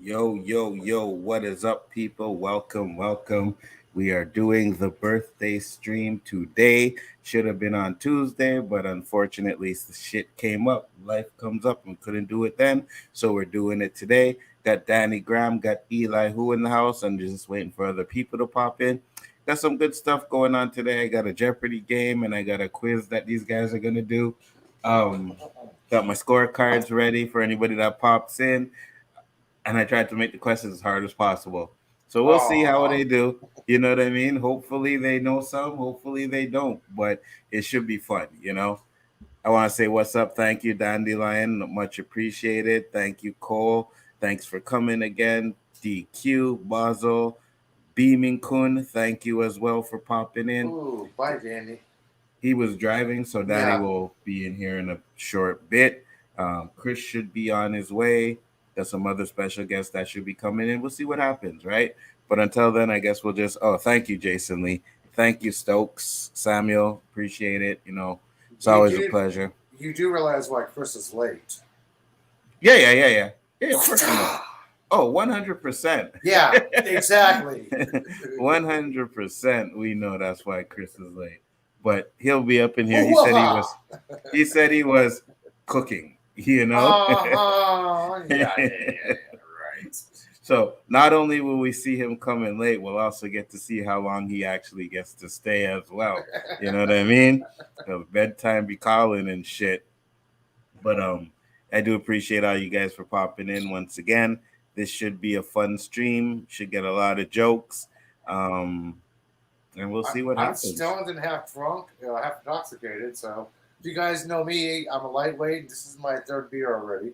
Yo, yo, yo, what is up, people? Welcome, welcome. We are doing the birthday stream today. Should have been on Tuesday, but unfortunately, the shit came up. Life comes up and couldn't do it then. So we're doing it today. Got Danny Graham, got Elihu in the house. I'm just waiting for other people to pop in. Got some good stuff going on today. I got a Jeopardy game and I got a quiz that these guys are going to do. Um, got my scorecards ready for anybody that pops in, and I tried to make the questions as hard as possible. So we'll see how Aw. they do. You know what I mean? Hopefully they know some, hopefully they don't, but it should be fun. I want to say what's up. Thank you, Dandelion. Much appreciated. Thank you, Cole. Thanks for coming again. DQ, Basil, Beaming Kun, thank you as well for popping in. Ooh, bye, Danny. He was driving, so Danny Yeah. will be in here in a short bit. Chris should be on his way. There's some other special guests that should be coming in. We'll see what happens, right? But until then, I guess we'll just. Oh, thank you, Jason Lee. Thank you, Stokes, Samuel. Appreciate it. It's You always a do pleasure. you do realize why Chris is late? Yeah. Of course I know. Oh, 100%. Yeah, exactly. 100%. We know that's why Chris is late. But he'll be up in here. He said he Hoo-ha! was. He said he was cooking. Yeah, right. So not only will we see him coming late, we'll also get to see how long he actually gets to stay as well. You know what I mean? 'Cause bedtime be calling and shit. But I do appreciate all you guys for popping in once again. This should be a fun stream. Should get a lot of jokes. Um, and we'll see what I'm happens. stoned and half drunk, half intoxicated. So if you guys know me, I'm a lightweight. This is my third beer already.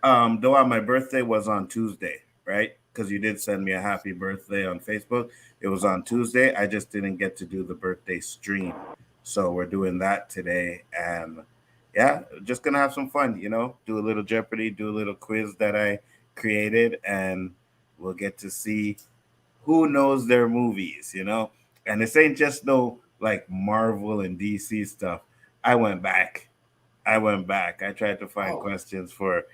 Though my birthday was on Tuesday, right? Because you did send me a happy birthday on Facebook. It was on Tuesday. I just didn't get to do the birthday stream. So we're doing that today. And yeah, just gonna have some fun. Do a little Jeopardy, do a little quiz that I created, and we'll get to see who knows their movies. And this ain't just no like Marvel and DC stuff. I went back. I tried to find Oh, questions for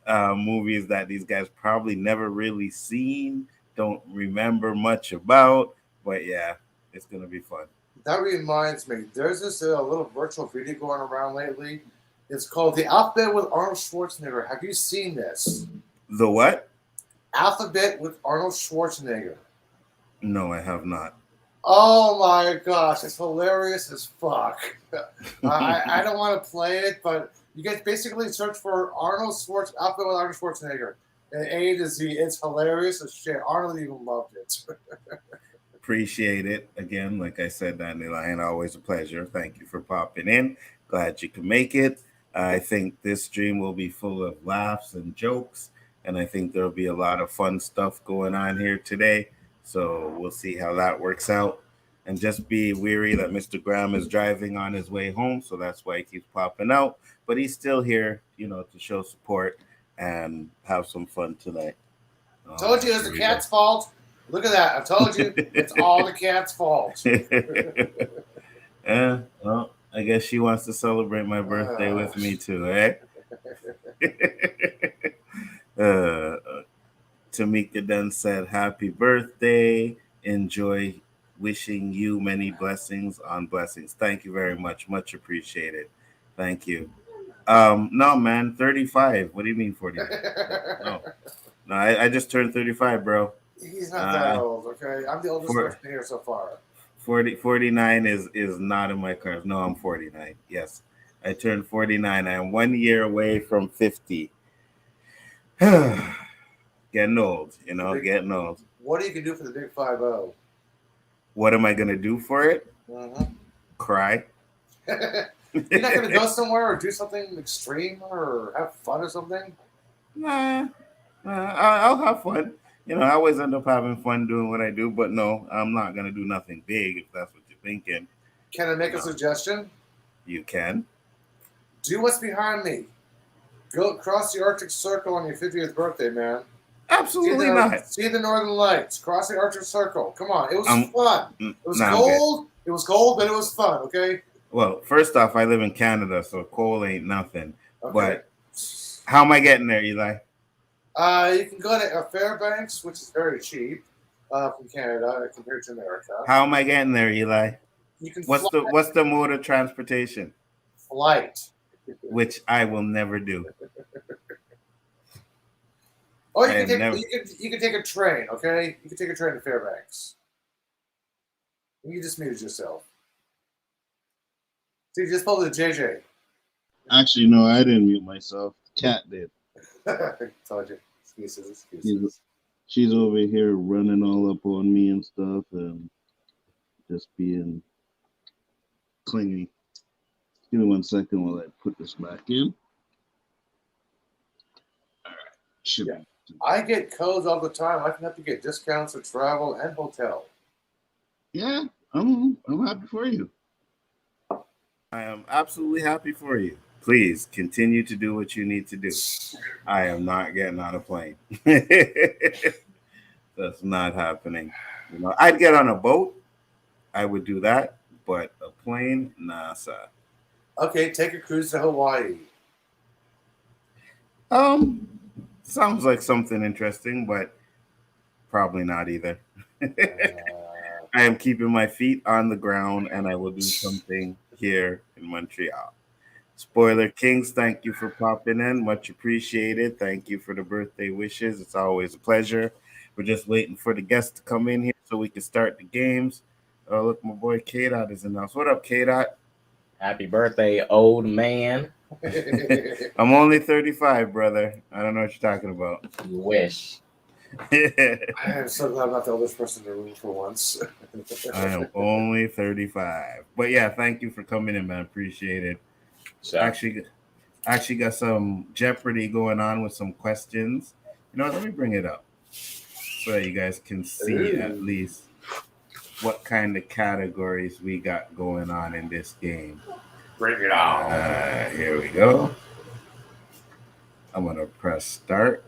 movies that these guys probably never really seen, don't remember much about. But yeah, it's gonna be fun. that reminds me. There's this little virtual video going around lately. It's called The Alphabet with Arnold Schwarzenegger. Have you seen this? The what? Alphabet with Arnold Schwarzenegger. No, I have not. Oh my gosh, it's hilarious as fuck. I don't want to play it, but you guys basically search for Alphabet with Arnold Schwarzenegger. And A to Z, it's hilarious as shit. Arnold even loved it. Appreciate it again. Like I said, Dandelion, always a pleasure. Thank you for popping in. Glad you could make it. I think this stream will be full of laughs and jokes, and I think there'll be a lot of fun stuff going on here today. So we'll see how that works out. And just be weary that Mr. Graham is driving on his way home, so that's why he keeps popping out. But he's still here, to show support and have some fun tonight. Told you it's the cat's fault. Look at that. I told you it's all the cat's fault. Yeah, well, I guess she wants to celebrate my birthday with me too, eh? uh, Tamika Dunn said, "Happy birthday. Enjoy. Wishing you many blessings on blessings." Thank you very much. Much appreciated. Thank you. No, man, 35. What do you mean 45? No, no, I just turned 35, bro. He's not that old, okay? I'm the oldest For, person here so far. 49 is not in my cards. No, I'm 49. Yes, I turned 49. I'm 1 year away from 50. Getting old, getting old. What do you can do for the big 5-0? What am I going to do for it? Mm-hmm. Cry. You're not going to go somewhere or do something extreme or have fun or something? Nah, I'll have fun. I always end up having fun doing what I do, but no, I'm not going to do nothing big if that's what you're thinking. Can I make a suggestion? You can. Do what's behind me. Go across the Arctic Circle on your 50th birthday, man. Absolutely not. See the Northern Lights. Cross the Arctic Circle. Come on. It was fun. It was cold. It was cold, but it was fun, okay? Well, first off, I live in Canada, so cold ain't nothing. Okay. But how am I getting there, Eli? You can go to Fairbanks, which is very cheap from Canada compared to America. How am I getting there, Eli? You can What's the mode of transportation? Flight. Which I will never do. Or you can take a train, okay? You can take a train to Fairbanks. You just muted yourself. So you just pulled the JJ. Actually, no, I didn't mute myself. Cat did. Told you. Excuses. She's over here running all up on me and stuff and just being clingy. Give me 1 second while I put this back in. All right. Should be. I get codes all the time. I can have to get discounts for travel and hotel. Yeah, I'm happy for you. I am absolutely happy for you. Please continue to do what you need to do. I am not getting on a plane. That's not happening. You know, I'd get on a boat. I would do that, but a plane, nah, sir. Okay, take a cruise to Hawaii. Sounds like something interesting, but probably not either. I am keeping my feet on the ground, and I will do something here in Montreal. Spoiler Kings, thank you for popping in. Much appreciated. Thank you for the birthday wishes. It's always a pleasure. We're just waiting for the guests to come in here so we can start the games. Oh, look, my boy K-Dot is in the house. What up, K-Dot? Happy birthday, old man. I'm only 35, brother. I don't know what you're talking about. You wish. I am so glad I'm not the oldest person in the room for once. I am only 35. But yeah, thank you for coming in, man. Appreciate it. So, Actually got some Jeopardy going on with some questions. You know, let me bring it up so that you guys can see at least what kind of categories we got going on in this game. Bring it on. Here we go. I'm going to press start.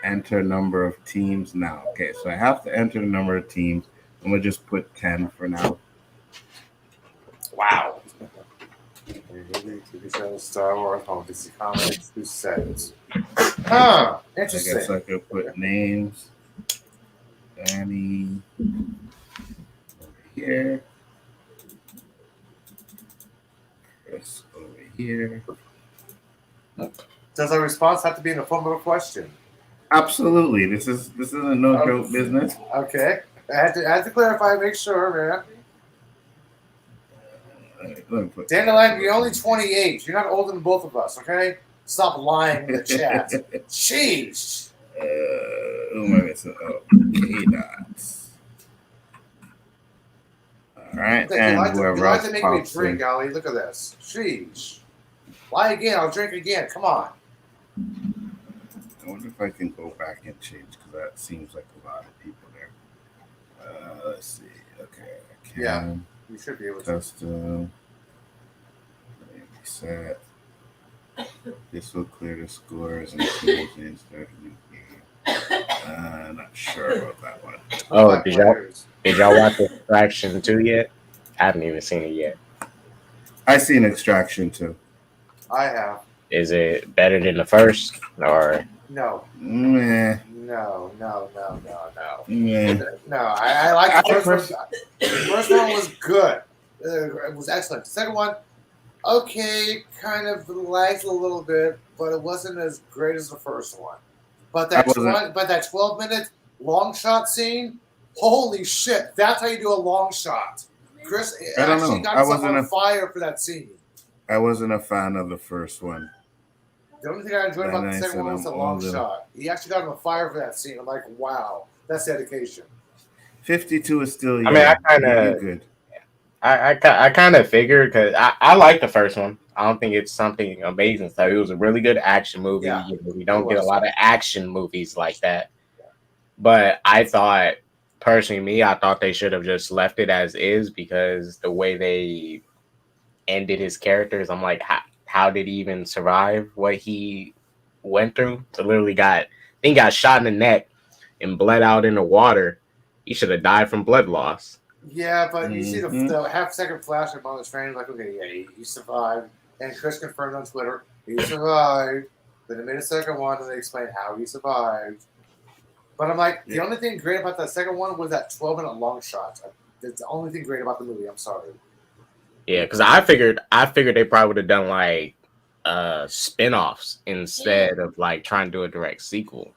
Enter number of teams now. Okay, so I have to enter the number of teams. I'm going to just put 10 for now. Wow. TV shows, Star Wars, DC Comics, who says? Huh, interesting. I guess I could put names. Danny over here. Chris over here. Does our response have to be in the form of a question? Absolutely. This is a no joke business. Okay. I had to clarify, make sure, man. Dandelion, you're only 28. You're not older than both of us, okay? Stop lying in the chat. Jeez. Who am I missing? Oh, K-Dots. All right, and whoever else to make me pops drink, in. Ali. Look at this. Jeez. Lie again. I'll drink again. Come on. I wonder if I can go back and change because that seems like a lot of people there. Let's see. Okay, I can. Yeah, you should be able to. Custom. Reset. This will clear the scores and close and start a new game. Not sure about that one. oh, did y'all watch Extraction 2 yet? I haven't even seen it yet. I seen Extraction too. I have. Is it better than the first, or No. Meh. No. Meh. No, I like the first one. The first one was good. It was excellent. The second one, okay, kind of lagged a little bit, but it wasn't as great as the first one. But that 12-minute long shot scene, holy shit! That's how you do a long shot. Chris actually got himself on fire for that scene. I wasn't a fan of the first one. The only thing I enjoyed about the second one was the long shot. He actually got him on fire for that scene. I'm like, wow, that's dedication. 52 is still young. I mean, I kind of figured because I like the first one. I don't think it's something amazing. So it was a really good action movie. Yeah, we don't get a lot of action movies like that. Yeah. But I thought, personally, I thought they should have just left it as is because the way they ended his characters, I'm like, how did he even survive what he went through? To literally got shot in the neck and bled out in the water. He should have died from blood loss. Yeah, but you see the half-second flash on his frame, like, okay, yeah, he survived. And Chris confirmed on Twitter, he survived. Then they made a second one, and they explained how he survived. But I'm like, the only thing great about that second one was that 12-minute long shot. That's the only thing great about the movie. I'm sorry. Yeah, because I figured they probably would have done like spin-offs instead of like trying to do a direct sequel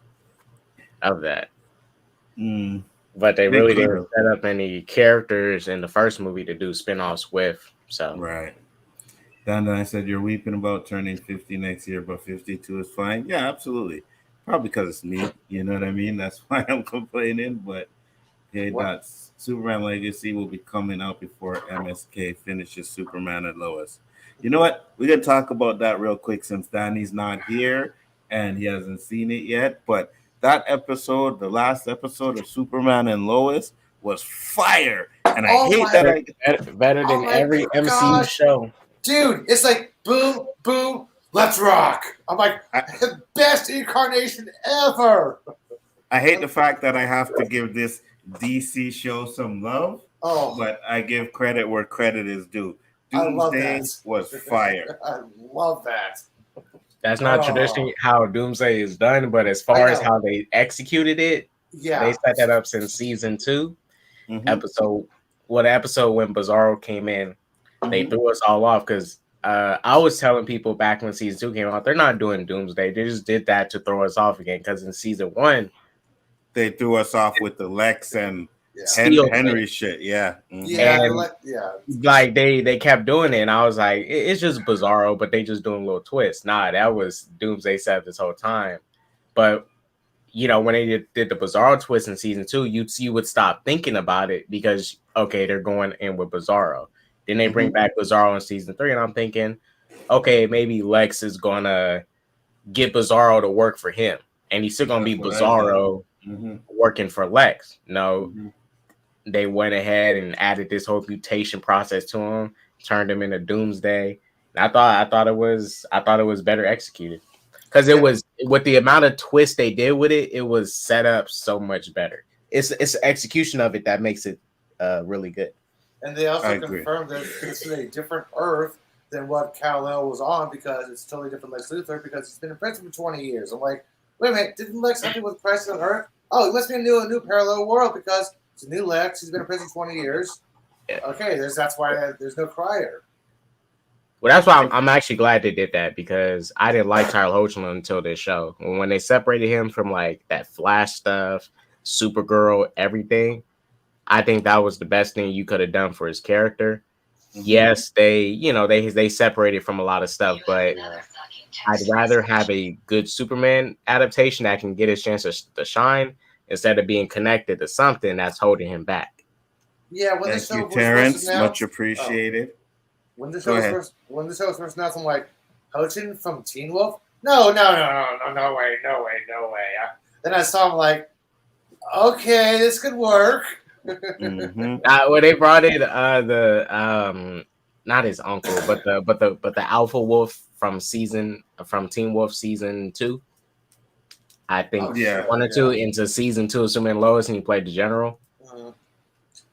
of that. But they really didn't set up any characters in the first movie to do spin-offs with. So right. Dan, I said you're weeping about turning 50 next year, but 52 is fine. Yeah, absolutely. Probably because it's me. You know what I mean? That's why I'm complaining. But K-Dots Superman Legacy will be coming out before MSK finishes Superman and Lois. You know what? We're gonna talk about that real quick since Danny's not here and he hasn't seen it yet. But that episode, the last episode of Superman and Lois, was fire. And I hate that better than every MCU show. Dude, it's like boom, boom, let's rock. I'm like, the best incarnation ever. I hate the fact that I have to give this DC show some love. But I give credit where credit is due. Doomsday was fire. I love that. That's not traditionally how Doomsday is done, but as far as how they executed it, they set that up since season 2. Episode when Bizarro came in, they threw us all off because I was telling people back when season 2 came out, they're not doing Doomsday. They just did that to throw us off again because in season 1, they threw us off with the Lex and Henry shit. Like they kept doing it, and I was like, it's just Bizarro, but they just doing a little twist. Nah, that was Doomsday set this whole time. But you know, when they did the Bizarro twist in season 2, you would stop thinking about it because okay, they're going in with Bizarro. Then they bring back Bizarro in season 3, and I'm thinking, okay, maybe Lex is gonna get Bizarro to work for him, and he's still gonna be Bizarro working for Lex. No, they went ahead and added this whole mutation process to him, turned him into Doomsday. And I thought it was better executed because it was with the amount of twist they did with it. It was set up so much better. It's the execution of it that makes it really good. And they also confirmed that this is a different Earth than what Kal-El was on because it's totally different Lex Luthor because he's been in prison for 20 years. I'm like, wait a minute, didn't Lex have to with Crisis on Earth? Oh, it must be a new parallel world because it's a new Lex. He's been in prison 20 years. Yeah. Okay, that's why there's no Crier. Well, that's why I'm actually glad they did that because I didn't like Tyler Hoechlin until this show. When they separated him from like that Flash stuff, Supergirl, everything, I think that was the best thing you could have done for his character. Yes, they separated from a lot of stuff, but I'd rather have a good Superman adaptation that can get his chance to shine instead of being connected to something that's holding him back. Yeah, when thank you, Terrence. Much appreciated. When the show was first announced, I'm like, Hochin from Teen Wolf? No way. Then I saw him like, okay, this could work. When they brought in not his uncle, but the Alpha Wolf from Teen Wolf season 2. I think 1 or 2 into season 2 of Superman Lois, and he played the General.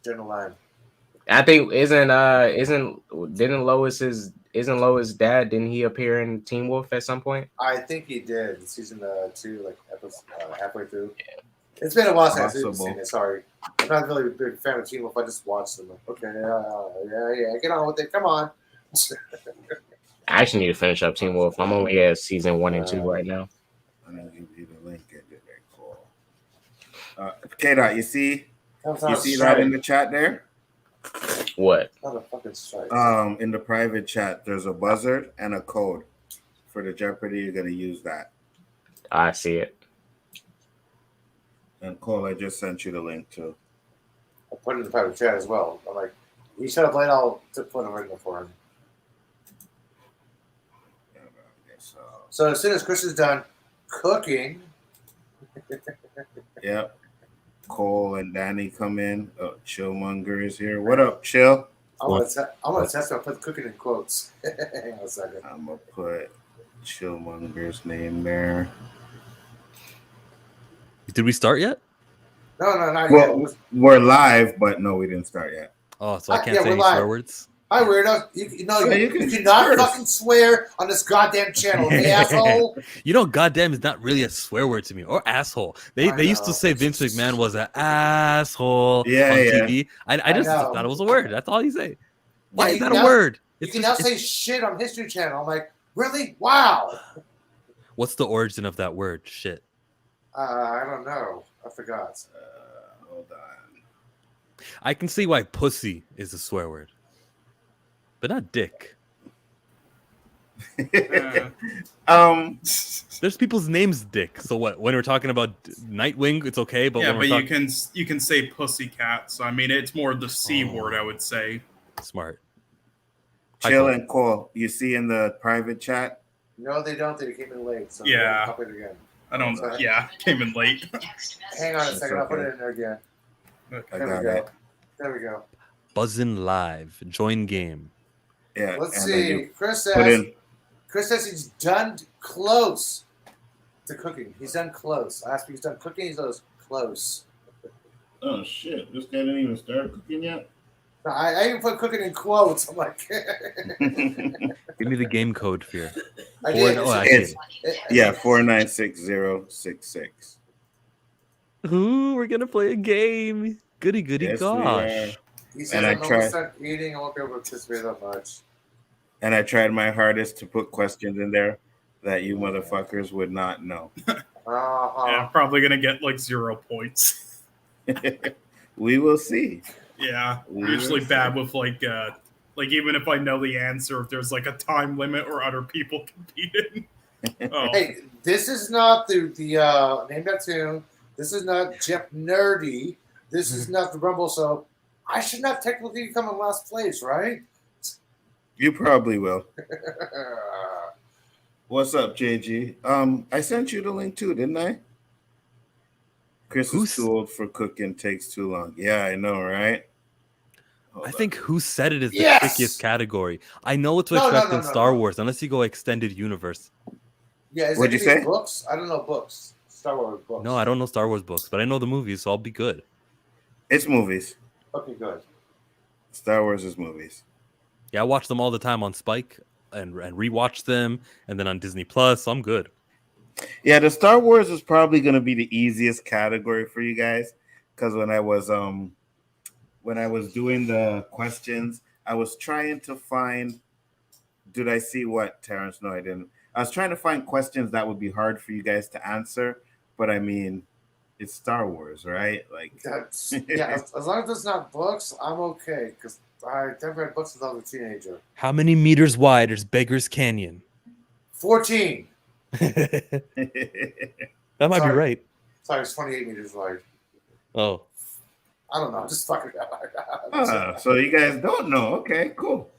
General Line. I think isn't Lois' dad? Didn't he appear in Teen Wolf at some point? I think he did. Season 2, like episode halfway through. Yeah. It's been a while since I've seen it. Sorry, I'm not really a big fan of Teen Wolf. I just watched them. Okay, get on with it. Come on. I actually need to finish up Teen Wolf. I'm only at season 1 and 2 right now. I'm gonna give you the link and get that call. K-Dot, you see that in the chat there? What? Not a fucking strike. In the private chat, there's a buzzard and a code for the Jeopardy. You're gonna use that. I see it. And Cole, I just sent you the link too. I put it in the private chat as well. I'm like, he shut up late. I'll put it right there for him. So as soon as Chris is done cooking, yep. Cole and Danny come in. Oh, Chillmonger is here. What up, Chill? I'm gonna test him. I'll put cooking in quotes. Hang on a second. I'm gonna put Chillmonger's name there. Did we start yet? No, not yet. We're live, but no, we didn't start yet. Oh, so I can't say any swear words? Hi, weirdo. You cannot curse. fucking swear on this goddamn channel, okay, asshole? You know, goddamn is not really a swear word to me, or asshole. They used to know. say Vince McMahon was an asshole Yeah, on yeah. TV. I just know. thought it was a word. That's all you say. Why Yeah, is you that a now- word? You can now say shit on History Channel. I'm like, really? Wow. What's the origin of that word? Shit. I don't know. I forgot. Hold on. I can see why pussy is a swear word, but not dick. There's people's names Dick. So what? When we're talking about Nightwing, it's okay. But yeah, when but we're you can say pussycat. So I mean, it's more the C word, I would say. Smart. Chill and call. You see in the private chat? No, they don't. They came in late. So Yeah. I'll put it again. I don't. Yeah, came in late. Hang on a second. I'll put it in there again. I There we got go. it. There we go. Buzzing live. Join game. Yeah. Let's and then see. you Chris put says in. he's done close to cooking. He's done close. I asked if he's done cooking. He says close. Oh shit! This guy didn't even start cooking yet. No, I even put cooking in quotes. I'm like, Give me the game code, Fear. I did. Yeah, 496066. Ooh, we're gonna play a game. Goody Yes, gosh. He says And I I'm almost done eating. I won't be able to participate that much. And I tried my hardest to put questions in there that you motherfuckers would not know. Yeah, I'm probably gonna get like 0 points. We will see. Yeah, I'm usually bad with like even if I know the answer, if there's like a time limit or other people competing. Oh. Hey, this is not the name that tune. This is not Jeff Nerdy. This is not the Rumble. So I should not technically come in last place, right? You probably will. What's up, JG? I sent you the link too, didn't I? Chris is too old for cooking, takes too long. Yeah, I know, right? I think Who Said It is the trickiest category. I know what to expect in Star Wars, unless you go extended universe. Yeah, what'd you say? Books? I don't know books. Star Wars books. No, I don't know Star Wars books, but I know the movies, so I'll be good. It's movies. Okay, good. Star Wars is movies. Yeah, I watch them all the time on Spike and rewatch them, and then on Disney Plus. So I'm good. Yeah, the Star Wars is probably going to be the easiest category for you guys, because when I was doing the questions, I was trying to find. Did I see what, Terrence? No, I didn't. I was trying to find questions that would be hard for you guys to answer, but I mean, it's Star Wars, right? Like, that's, yeah. As long as it's not books, I'm okay. Because I never read books when I was a teenager. How many meters wide is Beggar's Canyon? 14. That might be right. Sorry, it's 28 meters wide. Oh. I don't know. Just fucking so you guys don't know. Okay, cool.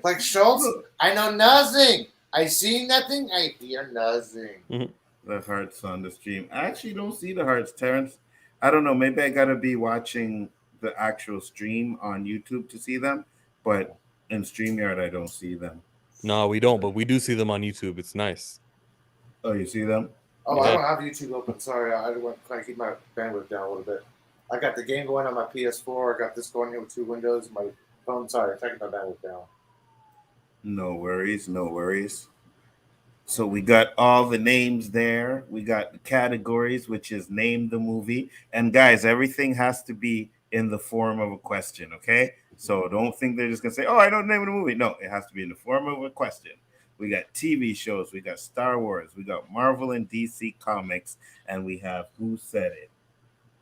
Like Schultz, I know nothing. I see nothing. I hear nothing. Mm-hmm. The hearts on the stream. I actually don't see the hearts, Terrence. I don't know. Maybe I gotta be watching the actual stream on YouTube to see them, but in StreamYard I don't see them. No, we don't, but we do see them on YouTube. It's nice. Oh, you see them? Oh, yeah. I don't have YouTube open. Sorry, I want to kind of keep my bandwidth down a little bit. I got the game going on my PS4. I got this going here with 2 windows. My phone. Sorry, I'm taking my bandwidth down. No worries, no worries. So we got all the names there. We got the categories, which is name the movie. And guys, everything has to be in the form of a question, okay? So don't think they're just going to say, oh, I don't name the movie. No, it has to be in the form of a question. We got TV shows. We got Star Wars. We got Marvel and DC Comics. And we have Who Said It.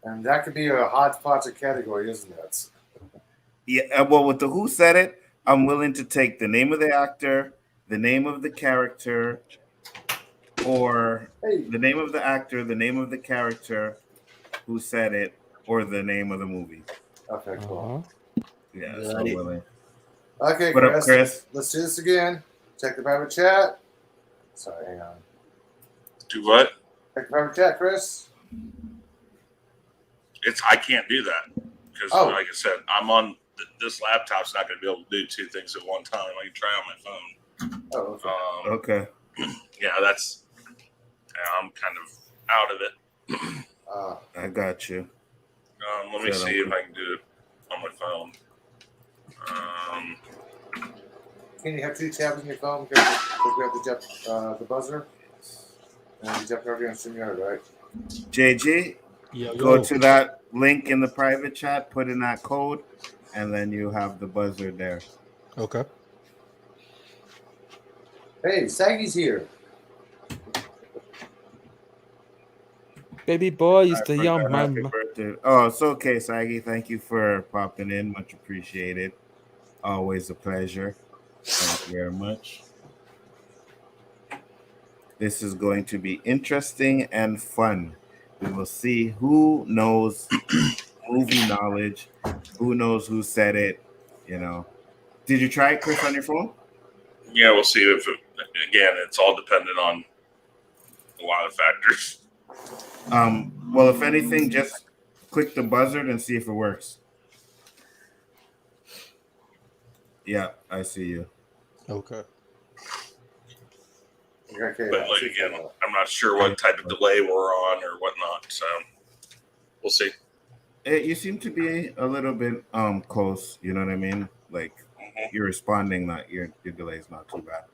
And that could be a hodgepodge of category, isn't it? Yeah, well, with the Who Said It, I'm willing to take the name of the actor, the name of the character, or the name of the actor, the name of the character who said it, or the name of the movie. Okay, cool. Yeah, so I'm willing. Okay, what up, Chris? Let's do this again. Check the private chat. Sorry, hang on. Do what? Check the private chat, Chris. I can't do that because, like I said, I'm on this laptop's not going to be able to do 2 things at one time. I can try on my phone. Oh, okay. Yeah, I'm kind of out of it. I got you. Let me see if I can do it on my phone. Can you have two tabs on your phone? Because we have the buzzer and Jeopardy on StreamYard, right? JG, go to that link in the private chat, put in that code, and then you have the buzzer there. Okay. Hey, Saggy's here. Baby boy used to yum my Happy birthday. Oh, it's okay, Saggy. Thank you for popping in. Much appreciated. Always a pleasure. Thank you very much. This is going to be interesting and fun. We will see who knows movie knowledge, who knows who said it, you know. Did you try it, Chris, on your phone? Yeah, we'll see if again, it's all dependent on a lot of factors. Well, if anything, just click the buzzer and see if it works. Yeah, I see you. Okay. But like again, I'm not sure what type of delay we're on or whatnot, so we'll see. You seem to be a little bit close. You know what I mean? Like you're responding, not your delay is not too bad.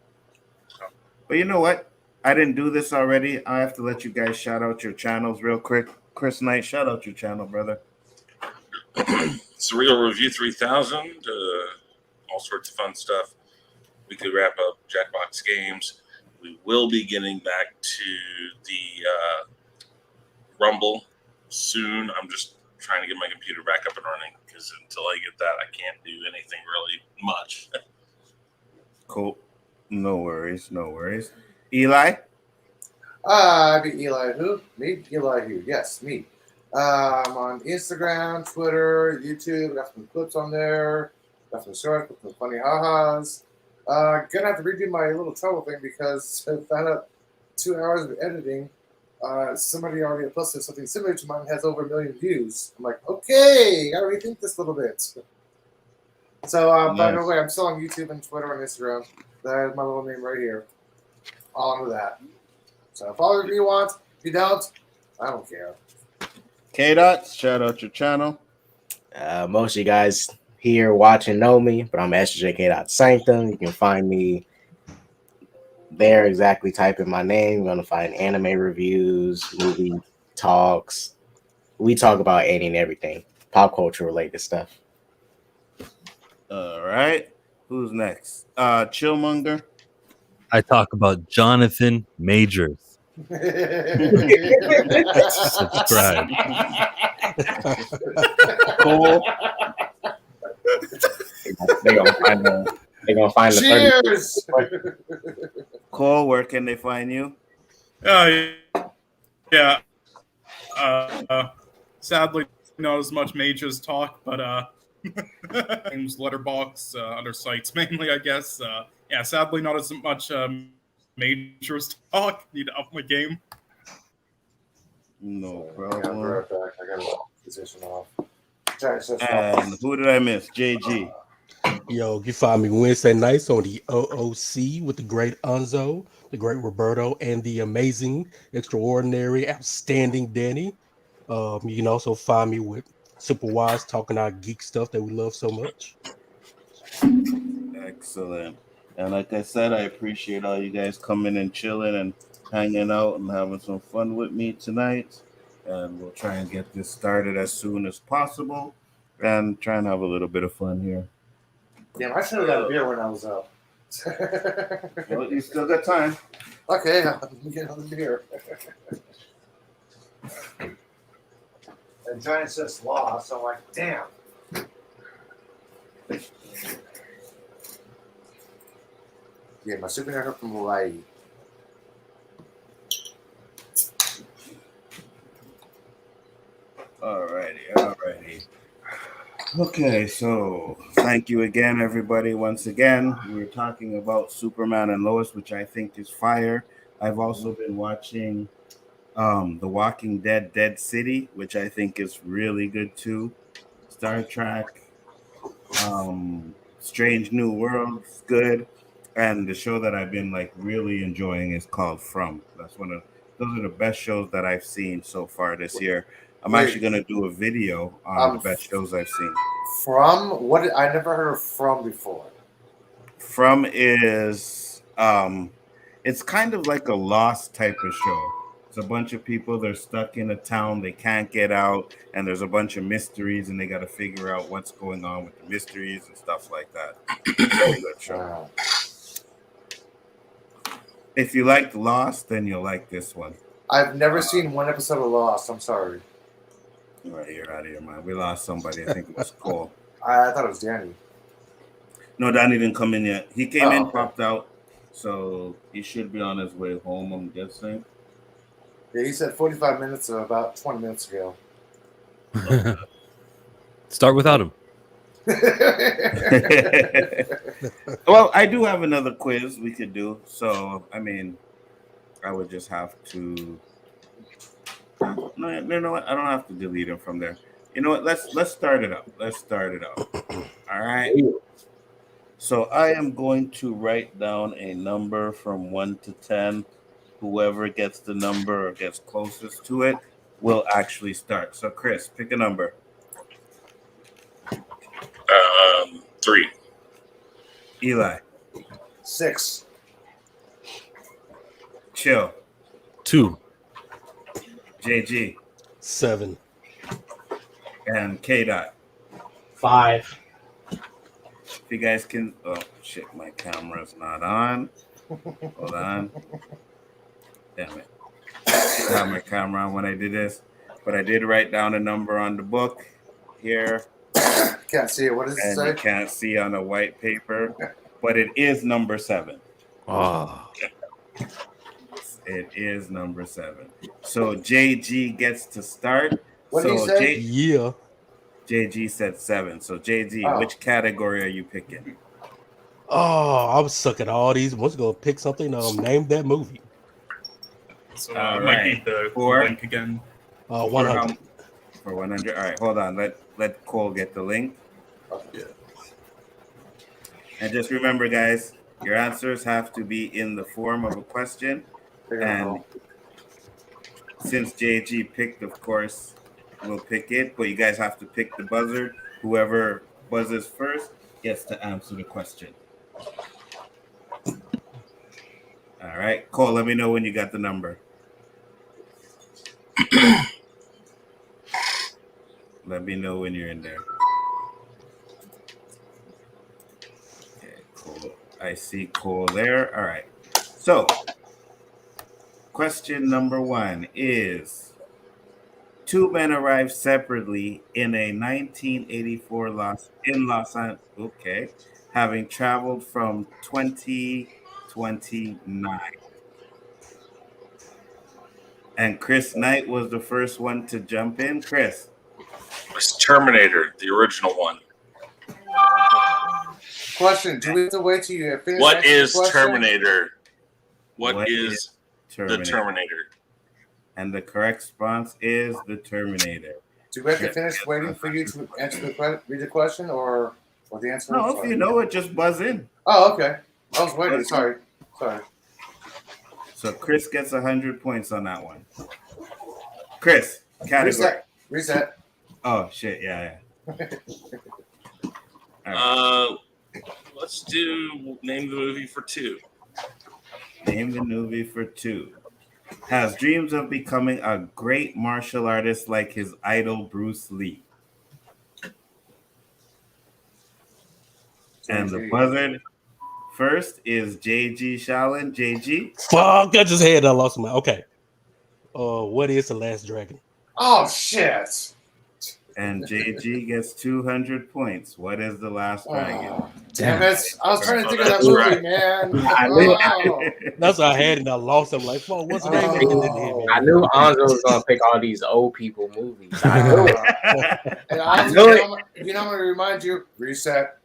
But you know what? I didn't do this already. I have to let you guys shout out your channels real quick. Chris Knight, shout out your channel, brother. Surreal Review 3000, all sorts of fun stuff. We could wrap up Jackbox games. We will be getting back to the Rumble soon. I'm just trying to get my computer back up and running because until I get that, I can't do anything really much. Cool. No worries. No worries. Eli? I be Elihu. Me? Elihu. Yes, me. I'm on Instagram, Twitter, YouTube. Got some clips on there. Got some shorts with some funny ha-has. Gonna have to redo my little trouble thing because I found out 2 hours of editing. Somebody already posted something similar to mine, has over 1 million views. I'm like, okay, gotta rethink this a little bit. So, by the way, I'm still on YouTube and Twitter and Instagram. That is my little name right here. All under that. So, follow if you want. If you don't, I don't care. K-Dots, shout out your channel. Most of you guys here watching know me, but I'm SSJ K-Dots Sanctum. You can find me there. Exactly, type in my name. You're gonna find anime reviews, movie talks. We talk about any and everything, pop culture related stuff. All right. Who's next? Chillmonger. I talk about Jonathan Majors. Subscribe. Cole. They're gonna find the Cheers! Cole, where can they find you? Yeah. Sadly, not as much Majors talk, but games, Letterbox, other sites mainly, I guess. Yeah, sadly, not as much Majors talk. Need to up my game. No I problem. got a position off. And who did I miss? JG. Yo, you find me Wednesday nights on the OOC with the great Nzo, the great Roberto, and the amazing, extraordinary, outstanding Danny. You can also find me with Super Wise talking our geek stuff that we love so much. Excellent. And like I said, I appreciate all you guys coming and chilling and hanging out and having some fun with me tonight. And we'll try and get this started as soon as possible and try and have a little bit of fun here. Damn, I should have got a beer when I was out. Well, you still got time. Okay, I'm getting on the beer. And Giant says law, so I'm like, damn. Yeah, my superhero from Hawaii. Alrighty. Okay, so thank you again, everybody. Once again, we're talking about Superman and Lois, which I think is fire. I've also been watching The Walking Dead, Dead City, which I think is really good too. Star Trek, Strange New Worlds, good. And the show that I've been like really enjoying is called From. Those are the best shows that I've seen so far this year. I'm actually gonna do a video on the best shows I've seen. From what? I never heard of From before. From is it's kind of like a Lost type of show. It's a bunch of people, they're stuck in a town, they can't get out, and there's a bunch of mysteries, and they got to figure out what's going on with the mysteries and stuff like that. Very good show. If you liked Lost, then you'll like this one. I've never seen one episode of Lost. I'm sorry. All right, you're out of your mind. We lost somebody. I think it was Cole. I thought it was Danny. No, Danny didn't come in yet. He came in, okay. popped out, so he should be on his way home, I'm guessing. Yeah, he said 45 minutes or about 20 minutes ago. Start without him. Well, I do have another quiz we could do. So, I mean, I would just have to. No, you know what? I don't have to delete him from there. You know what? Let's start it up. All right. So I am going to write down a number from 1 to 10. Whoever gets the number or gets closest to it will actually start. So, Chris, pick a number. 3. Eli. 6. Chill. 2. JG. 7. And K-Dot. 5. If you guys can... Oh, shit, my camera's not on. Hold on. Damn it. I have my camera on when I did this. But I did write down a number on the book here. Can't see it. What does it say? And you can't see on a white paper. But it is number 7. Oh. It is number 7. So JG gets to start. What did he say? Yeah. JG said 7. So JG, which category are you picking? Oh, I was suck at all these. What's gonna pick something? Name that movie. So I might need the link again. 100. For 100. All right, hold on. Let Cole get the link. Yeah. And just remember, guys, your answers have to be in the form of a question. And since JG picked, of course, we'll pick it. But you guys have to pick the buzzer. Whoever buzzes first gets to answer the question. All right, Cole, let me know when you got the number. Let me know when you're in there. Okay, cool. I see Cole there. All right. So, question number 1 is: 2 men arrived separately in a 1984 Los Angeles. Okay, having traveled from 2029. And Chris Knight was the first one to jump in. Chris. It's Terminator, the original one. Question: do we have to wait till you finish? What is Terminator? What is Terminator? The Terminator? And the correct response is the Terminator. Do we have to finish waiting for you to answer read the question or the answer? No, if you know it, just buzz in. Oh, okay. I was waiting. Sorry. So Chris gets 100 points on that one. Chris, category. Reset. Oh shit! Yeah. Right. Let's do name the movie for 2. Name the movie for 2. Has dreams of becoming a great martial artist like his idol Bruce Lee. And the buzzer first is JG Shaolin. JG. Fuck! I just had I lost my. Okay. What is The Last Dragon? Oh shit! And JG gets 200 points. What is The Last Dragon? Damn it! I was trying to think of that movie, man. That's what I had, and I lost. I'm like, "Fuck, what's the name?" I knew Anzo was gonna pick all these old people movies. I knew it. And you know, I'm gonna remind you. Reset.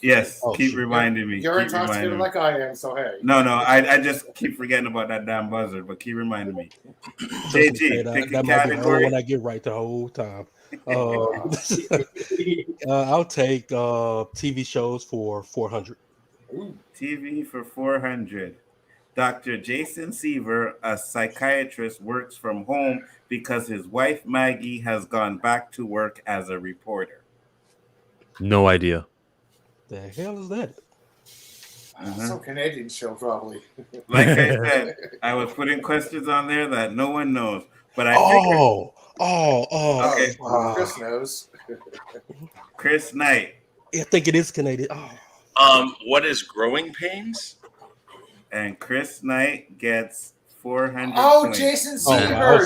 Yes, keep reminding me. You're intoxicated like I am, so hey. No, I just keep forgetting about that damn buzzer, but keep reminding me. JG, pick a category. When I get right the whole time. I'll take TV shows for 400. TV for 400. Dr. Jason Seaver, a psychiatrist, works from home because his wife Maggie has gone back to work as a reporter. No idea. The hell is that? Some Canadian show, probably. Like I said, I was putting questions on there that no one knows, but I figured. Okay, Wow. Chris knows. Chris Knight. I think it is Canadian. Oh. What is growing pains? And Chris Knight gets 400 Oh, points. Jason Oh, Seaver. wow.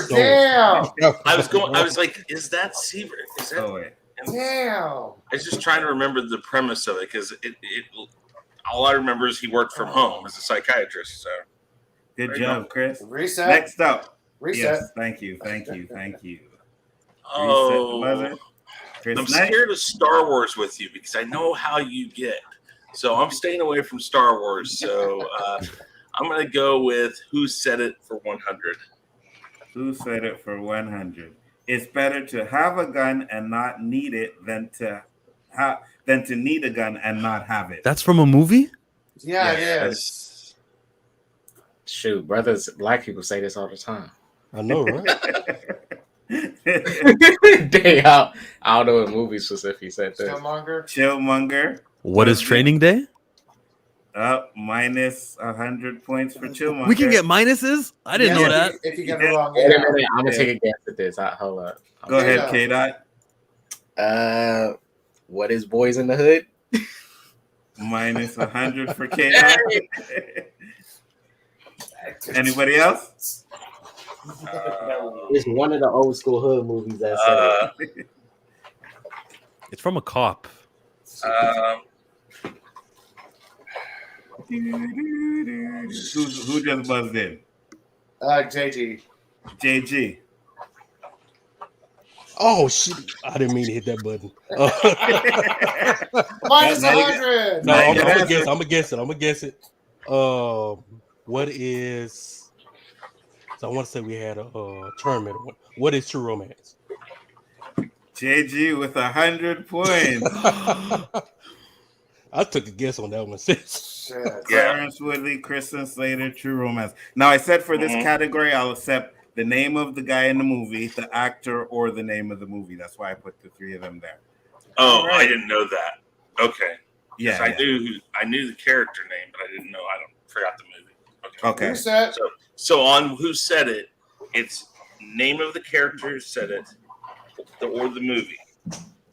Damn. I was like, is that Seaver? Is that? Oh, wait. Damn. I was just trying to remember the premise of it because all I remember is he worked from home as a psychiatrist. So Good There you job, go. Chris. Reset. Next up. Reset. Yes, thank you. Oh, Reset the buzzer. Chris I'm Knight. scared of Star Wars with you because I know how you get. So I'm staying away from Star Wars. So I'm going to go with Who Said It for 100. Who said it for 100? It's better to have a gun and not need it than to need a gun and not have it. That's from a movie? Yeah, it Yes. is. Shoot, brothers, black people say this all the time. I know, right? Dang, I don't know what movie specifically said this. Chillmonger. What is Training Day? Up minus 100 points for Chillmonger. We can get minuses? I didn't know that. If you get it wrong, Wait a minute, I'm gonna take a guess at this. Hold up. Go ahead, K-Dot. What is Boys in the Hood? Minus 100 for K-Dot. Anybody else? It's one of the old school hood movies that said it. It's from a cop. Who just buzzed in? JG. JG. Oh shit! I didn't mean to hit that button. Minus 100. No, I'm gonna guess it. What is? So I want to say we had a tournament. What is True Romance? JG with 100 points. I took a guess on that one. Clarence Woodley, Kristen Slater, True Romance. Now I said for this category, I'll accept the name of the guy in the movie, the actor, or the name of the movie. That's why I put the three of them there. Oh, right. I didn't know that. Okay. Yeah, I knew the character name, but I didn't know. Forgot the movie. Okay. Who said? So on Who Said It, it's name of the character who said it, or the movie,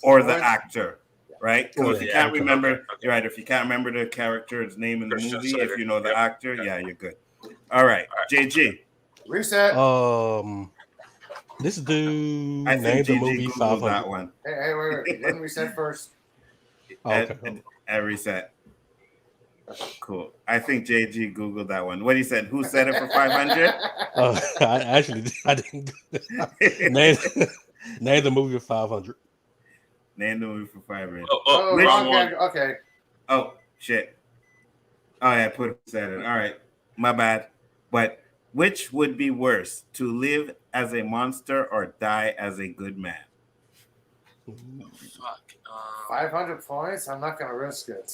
or the actor, right? Because Or if you the can't actor. remember, Okay. you're right. If you can't remember the character's name in the Christian movie, Slater. if you know the Yep. actor, yeah, you're good. All right, JG. Reset. This dude I named think the GG movie Googled 500. that one. Hey, wait. Let me reset first. At reset. Cool. I think JG Googled that one. What he said? Who said it for 500? I didn't. Name the movie for 500. Name the movie for 500. Oh, Which wrong one? guy. Okay. Oh shit. Oh yeah, put who said it. All right, my bad. But which would be worse, to live as a monster or die as a good man? Fuck. 500 points? I'm not going to risk it.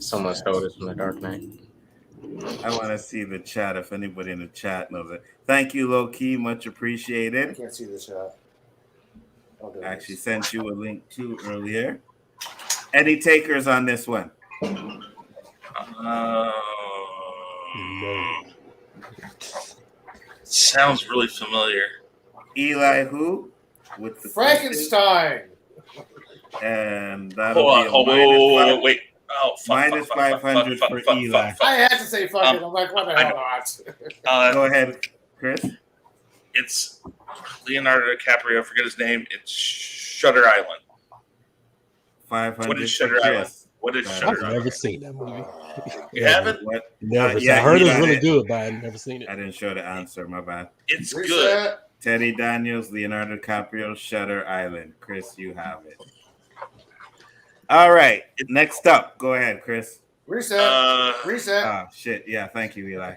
Someone stole this from the Dark Knight. I want to see the chat if anybody in the chat knows it. Thank you, LOWKEY. Much I appreciated. can't see the chat. I actually sent you a link too earlier. Any takers on this one? Sounds really familiar. Elihu with the Frankenstein. And that'll Hold be on, wait. Oh, minus 500 for Eli. I had to say fuck it. I'm like, what the hell not? Go ahead, Chris. It's Leonardo DiCaprio. I forget his name. It's Shutter Island. 500. What is Shutter Island? What is Shutter I've Island? never seen that movie. You haven't? What? Never. Yeah, I heard it was Eli really did. good, but I've never seen it. I didn't show the answer. My bad. It's Reset. good. Teddy Daniels, Leonardo DiCaprio, Shutter Island. Chris, you have it. All right. Next up. Go ahead, Chris. Reset. Reset. Oh, shit. Yeah, thank you, Eli.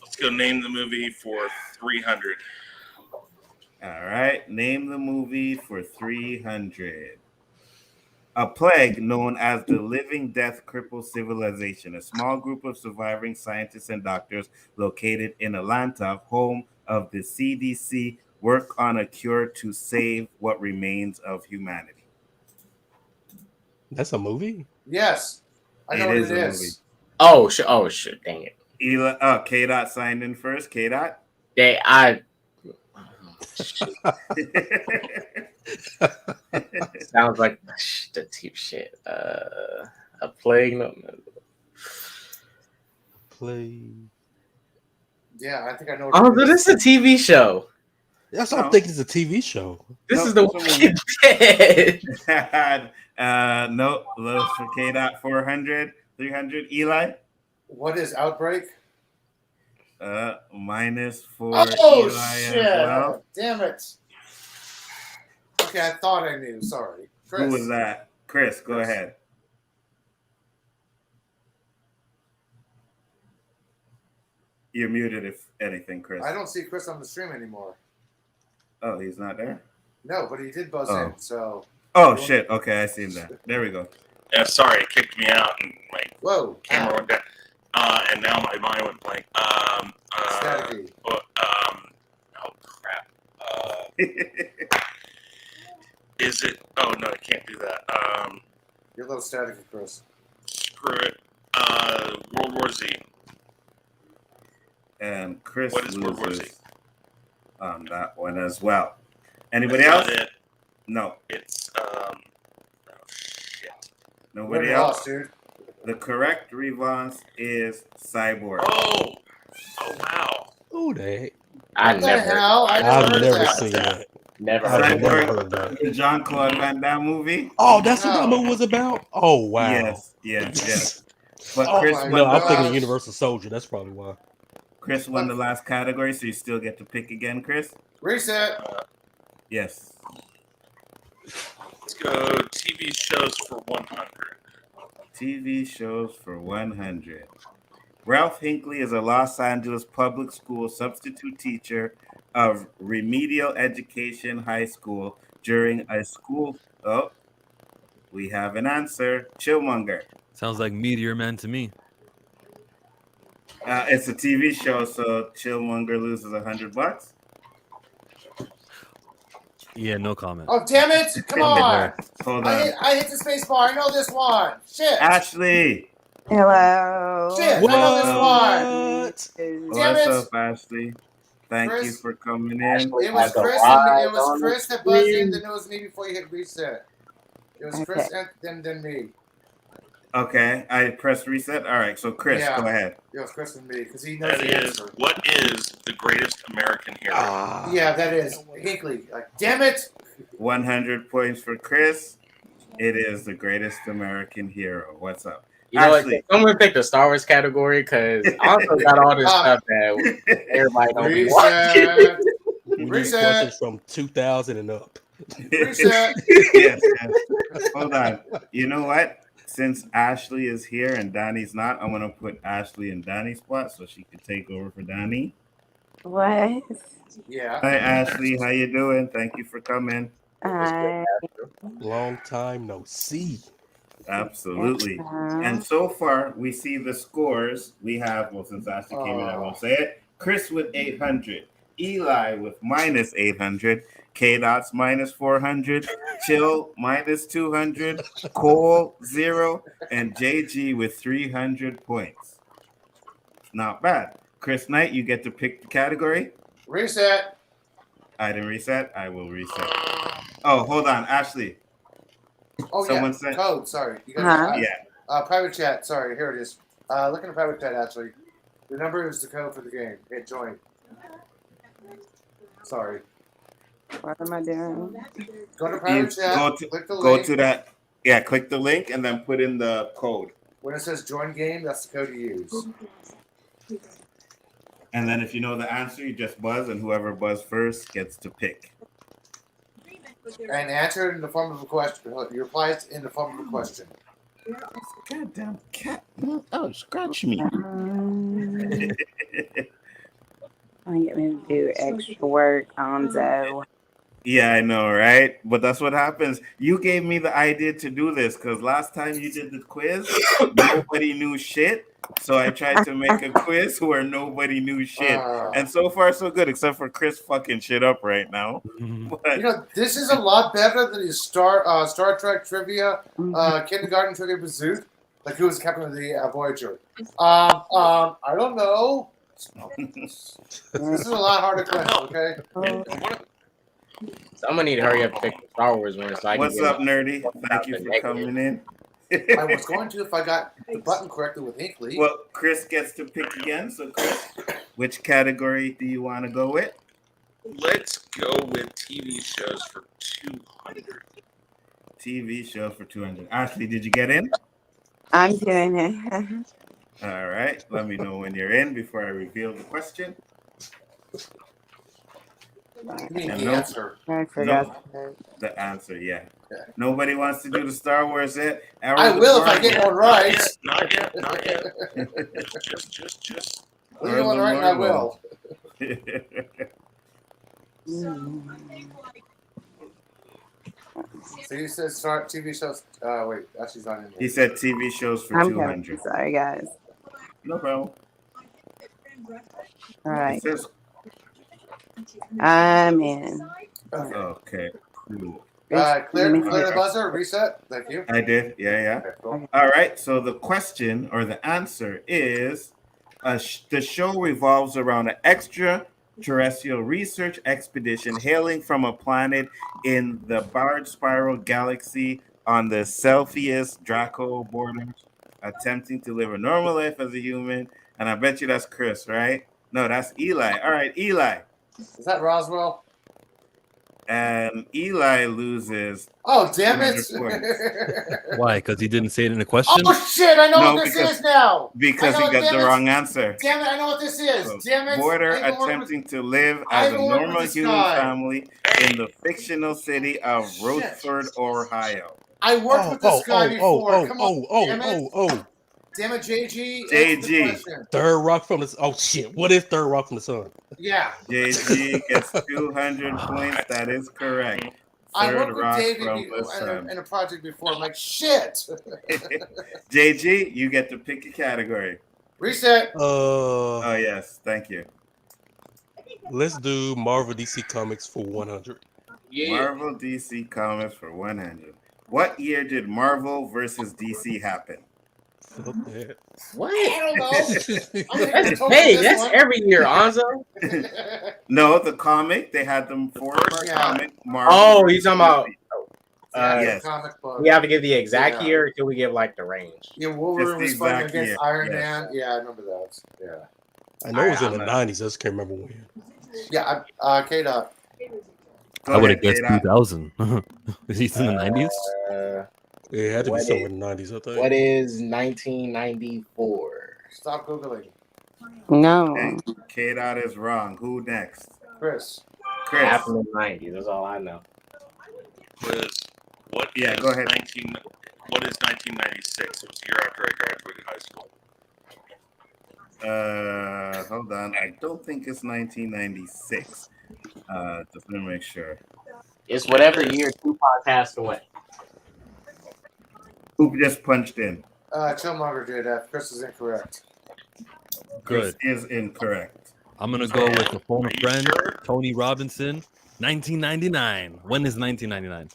Let's go name the movie for 300. All right. Name the movie for 300. A plague known as the living death crippled civilization. A small group of surviving scientists and doctors located in Atlanta, home of the CDC, work on a cure to save what remains of humanity. That's a movie? Yes. I know what it is. Oh shit! Dang it. K-Dot signed in first. K-Dot. Sounds like the cheap shit. A plague. No. Play. Yeah, I think I know. Oh, this is a TV show. That's what I'm thinking. It's a TV show. This is the Walking Dead. No, low for K-Dot 400, 300. Eli. What is Outbreak? Minus for Oh Eli shit! as well. Damn it. Okay, I thought I knew. Sorry, Chris. Who was that? Chris, go ahead. You're muted, if anything, Chris. I don't see Chris on the stream anymore. Oh, he's not there? No, but he did buzz in, so. Oh, shit. Okay, I see him there. There we go. Yeah, sorry, it kicked me out and my camera went down. And now my mind went blank. Staticky. Oh, crap. Is it? Oh, no, I can't do that. You're a little staticky, Chris. Screw it. World War Z. And Chris What is World War Z? loses on that one as well. Anybody That's else? not it. No. It's, shit. Nobody else? Dude. The correct response is Cyborg. Oh, wow. Who the heck? I've never seen that. Never heard Cyborg, that. the Jean-Claude Van Damme movie. Oh, that's what that movie was about? Oh, wow. Yes. But Oh, Chris no, I'm thinking Universal Soldier. That's probably why. Chris won the last category, so you still get to pick again, Chris. Reset. Yes. Let's go TV shows for 100. TV shows for 100. Ralph Hinckley is a Los Angeles public school substitute teacher of Remedial Education High School during a school. Oh, we have an answer. Chillmonger. Sounds like Meteor Man to me. It's a TV show, so Chillmonger loses $100. Yeah, no comment. Oh, damn it. Come on. Hold on. I hit the space bar. I know this one. Shit. Ashley. Hello. Shit. What? I know this one. Damn What's it. up, Ashley? Thank you for coming in. It was Chris that buzzed in. Then it was me before you hit reset. It was Chris and then me. Okay, I pressed reset. All right, so Chris, go ahead. It was Chris and me because he knows That the is, answer. what is the greatest American hero? Yeah, that is Hinckley. Like, damn it! 100 points for Chris. It is the greatest American hero. What's up? You know what? Someone pick the Star Wars category because I also got all this stuff that everybody don't be watching. We need questions from 2000 and up. Reset. Yes. Hold on. You know what? Since Ashley is here and Donnie's not, I'm going to put Ashley in Donnie's spot so she can take over for Donnie. What? Yeah. Hi, Ashley. How you doing? Thank you for coming. Hi. Long time no see. Absolutely. And so far, we see the scores. We have, well, since Ashley came in, I won't say it. Chris with 800. Eli with minus 800. K-Dots minus 400. Chill minus 200. Cole 0. And JG with 300 points. Not bad. Chris Knight, you get to pick the category. Reset. I didn't reset. I will reset. Oh, hold on. Ashley. Oh, Someone yeah. said Code. Sorry. You got yeah. Private chat. Sorry. Here it is. Look in the private chat, Ashley. The number is the code for the game. Hit join. Sorry. What am I doing? Go to private chat. Click the go link. to that. Yeah, click the link and then put in the code. When it says join game, that's the code you use. And then if you know the answer, you just buzz, and whoever buzzed first gets to pick. And answer it in the form of a question. You reply it in the form of a question. Goddamn cat. Oh, scratch me. I get me to do extra work on Nzo. Yeah, I know, right? But that's what happens. You gave me the idea to do this because last time you did the quiz, nobody knew shit. So I tried to make a quiz where nobody knew shit. And so far, so good, except for Chris fucking shit up right now. But this is a lot better than his Star Trek trivia, kindergarten trivia pursuit. Like who was the captain of the Voyager? I don't know. This is a lot harder question, okay? So I'm gonna need to hurry up and pick the Star Wars one. So I what's can up, Nerdy? Thank you for coming in. I was going to if I got the button correctly with Hinkley. Well, Chris gets to pick again. So, Chris, which category do you want to go with? Let's go with TV shows for 200. TV shows for 200. Ashley, did you get in? I'm doing it. All right. Let me know when you're in before I reveal the question. Answer. I forgot. The answer, yeah. Nobody wants to do the Star Wars yet. I will if I get one right. Not yet. Just. If I get one right, I will. So he said start TV shows. Wait, Ashley's not in there. He said TV shows for 200. Sorry, guys. No problem. All right. Says, I'm in. okay, cool. Clear the buzzer, reset. Thank you. I did. Yeah. Okay, cool. All right. So the question or the answer is the show revolves around an extraterrestrial research expedition hailing from a planet in the Barred Spiral Galaxy on the 𝗙𝗪𝗏 border, attempting to live a normal life as a human. And I bet you that's Chris, right? No, that's Eli. All right, Eli. Is that Roswell? And Eli loses. Oh, damn it. Why? Because he didn't say it in the question? Oh, shit. I know what this is now. Because he got the wrong answer. Damn it. I know what this is. So, damn it. Border attempting to live as a normal human family in the fictional city of Rochford, Ohio. I worked with this guy before. Come on. Damn it, JG. JG. Third rock from the Oh shit! What is third rock from the sun? Yeah. JG gets 200 points. That is correct. I worked with David in a project before. I'm like, shit. JG, you get to pick a category. Reset. Oh yes, thank you. Let's do Marvel DC Comics for 100. Yeah. Marvel DC Comics for 100. What year did Marvel versus DC happen? What? I don't know. That's every year, Anzo. No, the comic. They had them for comic. Marvel. Oh, he's talking about. Yes. We have to give the exact year, or can we give like the range? Yeah, Wolverine was fighting against Iron Man. Yeah, I remember that. Yeah. I know it was in the 90s. I just can't remember when. Yeah, K-Dot. I would have guessed 2000. Is he in the 90s? It had to be somewhere in the 90s, I think. What is 1994? Stop Googling. No. K-Dot is wrong. Who next? Chris. After the 90s. That's all I know. Quiz. What is 1996? It was the year after I graduated high school. Hold on. I don't think it's 1996. Just to make sure. It's whatever year Tupac passed away. Who just punched in? Chillmonger did that. Chris is incorrect. Chris is incorrect. I'm gonna go with the phone a friend, Tony Robinson, 1999. When is 1999?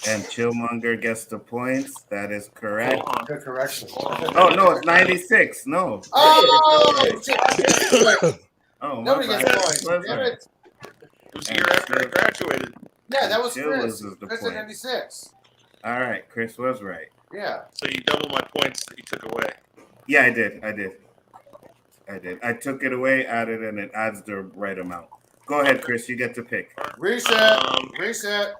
And Chillmonger gets the points. That is correct. Good correction. Oh no, it's 96. No. Oh, oh nobody gets points. Damn it. It was the year after I graduated. Yeah, that was Chris. Chris in 96. All right, Chris was right. Yeah. So you double my points that you took away. Yeah, I did. I took it away, added, and it adds the right amount. Go ahead, Chris. You get to pick. Reset. Reset.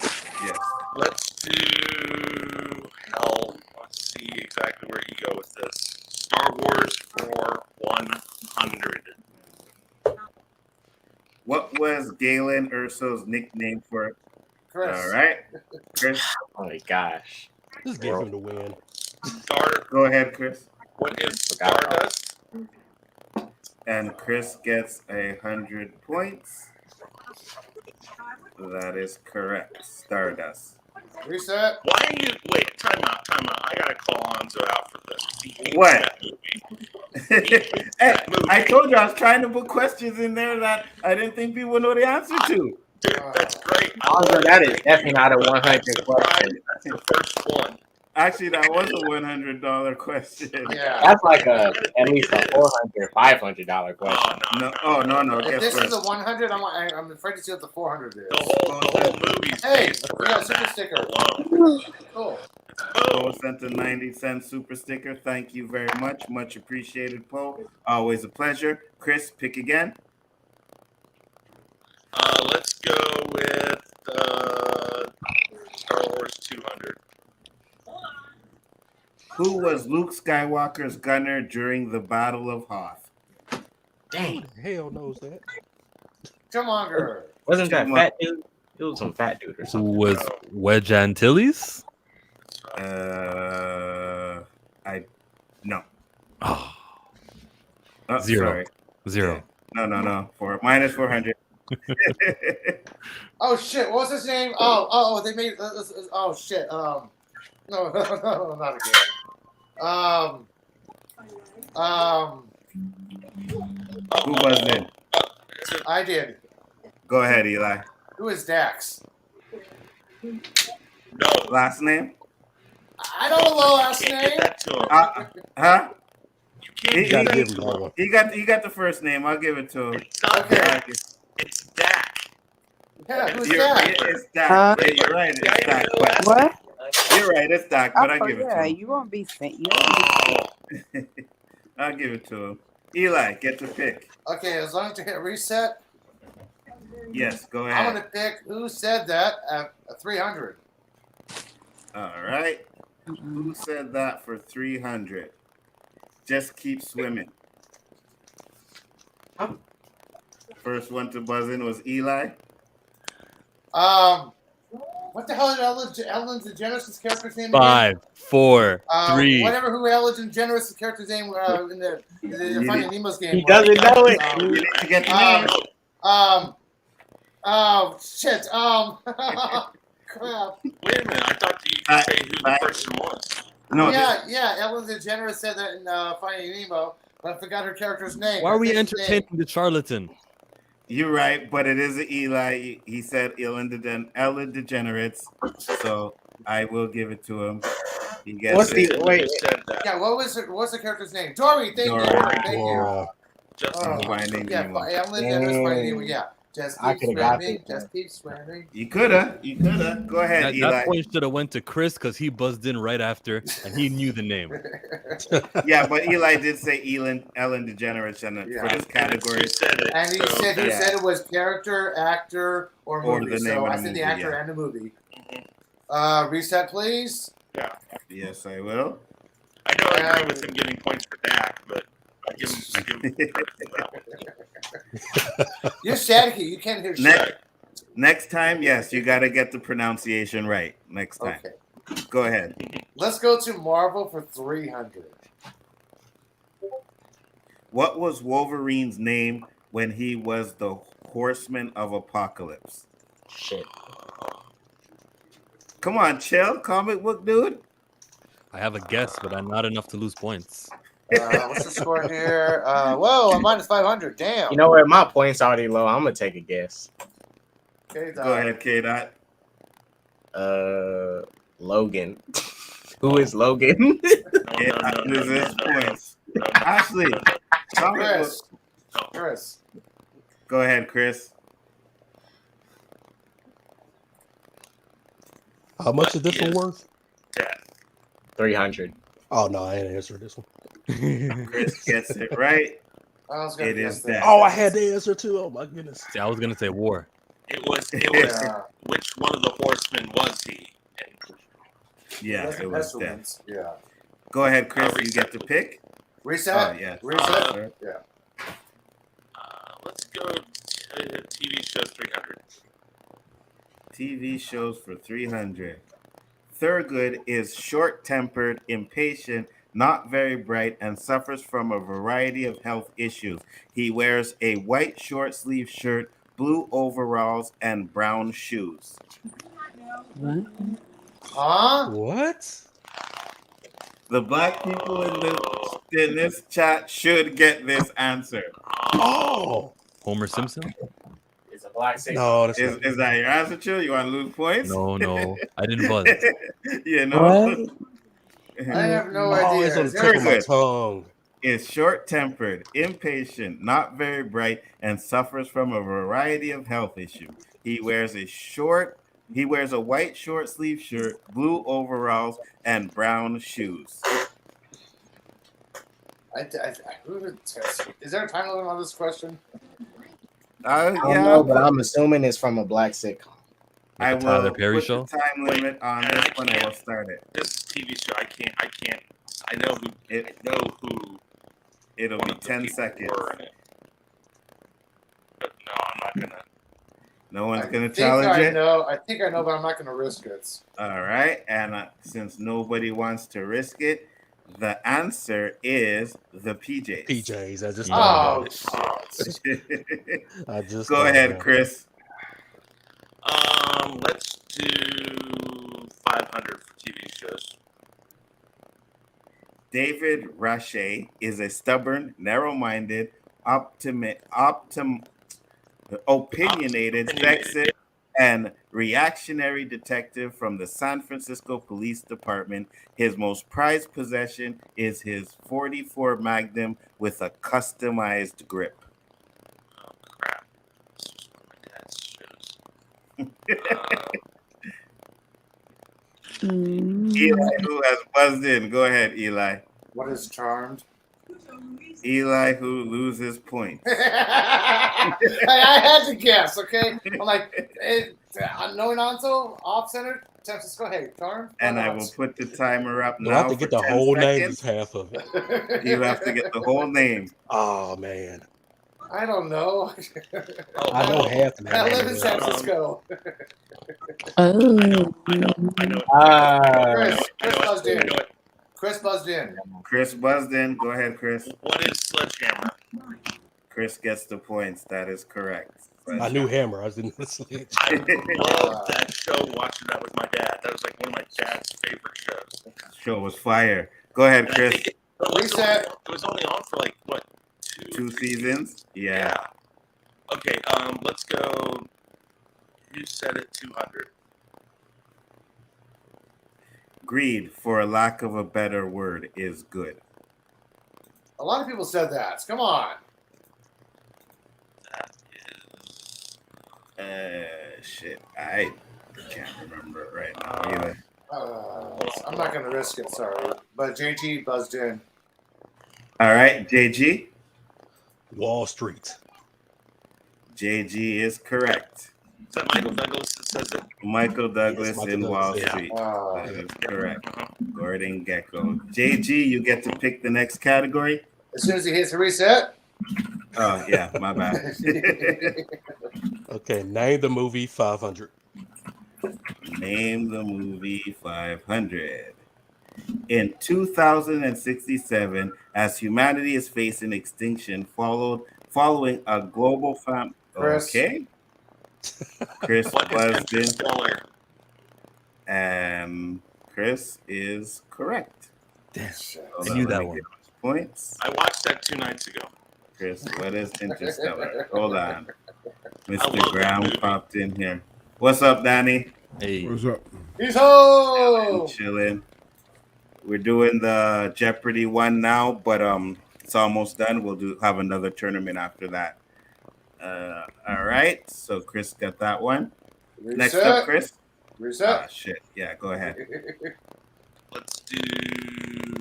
Yes. Let's do Let's see exactly where you go with this. Star Wars for 100. What was Galen Erso's nickname for? Chris. All right, Chris. Oh my gosh. Just give him the win. Go ahead, Chris. What is Stardust? And Chris gets 100 points. That is correct. Stardust. Reset. Why are you wait? Time out. I gotta call Nzo out for this. He hates What? that movie. Hey, I told you I was trying to put questions in there that I didn't think people know the answer to. Dude, that's great. Nzo, that is definitely not a 100 surprised question. that's the first one. Actually, that was a $100 question. Yeah. That's like at least a $400, $500 question. No. If Guess this what? is the 100, I'm afraid to see what the 400 is. The whole movie's Hey, based we got around a super that sticker. alone. Cool. Poe sent a 90-cent super sticker. Thank you very much. Much appreciated, Poe. Always a pleasure. Chris, pick again. Let's go with Star Wars 200. Who was Luke Skywalker's gunner during the Battle of Hoth? Dang. Who the hell knows that? Come on, girl. Wasn't that fat dude? It was some fat dude or Who something. was Wedge Antilles? No. Oh, Oh, Zero. sorry. zero. Yeah. No. Minus 400. Oh shit! What was his name? Oh, they made. Oh shit. No, not again. Who was it? I did. Go ahead, Eli. Who is Dax? No. Last name? I don't know the last name. Huh? You gotta give him that one. He got the first name. I'll give it to him. It's not Dak. It's Dak. Yeah, who's You're, that? It's Dak. Huh? Yeah, you're right. It's Dak. But What? you're right. It's Dak. But I'll Oh give it yeah, to him. you won't be sent. You I'll give it to him. Eli, get to pick. Okay, as long as you hit reset, Yes, go I'm ahead. gonna pick who said that at 300. All right. Who said that for 300? Just keep swimming. First one to buzz in was Eli. What the hell is Ellen DeGeneres' character's name? 5, 4, 3. Whatever who Ellen DeGeneres' character's name in the Finding Nemo's game. He doesn't know it. You need to get the name. Oh shit. Crap. Wait a minute. I thought you could say who the person was. No, Yeah. Ellen DeGeneres said that in Finding Nemo, but I forgot her character's name. Why are we I think his name- entertaining the charlatan? you're right, but it is Eli. He said Ellen DeGeneres, so I will give it to him. He gets What's it. the wait? Yeah, what's the character's name? Dory, thank you. Thank you. Finding Yeah, Nemo. Ellen DeGeneres Finding Nemo, yeah. Just I keep coulda got swimming, this, just keep swimming. You coulda. Go ahead, That Eli. point should have went to Chris because he buzzed in right after and he knew the name. Yeah, but Eli did say Ellen DeGeneres for this category. You said it. And he said it was character, actor, or movie. the name So of I the said the movie, actor yeah. and the movie. Reset, please. Yeah. Yes, I will. I know I agree with him getting points for Dak, but I give him credit for that one. You're staticky. You can't hear shit. Next time, yes, you got to get the pronunciation right. Next time. Okay. Go ahead. Let's go to Marvel for 300. What was Wolverine's name when he was the Horseman of Apocalypse? Shit. Come on, chill, comic book dude. I have a guess, but I'm not enough to lose points. What's the score here? Whoa, I'm minus 500. Damn. You know what? My points already low. I'm gonna take a guess. Okay, Go ahead, K-Dot. Logan. Who is Logan? No. Points. Ashley, Chris. Go ahead, Chris. How much is this one worth? 300. Oh no, I ain't answered this one. Chris gets it right. It is that. Oh, I had the answer too. Oh my goodness. See, I was gonna say war. It was which one of the horsemen was he? Yeah, it was that. Yeah. Go ahead, Chris. You get to pick. Reset. Oh, yeah. Reset. Yeah. Let's go to TV shows 300. TV shows for 300. Thurgood is short-tempered, impatient, not very bright, and suffers from a variety of health issues. He wears a white short-sleeve shirt, blue overalls, and brown shoes. What? Huh? What? The black people in this chat should get this answer. Oh, Homer Simpson? It's a black sitcom. no, that's Is, not. is that your answer, Chill? You want to lose points? No, I didn't buzz. You know? What? I have no Oh, idea. it's on the Very tip of my good. tongue. Is short-tempered, impatient, not very bright, and suffers from a variety of health issues. He wears a white short sleeve shirt, blue overalls, and brown shoes. Who would test? Is there a time limit on this question? I don't Yeah, know, but I'm assuming it's from a black sitcom. I Like the Tyler will Perry put show? the time limit on and this I one. I will can't. start it. This is a TV show. I can't. I know who. I know who. It'll One be of the 10 people seconds. were in it. But no, I'm not gonna. No one's going to think challenge I it? know. I think I know, but I'm not going to risk it. All right. And since nobody wants to risk it, the answer is the PJs. PJs. I just Oh, thought about it. I just Go thought ahead, about it. Chris. Let's do 500 for TV shows. David Rache is a stubborn, narrow-minded, opinionated, sexist, and reactionary detective from the San Francisco Police Department. His most prized possession is his .44 Magnum with a customized grip. Oh crap! This was one of my dad's shows. Eli-Who has buzzed in. Go ahead, Eli. What is Charmed? Eli-Who loses points. I had to guess, okay? I'm like, knowing Nzo, off-center, San Francisco, hey, Charmed? And I will put the timer up Do now. I have to get for the 10 whole name? seconds. Just half of it. You have to get the whole name. Oh man, I don't know. I know half the I live in name. San Francisco. Oh. I know it. Chris buzzed in. I know it. Chris buzzed in. Chris buzzed in. Go ahead, Chris. What is Sledgehammer? Chris gets the points. That is correct. I knew Hammer. I was in the sledge. I love that show. Watching that with my dad. That was like one of my dad's favorite shows. Show was fire. Go ahead, And I Chris. think it was only on for like what, Two seasons? Yeah. Okay. Let's go. You said it. 200. Greed, for a lack of a better word, is good. A lot of people said that. Come on. That is. Shit. I can't remember it right now either. I'm not going to risk it, sorry. But JG buzzed in. All right, JG. Wall Street. JG is correct. Is that Michael Douglas that says it? Michael Douglas Yes, Michael in Wall Douglas, yeah. Street. That is correct. Uh-huh. Gordon Gecko. JG, you get to pick the next category. As soon as he hits a reset. Oh, yeah, my bad. Okay, name the movie 500. Name the movie 500. In 2067, as humanity is facing extinction following a global famine. Okay. Chris What is buzzed in. Interstellar? And Chris is correct. Damn. Hold I on, knew let that me one. get his Points. I watched that 2 nights ago. Chris, what is Interstellar? Hold on. I Mr. love that Graham movie. popped in here. What's up, Danny? Hey. What's up? He's home. Chilling. We're doing the Jeopardy one now, but it's almost done. We'll have another tournament after that. All right. So Chris got that one. Reset. Next up, Chris. Reset. Ah, shit. Yeah, go ahead. Let's do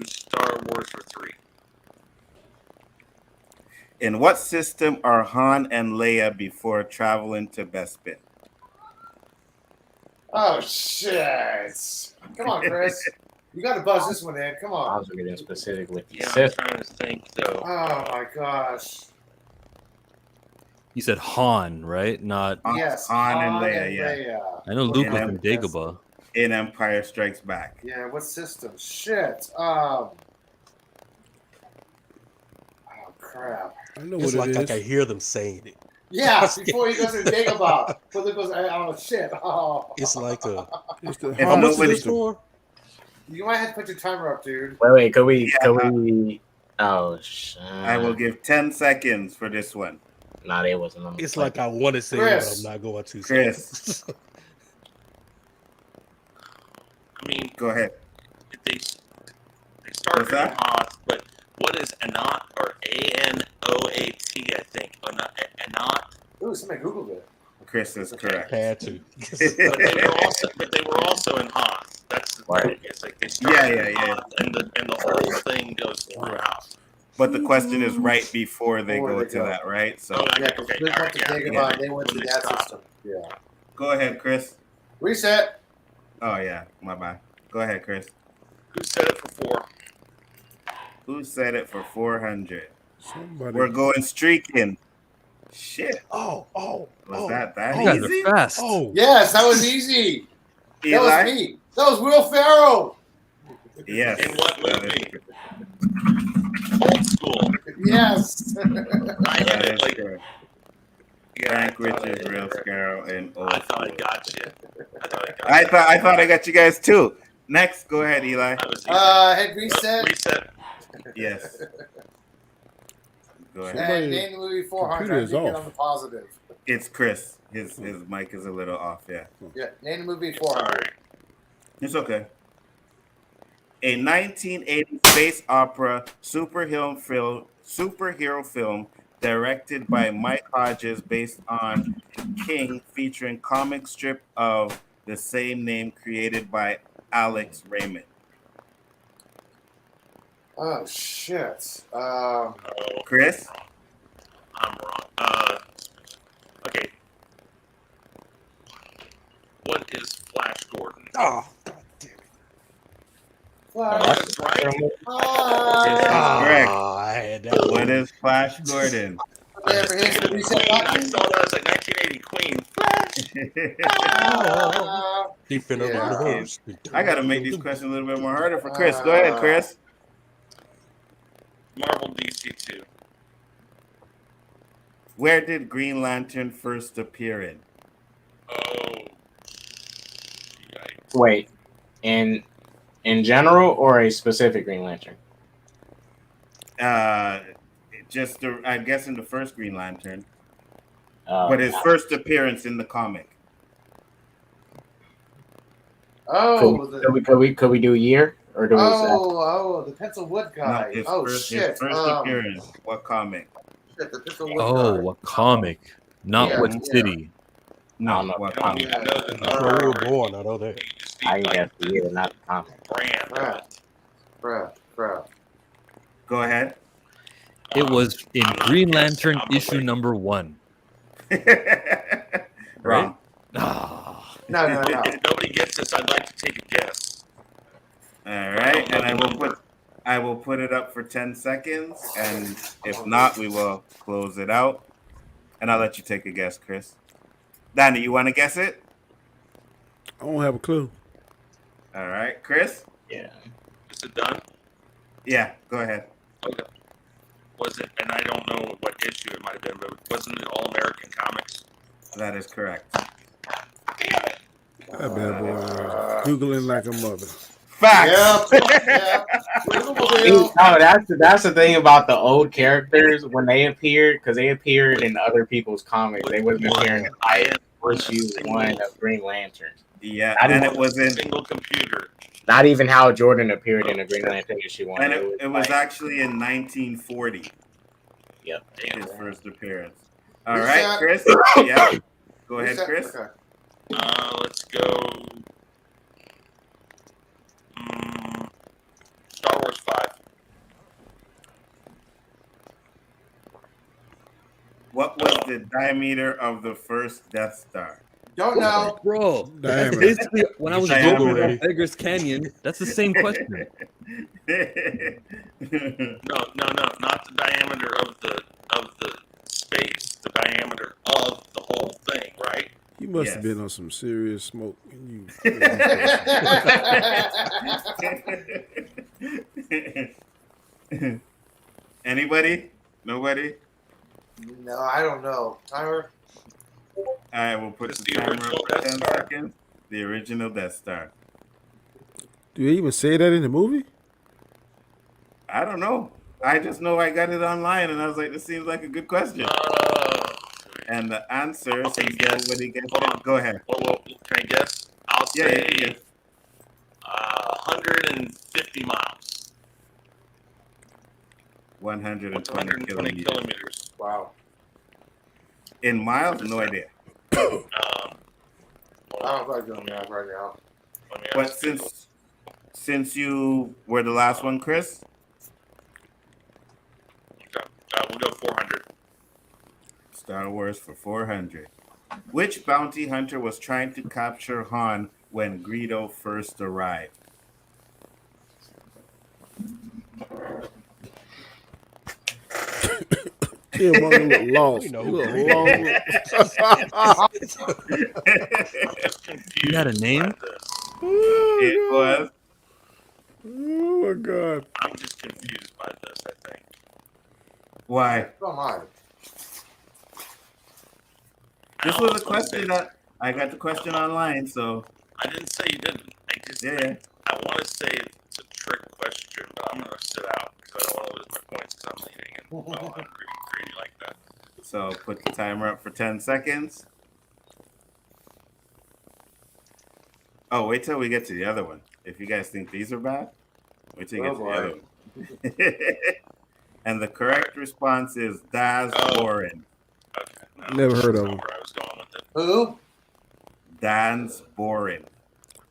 Star Wars for 3. In what system are Han and Leia before traveling to Bespin? Oh, shit. Come on, Chris. You got to buzz this one in. Come I on. was getting specific with the Yeah, I'm Sith. trying to think though. Oh, my gosh. You said Han, right? Not. Yes. Han and Leia, yeah. Leia. I know Luke was Yeah. in Dagobah. In Empire Strikes Back. Yeah, what system? Shit. Oh, crap. I know It's what like it I is. can hear them saying it. Yeah, before he goes to Dagobah. Before he goes, oh shit. Oh. It's like a. It's the If How much is nobody- this for? You might have to put your timer up, dude. Wait, could we? Yeah. Oh shit! I will give 10 seconds for this one. Nah, they wasn't on the It's plate. like I want to say, Chris. but I'm not going to. Chris. I mean, Go ahead. they started What's that? in Hoth, but what is Anat or ANOAT? I think Anat. Ooh, somebody Googled it. Chris is correct. Had to. But they were also in Hoth. That's the thing. It's like they started in Hoth, and the whole thing goes throughout. But the question is right before they Before go they to go. that, right? So Oh, Yeah, because Chris went to Dagobah and they went to that system. Yeah. go ahead, Chris. Reset. Oh yeah, my bad. Go ahead, Chris. Who said it for 4? Who said it for 400? Somebody. We're going streaking. Shit. Oh. Was that You guys easy? are fast. Oh. Yes, that was easy. That Eli? was me. That was Will Ferrell. Yes. In what that movie? is- Old school. Yes. I that had it is like correct. yeah, Frank I thought Richards, I- Real Scarrow, and I Old thought I School. got you. I thought I got you guys too. Next, go ahead, Eli. That was easy. Hit reset. Reset. Yes. Go ahead. And name the movie 400. Computer I is think off. on the positive. It's Chris. His mic is a little off. Yeah. Yeah, name the movie 400. It's okay. A 1980 space opera superhero film directed by Mike Hodges based on King, featuring comic strip of the same name created by Alex Raymond. Oh shit. Chris? I'm wrong. Okay. What is Flash Gordon? Oh. God damn it. That's right. Correct. I had that What one. is Flash Gordon? Ever hit the reset I button? saw that as a 1980 Queen. Defender Yeah. on the horse. I gotta make these questions a little bit more harder for Chris. Go ahead, Chris. Marvel DC2. Where did Green Lantern first appear in? Oh. Yikes. Wait, in general or a specific Green Lantern? I guess in the first Green Lantern, Oh, but his first appearance in the comic. Oh, could we do year or do we? the pencil wood guy. No, his Oh first, shit. His first appearance. What comic? Shit, the pencil wood Oh, guy. what comic? Not Yeah, what yeah. city. No, no, what I don't comic? even know the That's where we were number. born. I know that. You just I need, guess like, the year, not the comic. brand. Crap. Go ahead. It was in I'm not Green guessing. Lantern I'm issue awake. number 1. Wrong. Ah, No. If nobody gets this, I'd like to take a guess. All right, and I will put it up for 10 seconds, and if not, we will close it out. And I'll let you take a guess, Chris. Danny, you want to guess it? I don't have a clue. All right, Chris? Yeah. Is it done? Yeah, go ahead. Okay. Was it, and I don't know what issue it might have been, but wasn't it All American Comics? That is correct. Damn it! That bad boy Googling like a mother. Facts. Yeah. No, that's the thing about the old characters when they appeared, because they appeared in other people's comics. They wasn't appearing in like issue 1 of Green Lantern. Yeah, I and didn't it was in, Single computer. Not even Hal Jordan appeared in a Green Lantern issue 1. and it was like, actually in 1940. Yep. His first appearance. All Reset. right, Chris. Yeah. Go ahead, Reset. Chris. Okay. Let's go. Star Wars 5. What was the diameter of the first Death Star? Don't know. bro. That's Diameter. basically when I was Diameter. Googling Beggar's Canyon. That's the same question. No, not the diameter of the space. The diameter of the whole thing, right? You must Yes. have been on some serious smoke. And Anybody? Nobody? No, I don't know. Tyler? All right, we'll put the timer up for 10 seconds. The original Death Star. Do they even say that in the movie? I don't know. I just know I got it online, and I was like, this seems like a good question. And the answer, since nobody gets it, go ahead. Well, can I guess? I'll Yeah, say yeah. 150 miles. 120 kilometers. Wow. In miles? No idea. I don't like doing that right now. But since you were the last one, Chris, we'll go 400. Star Wars for 400. Which bounty hunter was trying to capture Han when Greedo first arrived? Killmonger look lost. You know, He look lost. You had a name? It was. Oh my god. I'm just confused by this, I think. Why? Oh my. This was a question that I got the question online, so. I didn't say you didn't. I just I want to say it's a trick question, but I'm going to sit out because I don't want to lose my points because I'm leading it. Well, I'm greedy like that. So put the timer up for 10 seconds. Oh, wait till we get to the other one. If you guys think these are bad, wait till you get to the other one. And the correct response is 𝗙𝗧𝗔𝗟. Okay. Never heard of him. Where I was going with it. Who? 𝗙𝗧𝗟.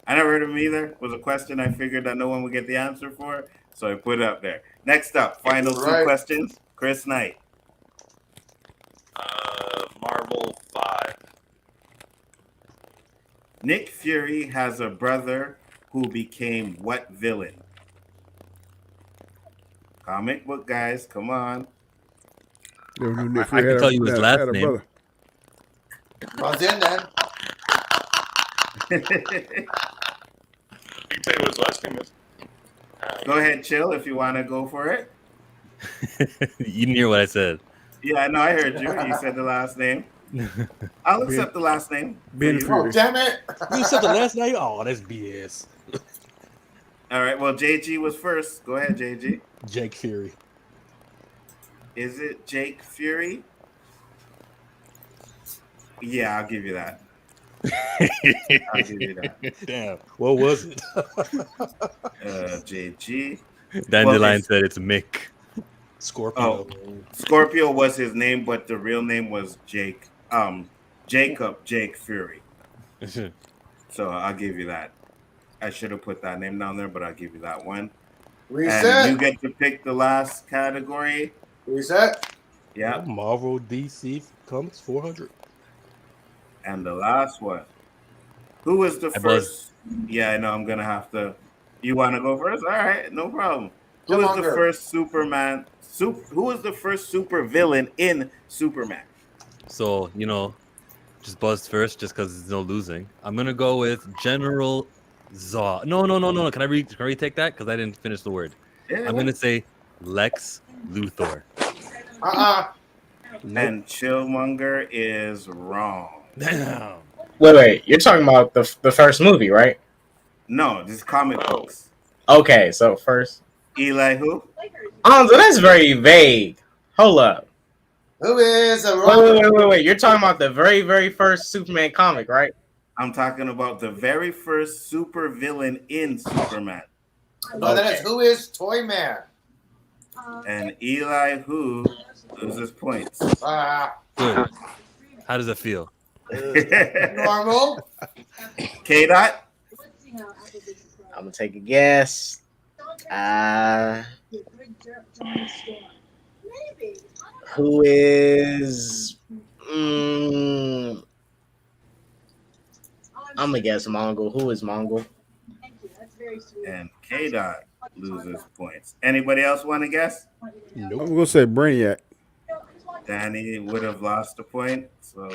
I never heard of him either. It was a question I figured that no one would get the answer for, so I put it up there. Next up, final two questions. Chris Knight. Marvel 5. Nick Fury has a brother who became what villain? Comic book guys, come on. Never knew Nick I Fury can tell you his last had a name. brother. Well, then. You can tell you what his last name is. Go ahead, Chill, if you want to go for it. You didn't hear what I said. Yeah, no, I heard you. You said the last name. I'll accept the last name. Ben Fury. Oh, damn it. You said the last name? Oh, that's BS. All right, well, JG was first. Go ahead, JG. Jake Fury. Is it Jake Fury? Yeah, I'll give you that. I'll give you that. Damn. What was it? JG. Dandelion said it's Mick. Scorpio. Oh, Scorpio was his name, but the real name was Jake. Jacob Jake Fury. So I'll give you that. I should have put that name down there, but I'll give you that one. Reset. And you get to pick the last category. Reset. Yeah. Marvel DC Comics 400. And the last one. Who was the first? Yeah, I know. I'm gonna have to. You want to go first? All right, no problem. Who was the first Superman? Who was the first super villain in Superman? So, just buzzed first just because there's no losing. I'm going to go with General Zod. No. Can I retake that? Because I didn't finish the word. Yeah. I'm going to say Lex Luthor. And Chillmonger is wrong. Damn. Wait. You're talking about the first movie, right? No, this is comic books. Okay, so first. Elihu-Who? So that's very vague. Hold up. Who is a Wait. You're talking about the very, very first Superman comic, right? I'm talking about the very first super villain in Superman. No, that is who is Toy Man. And Elihu loses points. Good. How does it feel? Normal. K-Dot? I'm going to take a guess. Who is... I'm going to guess Mongol. Who is Mongol? And K-Dot loses points. Anybody else want to guess? Nope. I'm gonna say Brainiac. Danny would have lost a point, so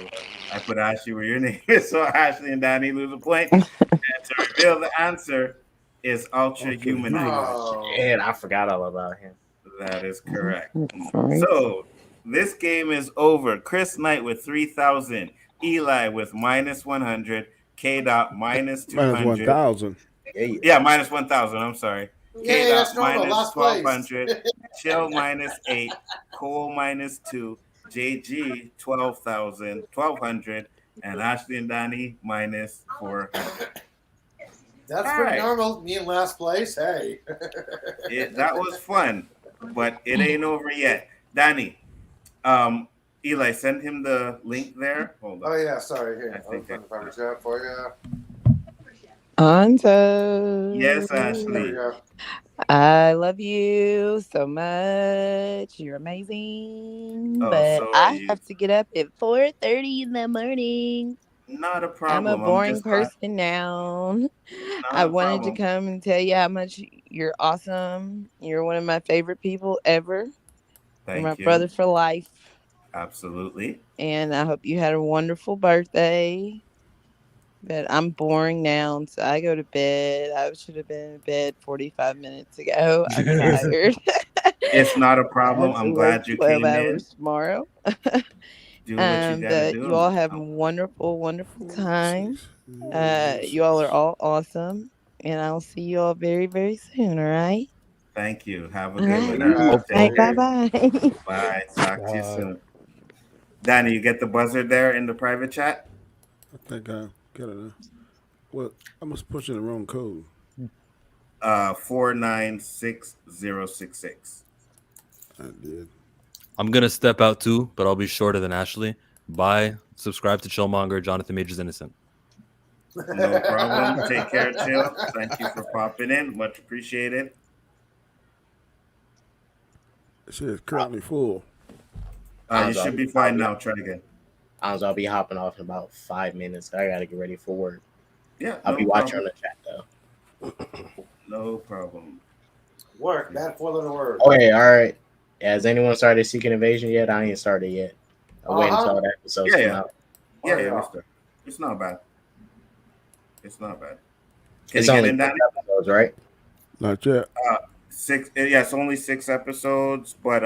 I put Ashley where your name is, so Ashley and Danny lose a point. And to reveal the answer is Ultra Human. And I forgot all about him. That is correct. So This game is over. Chris Knight with 3,000. Eli with -100. K-Dot Minus -200. 1,000. Yeah, -1,000. I'm sorry. Yeah, K-Dot that's normal. Last place. -1,200. Chill -8. Cole -2. JG 12,000. 1,200. And Ashley and Danny -400. That's All pretty right. normal. Me in last place. Hey. That was fun, but it ain't over yet. Danny, Eli, send him the link there. Hold on. Oh yeah, sorry. Here, I I'll think find the private chat for you. Anzo. Yes, There we Ashley. go. I love you so much. You're amazing. Oh, But so are I you. have to get up at 4:30 in the morning. Not a I'm a problem. boring just glad. person now. Not I a wanted to problem. come and tell you how much you're awesome. You're one of my favorite people ever. You're my Thank you. brother for life. Absolutely. And I hope you had a wonderful birthday. But I'm boring now, so I go to bed. I should have been in bed 45 minutes ago. I'm tired. It's not a I problem. have to I'm work glad you 12 came in. hours tomorrow. Do what you gotta But do. you all have a wonderful, wonderful time. 6, You all are all awesome. And I'll see you all very, very soon, all right? Thank you. Have a All good right. one. Yeah. Take care. Bye-bye. Bye. Talk to you soon. Danny, you get the buzzer there in the private chat? I think I got it now. Well, I must push in the wrong code. 496066. I did. I'm gonna step out too, but I'll be shorter than Ashley. Bye. Subscribe to Chillmonger. Jonathan Majors Innocent. No problem. Take care, Chill. Thank you for popping in. Much appreciated. It says currently full. You should be fine now. Try again. I'll be hopping off in about 5 minutes. I gotta get ready for work. Yeah, I'll no be watching on problem. the chat though. No problem. Work. That four-letter word. Okay, all right. Has anyone started Secret Invasion yet? I ain't started yet. I wait until all the episodes come out. Yeah. It's not bad. It's not bad. Can It's you get only in that? 6 episodes, right? Not yet. 6. Yeah, it's only 6 episodes, but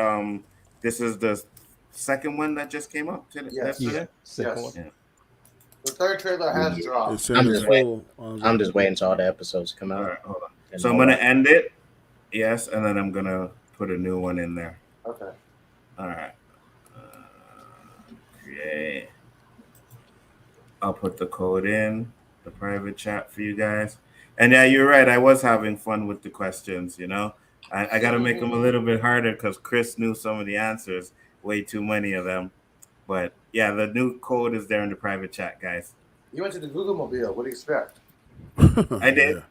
this is the second one that just came up today. Yes. Yesterday? Second one. Yeah. The third trailer has dropped. It said it's full. I'm just waiting until all the episodes come out. All right, hold on. So I'm gonna end it. Yes, and then I'm gonna put a new one in there. Okay. All right. Okay. I'll put the code in the private chat for you guys. And yeah, you're right. I was having fun with the questions. You know, I got to make them a little bit harder because Chris knew some of the answers. Way too many of them. But yeah, the new code is there in the private chat, guys. You went to the Google Mobile. What do you expect? I did.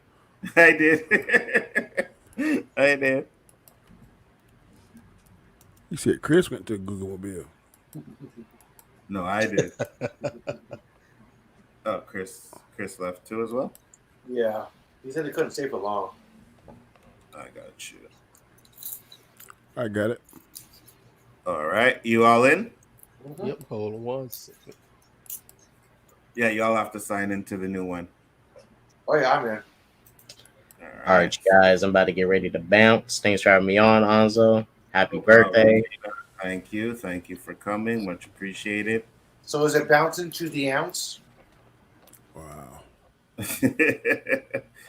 I did. I did. You said Chris went to Google Mobile. No, I did. Oh, Chris left too as well? Yeah. He said he couldn't stay for long. I got you. I got it. All right. You all in? Yep. Hold on 1 second. Yeah, you all have to sign into the new one. Oh yeah, I'm in. All right, you guys. I'm about to get ready to bounce. Thanks for having me on, Anzo. Happy birthday. Thank you. Thank you for coming. Much appreciated. So is it bouncing to the ounce? Wow.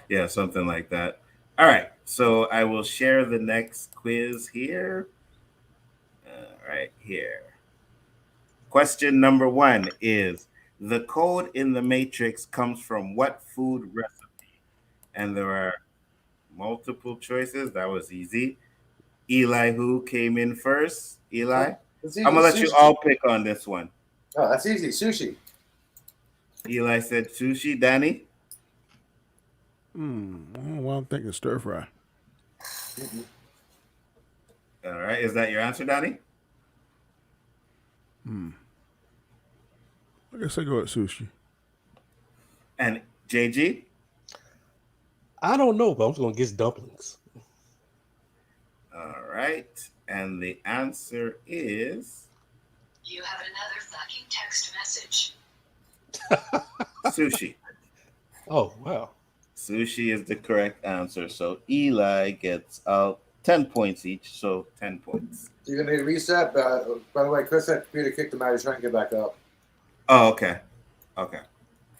Yeah, something like that. All right. So I will share the next quiz here. Right here. Question number 1 is, the code in the matrix comes from what food recipe? And there are multiple choices. That was easy. Elihu came in first. Eli? I'm going to let you all pick on this one. Oh, that's easy. Sushi. Eli said sushi. Danny? Well, I'm thinking stir fry. All right. Is that your answer, Danny? I guess I go with sushi. And JG? I don't know, but I'm just gonna guess dumplings. All right. And the answer is You have another fucking text message. sushi. Oh wow. Sushi is the correct answer. So Eli gets out 10 points each, so 10 points. You're gonna hit reset. By the way, Chris had computer kicked him out. He's trying to get back up. Oh, okay. Okay.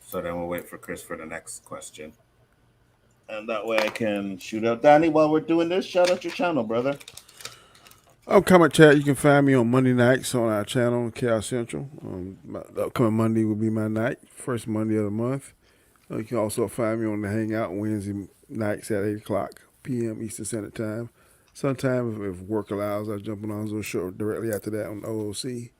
So then we'll wait for Chris for the next question. And that way I can shoot out Danny while we're doing this. Shout out your channel, brother. Upcoming chat, you can find me on Monday nights on our channel, Chaos Central. The upcoming Monday will be my night, first Monday of the month. You can also find me on the Hangout Wednesday nights at 8 o'clock p.m. Eastern Standard Time. Sometimes, if work allows, I'll jump on Nzo's show directly after that on OOC.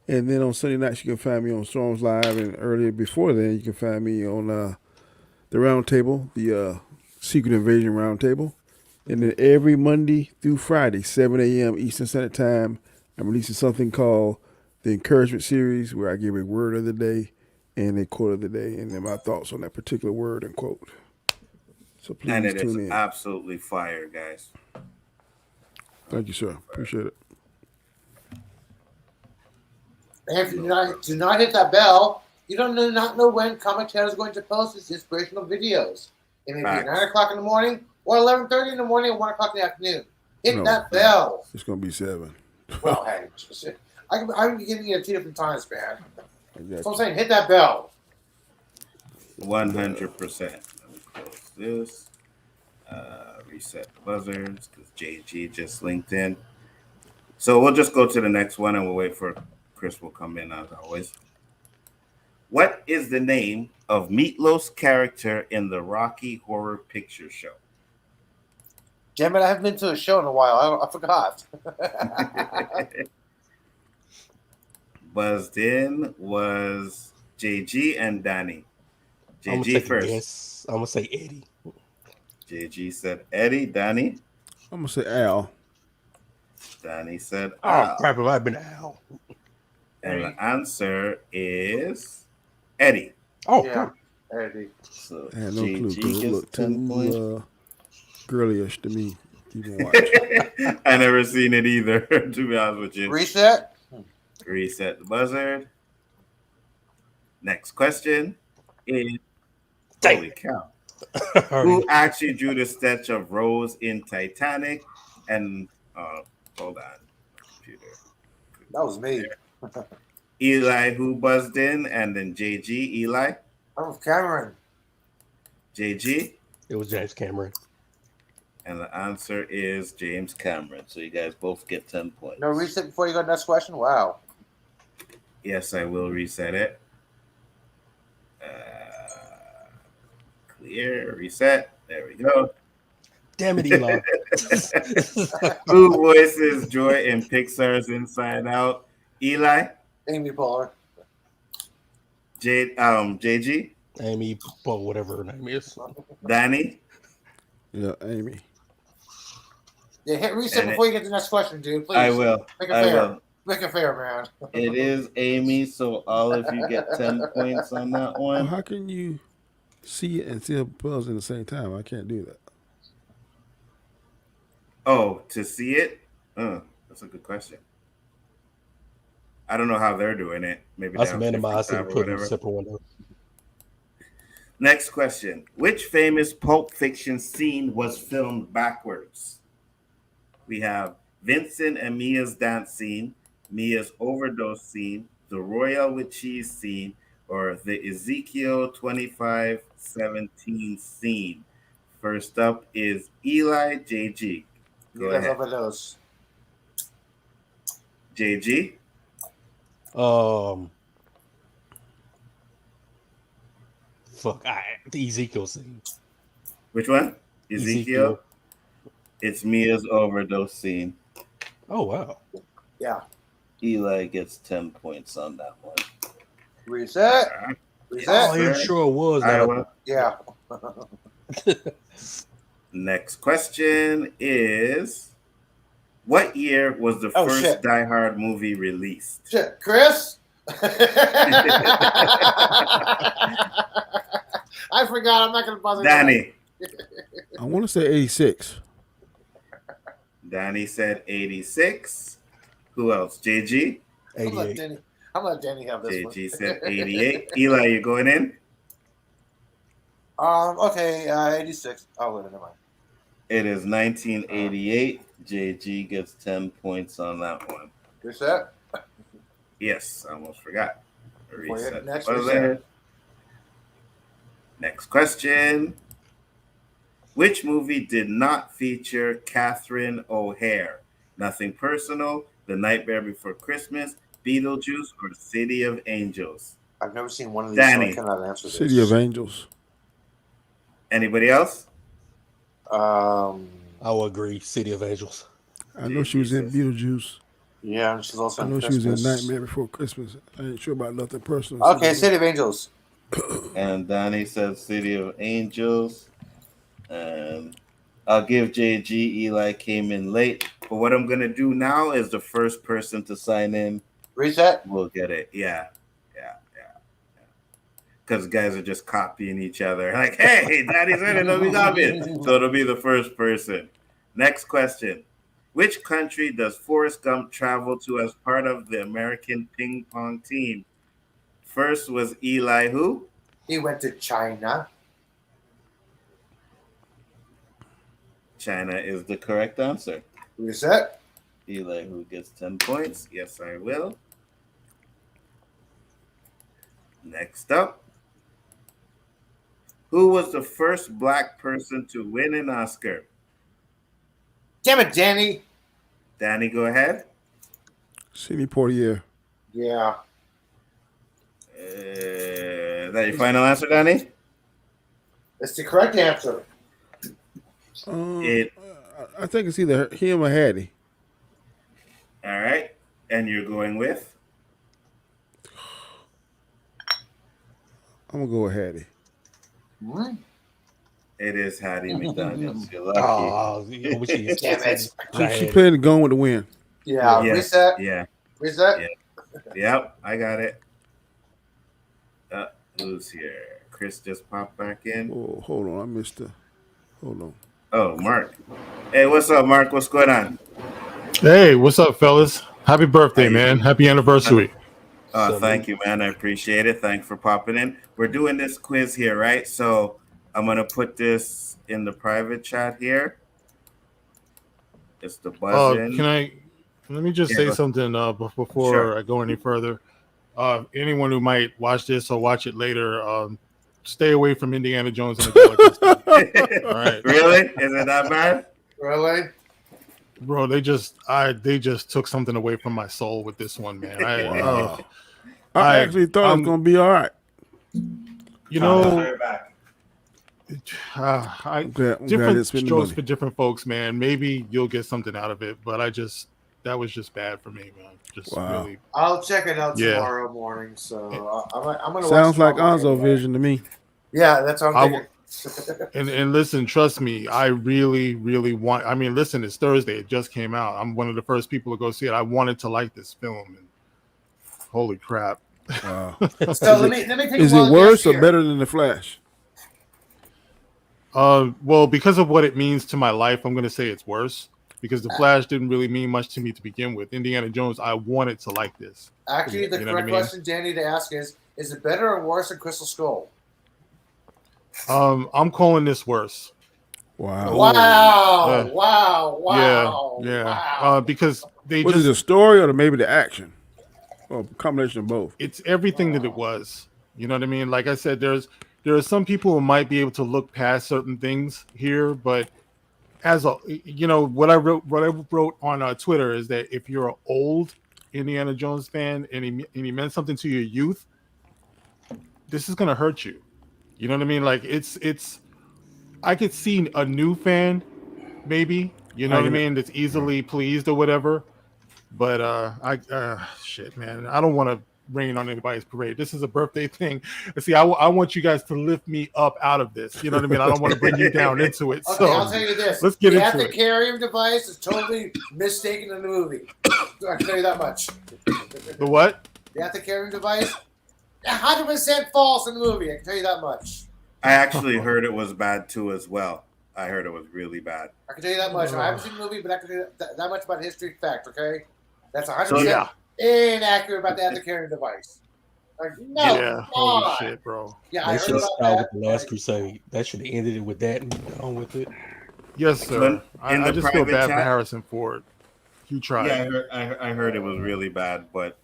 And then on Sunday nights, you can find me on Storms Live. And earlier before then, you can find me on the Roundtable, the Secret Invasion Roundtable. And then every Monday through Friday, 7 a.m. Eastern Standard Time, I'm releasing something called the Encouragement Series, where I give a word of the day and a quote of the day, and then my thoughts on that particular word and quote. So please And it is tune in. absolutely fire, guys. Thank you, sir. Appreciate it. And if you do not hit that bell, you don't not know when Comic Channel is going to post its inspirational videos. It may be 9 o'clock in the morning or 11:30 in the morning or 1 o'clock in the afternoon. Hit that bell. It's going to be 7. Well, hey, I'm giving you 2 different times, man. So I'm saying hit that bell. 100%. Let me close this. Reset the buzzers because JG just linked in. So we'll just go to the next one and we'll wait for Chris will come in as always. What is the name of Meatloaf's character in the Rocky Horror Picture Show? Damn it, I haven't been to a show in a while. I forgot. Buzzed in was JG and Danny. JG first. Yes, I'm going to say Eddie. JG said Eddie. Danny? I'm going to say Al. Danny said Al. Oh, crap, it might have been Al. And the answer is Eddie. Oh, yeah, Eddie. So I had no clue. JG It gets looked 10 points. girlyish to me. Even watch. I never seen it either, to be honest with you. Reset. Reset the buzzard. Next question is, holy cow. Who actually drew the sketch of Rose in Titanic? And hold on, computer. That was me. Elihu buzzed in, and then JG. Eli. That was Cameron. JG. It was James Cameron. And the answer is James Cameron. So you guys both get 10 points. No reset before you go to the next question? Wow. Yes, I will reset it. Clear, reset. There we go. Damn it, Eli. Who voices Joy in Pixar's Inside Out? Eli? Amy Poehler. JG? Amy, well, whatever her name is. Danny? Yeah, Amy. Yeah, hit reset And before you get to the next question, dude. Please. I will. Make it I fair. will. Make it fair, man. It is Amy, so all of you get 10 points on that Well, one. how can you see it and see a buzz at the same time? I can't do that. Oh, to see it? That's a good question. I don't know how they're doing it. Maybe That's they have minimized different and tab or put in a whatever. separate window. Next question. Which famous Pulp Fiction scene was filmed backwards? We have Vincent and Mia's dance scene, Mia's overdose scene, the Royal with Cheese scene, or the Ezekiel 25:17 scene. First up is Eli. JG. Go ahead. Overdose. JG. The Ezekiel scene. Which one? Ezekiel. It's Mia's overdose scene. Oh, wow. Yeah. Eli gets 10 points on that one. Reset. Reset. Oh, it sure was. Iowa. Yeah. Next question is, what year was the first shit. Die Hard movie released? Shit, Chris? I forgot. I'm not going to buzz it. Danny. I want to say 86. Danny said 86. Who else? JG? 88. I'm going to let Danny have this one. JG said 88. Eli, you going in? Okay, 86. Oh, wait, never mind. It is 1988. JG gets 10 points on that one. Reset. Yes, I almost forgot. Reset. Next buzzer. Next question. Which movie did not feature Catherine O'Hare? Nothing Personal, The Nightmare Before Christmas, Beetlejuice, or City of Angels? I've never seen one of these, Danny. so I cannot answer this. City of Angels. Anybody else? I will agree. City of Angels. I know she was in Beetlejuice. Yeah, she's also I in know she was Christmas. in Nightmare Before Christmas. I ain't sure about Nothing Personal. Okay, City of Angels. And Donnie says City of Angels. And I'll give JG. Eli came in late. But what I'm going to do now is the first person to sign in. Reset? We'll get it. Yeah. Because guys are just copying each other. Like, hey, Daddy said it, let me copy it. So it'll be the first person. Next question. Which country does Forrest Gump travel to as part of the American ping pong team? First was Elihu-Who. He went to China. China is the correct answer. Reset. Elihu gets 10 points. Yes, I will. Next up. Who was the first black person to win an Oscar? Damn it, Danny. Danny, go ahead. Sidney Poitier. Yeah. Is that your final answer, Danny? It's the correct answer. I think it's either him or Hattie. All right. And you're going with? I'm going to go with Hattie. It is Hattie McDaniels. You're lucky. Oh, damn it. She played the gun with the win. Yeah. Yes. Reset. Yeah. Reset. Yeah. Yep, I got it. Who's here? Chris just popped back in. Oh, hold on. I missed the. Hold on. Oh, Mark. Hey, what's up, Mark? What's going on? Hey, what's up, fellas? Happy birthday, man. Happy anniversary. Thank you, man. I appreciate it. Thanks for popping in. We're doing this quiz here, right? So I'm going to put this in the private chat here. It's the buzz in. Let me just say something before I go any further. Anyone who might watch this or watch it later, stay away from Indiana Jones and the Galaxy. All right. Really? Is it that bad? Really? Bro, they just took something away from my soul with this one, man. I actually thought it was gonna be all right. You know, different strokes for different folks, man. Maybe you'll get something out of it, but that was just bad for me, man. Really. I'll check it out tomorrow morning. So I'm gonna. Sounds like Onzo Vision to me. Yeah, that's what I'm thinking. And listen, trust me, I really, really want. I mean, listen, it's Thursday. It just came out. I'm one of the first people to go see it. I wanted to like this film, and holy crap! Wow. So let me take is it worse or better than The Flash? Well, because of what it means to my life, I'm going to say it's worse. Because The Flash didn't really mean much to me to begin with. Indiana Jones, I wanted to like this. Actually, the correct question, Danny, to ask is it better or worse than Crystal Skull? I'm calling this worse. Wow. Wow. Because they was it the story or maybe the action? Or a combination of both? It's everything that it was. You know what I mean? Like I said, there are some people who might be able to look past certain things here, but what I wrote on Twitter is that if you're an old Indiana Jones fan and he meant something to your youth, this is gonna hurt you. You know what I mean? Like it's I could see a new fan, maybe, you know what I mean, that's easily pleased or whatever. But shit, man, I don't want to rain on anybody's parade. This is a birthday thing. See, I want you guys to lift me up out of this. You know what I mean? I don't want to bring you down into it. Okay, so I'll tell you this. Let's get into it. The carrying device is totally mistaken in the movie. I can tell you that much. The what? The carrying device, 100% false in the movie. I can tell you that much. I actually heard it was bad too as well. I heard it was really bad. I can tell you that much. I haven't seen the movie, but I can tell you that much about history fact, okay? That's 100% inaccurate about the carrying device. Like, no, holy shit, bro. Yeah, I should have started with The Last Crusade. That should have ended it with that and gone with it. Yes, sir. In I the just feel private bad for chat, Harrison Ford. He tried. yeah, I heard it was really bad, but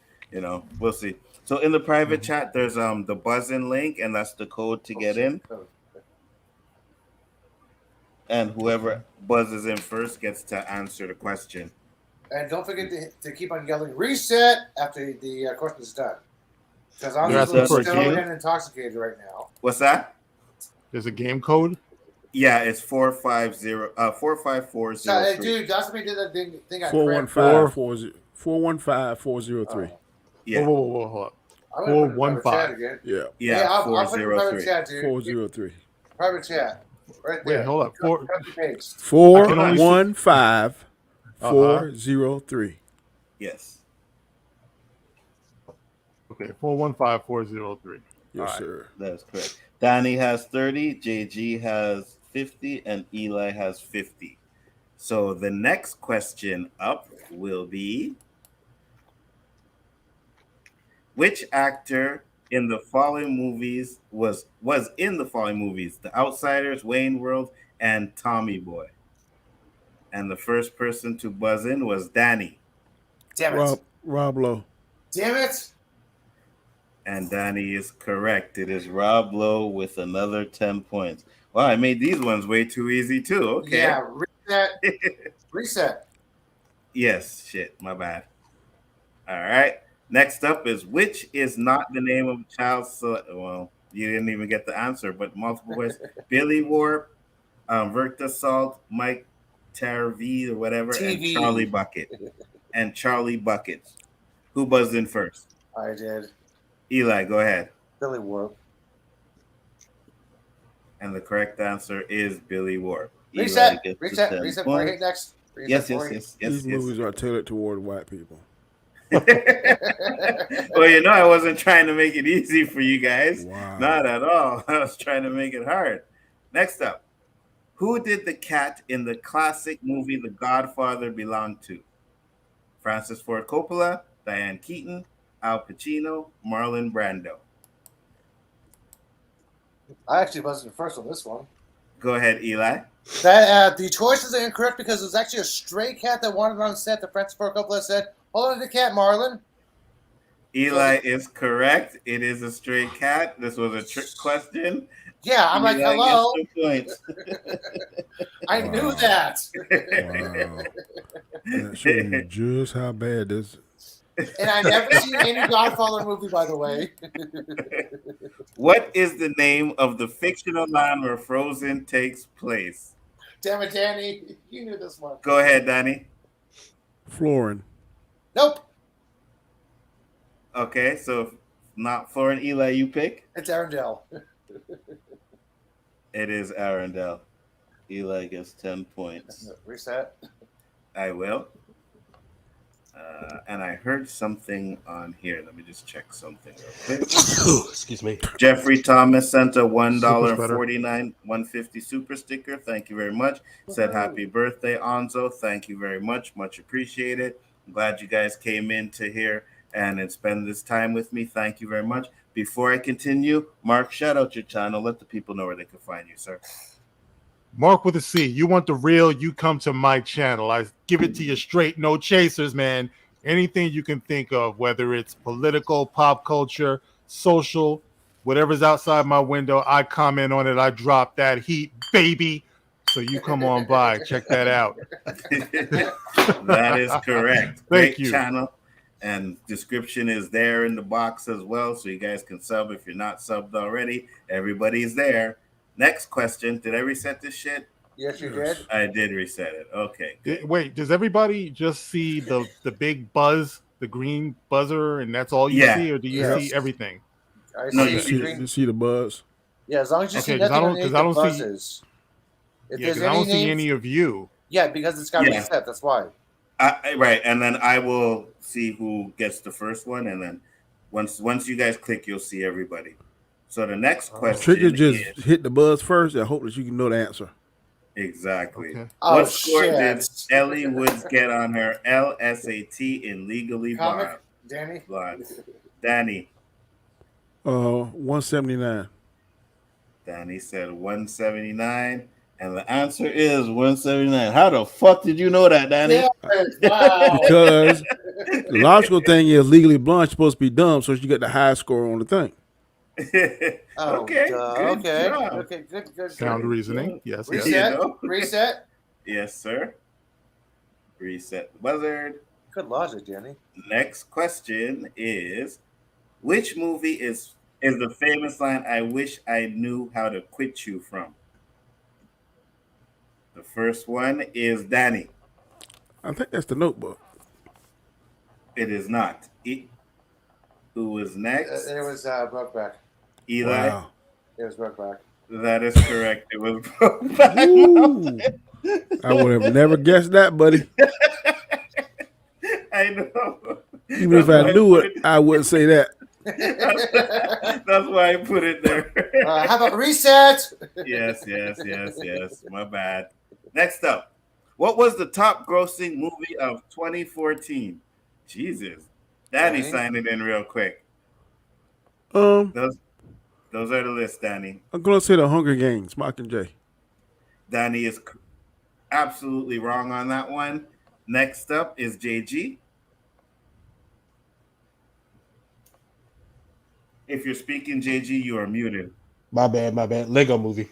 we'll see. So in the private chat, there's the buzz-in link, and that's the code to get in. And whoever buzzes in first gets to answer the question. And don't forget to keep on yelling reset after the question is done. Because I'm You're a little asking for a stoned game? and intoxicated right now. What's that? There's a game code? Yeah, it's 45403. Dude, that's me did that thing I 415-403. Yeah. Whoa, hold up. I'm gonna put it in private chat 415. again. Yeah. Yeah, I'll put it in private 403. chat, dude. 403. Private chat. Right there. Wait, hold up. Copy paste. 415-403. Yes. Okay, 415-403. Yes, sir. That's correct. Danny has 30, JG has 50, and Eli has 50. So the next question up will be, which actor in the following movies was in the following movies: The Outsiders, Wayne World, and Tommy Boy? And the first person to buzz in was Danny. Damn it. Rob Lowe. Damn it. And Danny is correct. It is Rob Lowe with another 10 points. Wow, I made these ones way too easy too. Okay. Yeah, reset. Reset. Yes, shit, my bad. All right. Next up is, which is not the name of a child? Well, you didn't even get the answer, but multiple ways. Billy Warp, Verta Salt, Mike Tarvey or whatever, TV. and Charlie Bucket. And Charlie Buckets. Who buzzed in first? I did. Eli, go ahead. Billy Warp. And the correct answer is Billy Warp. Reset. Eli gets the Reset. 10 Reset. points. Right next. Reset Yes. These movies are tailored toward white people. Well, I wasn't trying to make it easy for you guys. Wow. Not at all. I was trying to make it hard. Next up, who did the cat in the classic movie The Godfather belong to? Francis Ford Coppola, Diane Keaton, Al Pacino, Marlon Brando. I actually wasn't first on this one. Go ahead, Eli. That the choices are incorrect because it was actually a stray cat that wandered on set that Francis Ford Coppola said, "Hold on to the cat, Marlon." Eli is correct. It is a stray cat. This was a trick question. Yeah, I'm like, Eli hello. gets 2 points. I knew that. Wow. That shows you just how bad this is. And I never seen any Godfather movie, by the way. What is the name of the fictional land where Frozen takes place? Damn it, Danny. You knew this one. Go ahead, Danny. Florin. Nope. Okay, so if not Florin, Eli, you pick? It's Arendelle. It is Arendelle. Eli gets 10 points. Reset. I will. And I heard something on here. Let me just check something real quick. Excuse me. Jeffrey Thomas sent a $1.49 150 super sticker. Thank you very much. Said happy birthday, Nzo. Thank you very much. Much appreciated. I'm glad you guys came in to here and spend this time with me. Thank you very much. Before I continue, Mark, shout out your channel. Let the people know where they can find you, sir. Marc With A C. You want the real, you come to my channel. I give it to you straight, no chasers, man. Anything you can think of, whether it's political, pop culture, social, whatever's outside my window, I comment on it. I drop that heat, baby. So you come on by. Check that out. That is correct. Thank Great you. channel. And description is there in the box as well. So you guys can sub if you're not subbed already. Everybody's there. Next question. Did I reset this shit? Yes, you did. I did reset it. Okay. Wait, does everybody just see the big buzz, the green buzzer, and that's all you Yeah. see, or do you see everything? I No, see You see the buzz? Yeah, as long as you see Okay, 'cause I nothing don't- underneath 'cause I the don't see- buzzes. If Yeah, there's because I don't see names- any of you. Yeah, because it's got Yeah. reset. That's why. Right. And then I will see who gets the first one. And then once you guys click, you'll see everybody. So the next The question trick is just is hit the buzz first and hope that you can know the answer. exactly. Okay. Oh, What score shit. did Ellie Woods get on her LSAT in Legally Comic, Danny. Blonde? Danny. 179. Danny said 179. And the answer is 179. How the fuck did you know that, Danny? Yeah, wow. Because the logical thing is Legally Blonde supposed to be dumb, so she got the high score on the thing. Oh, Okay, good okay. job. Okay, good. Sound reasoning. Yes. You Reset. know? Reset. Yes, sir. Reset the buzzard. Good logic, Danny. Next question is, which movie is the famous line, "I wish I knew how to quit you" from? The first one is Danny. I think that's The Notebook. It is not. Who was next? It was Brokeback. Eli. Wow. It was Brokeback. That is correct. It was Brokeback Ooh. Mountain. I would have never guessed that, buddy. I know. Even if I knew it, I wouldn't say that. That's why I put it there. How about reset? Yes. My bad. Next up, what was the top grossing movie of 2014? Jesus. Danny signed it in real quick. Those are the lists, Danny. I'm gonna say The Hunger Games, Mockingjay. Danny is absolutely wrong on that one. Next up is JG. If you're speaking, JG, you are muted. My bad. Lego movie.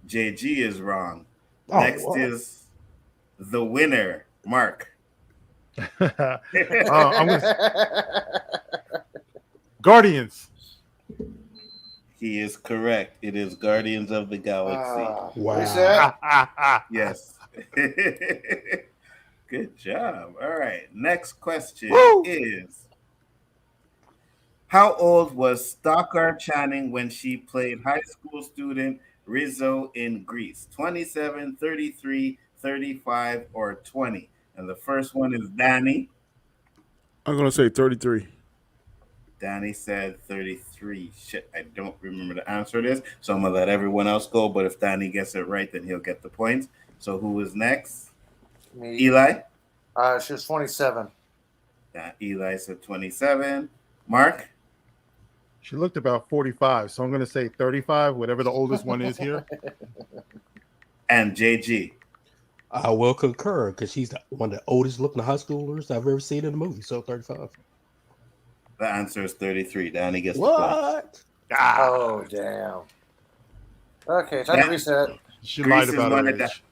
JG is wrong. Oh, Next wow. is the winner, Mark. I'm gonna... Guardians. He is correct. It is Guardians of the Galaxy. Wow. Reset. Yes. Good job. All right. Next question is, how old was Stockard Channing when she played high school student Rizzo in Grease? 27, 33, 35, or 20? And the first one is Danny. I'm gonna say 33. Danny said 33. Shit, I don't remember the answer to this, so I'm gonna let everyone else go. But if Danny gets it right, then he'll get the points. So who is next? Me. Eli. She was 27. Eli said 27. Mark. She looked about 45, so I'm going to say 35, whatever the oldest one is here. And JG. I will concur because she's one of the oldest looking high schoolers I've ever seen in a movie. So 35. The answer is 33. Danny gets the What? Oh, damn. Okay, time to reset. She lied about her age.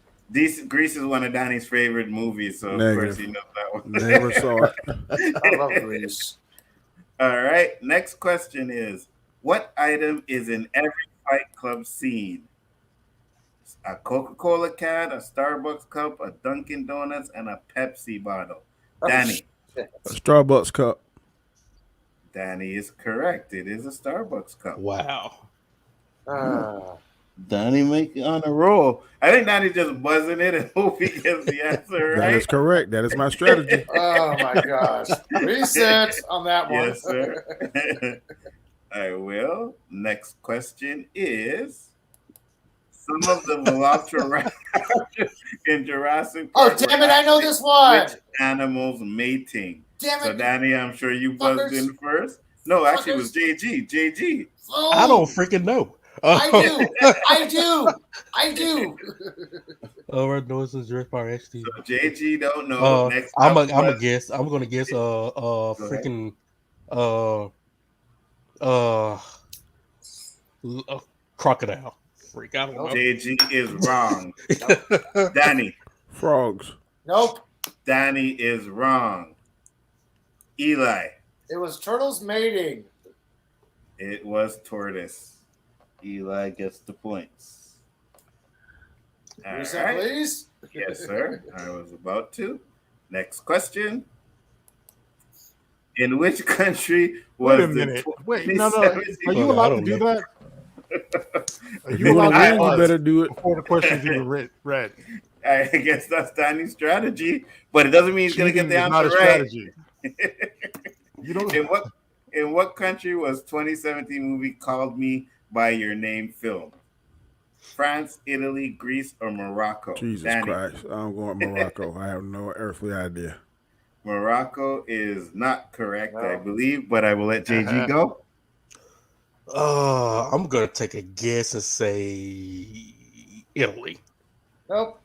Grease is one of Danny's favorite movies, so Negative. of course he knows that one. Never saw it. I love Grease. All right. Next question is, what item is in every Fight Club scene? A Coca-Cola can, a Starbucks cup, a Dunkin' Donuts, and a Pepsi bottle. Danny. A Starbucks cup. Danny is correct. It is a Starbucks cup. Wow. Danny make it on a roll. I think Danny just buzzing it and hope he gets the answer right. That is correct. That is my strategy. Oh my gosh. Reset on that one. Yes, sir. I will. Next question is, some of the velociraptors in Jurassic Park. Oh, damn it, I know this one. Which animals mating? Damn it. So, Danny, I'm sure you buzzed in first. No, actually, it was JG. JG. Oh, I don't freaking know. I do. All right, noises Jurassic Park XD. So JG don't know. Next I'm up gonna was- guess. I'm gonna guess. Freaking. Crocodile. Freak. I don't know. JG is wrong. Danny. Frogs. Nope. Danny is wrong. Eli. It was turtles mating. It was tortoise. Eli gets the points. All Reset, right. please. Yes, sir. I was about to. Next question. In which country was Wait a minute. Wait, no. Are you allowed to do that? Are If you you want allowed to to win, you buzz better do it. before the question's even read? I guess that's Danny's strategy, but it doesn't mean he's going to get the Cheating is not answer a right. strategy. You don't. In what country was 2017 movie Called Me by Your Name filmed? France, Italy, Greece, or Morocco? Jesus Danny. Christ. I'm going Morocco. I have no earthly idea. Morocco is not correct, I believe, but I will let JG go. I'm gonna take a guess and say Italy. Nope.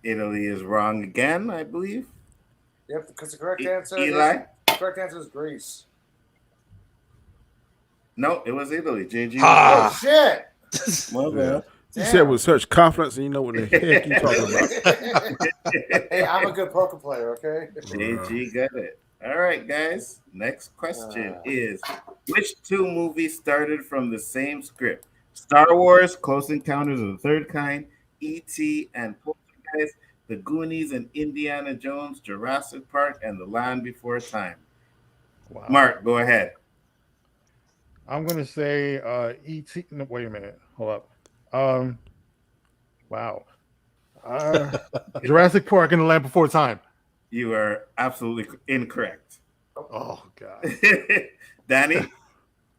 Italy is wrong again, I believe. Yep, because the correct Eli? answer is Greece. No, it was Italy. JG. Oh shit! My bad. You said with such confidence, and you know what the heck you talking about. Hey, I'm a good poker player, okay? JG got it. All right, guys. Next question is: which two movies started from the same script? Star Wars, Close Encounters of the Third Kind, E.T. and Poltergeist, The Goonies and Indiana Jones, Jurassic Park, and The Land Before Time. Wow. Mark, go ahead. I'm gonna say E.T. No, wait a minute. Hold up. Wow. Jurassic Park and The Land Before Time. You are absolutely incorrect. Oh God. Danny? I'm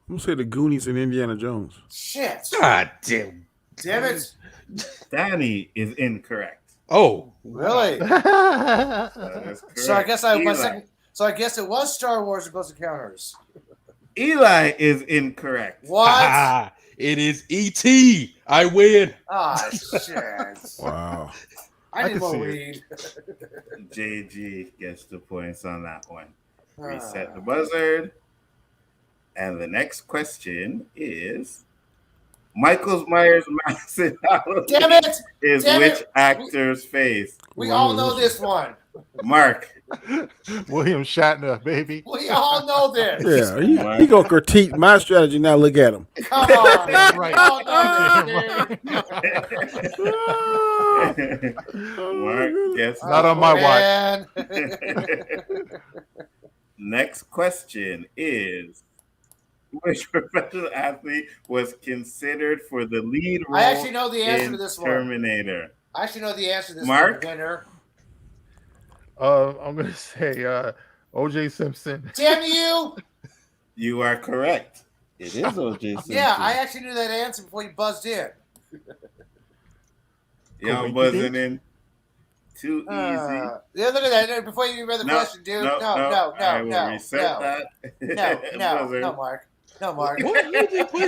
gonna say the Goonies and Indiana Jones. Shit. God damn. Damn it. Danny is incorrect. Oh, really? That is correct. So I guess Eli. So I guess it was Star Wars and Close Encounters. Eli is incorrect. What? It is E.T. I win. Ah, shit. Wow. I need can more see it. weed. JG gets the points on that one. Reset the buzzard. And the next question is Michael Myers' mask in Halloween Damn it! is Damn which it! actor's face? We all know this one. Mark. William Shatner, baby. We all know this. Yeah, he gonna critique my strategy. Now look at him. Come on. Damn right. We all know this, dude. Mark gets Not on my man. Next question is which professional athlete was considered for the lead role I actually know the answer in to this one. Terminator? I actually know the answer to this Mark? one, winner. I'm gonna say O.J. Simpson. Damn you! You are correct. It is O.J. Simpson. Yeah, I actually knew that answer before you buzzed in. Y'all buzzing in too easy. Yeah, look at that. Before you read the question, dude. No. I will reset that. No, Mark. No, Mark. What?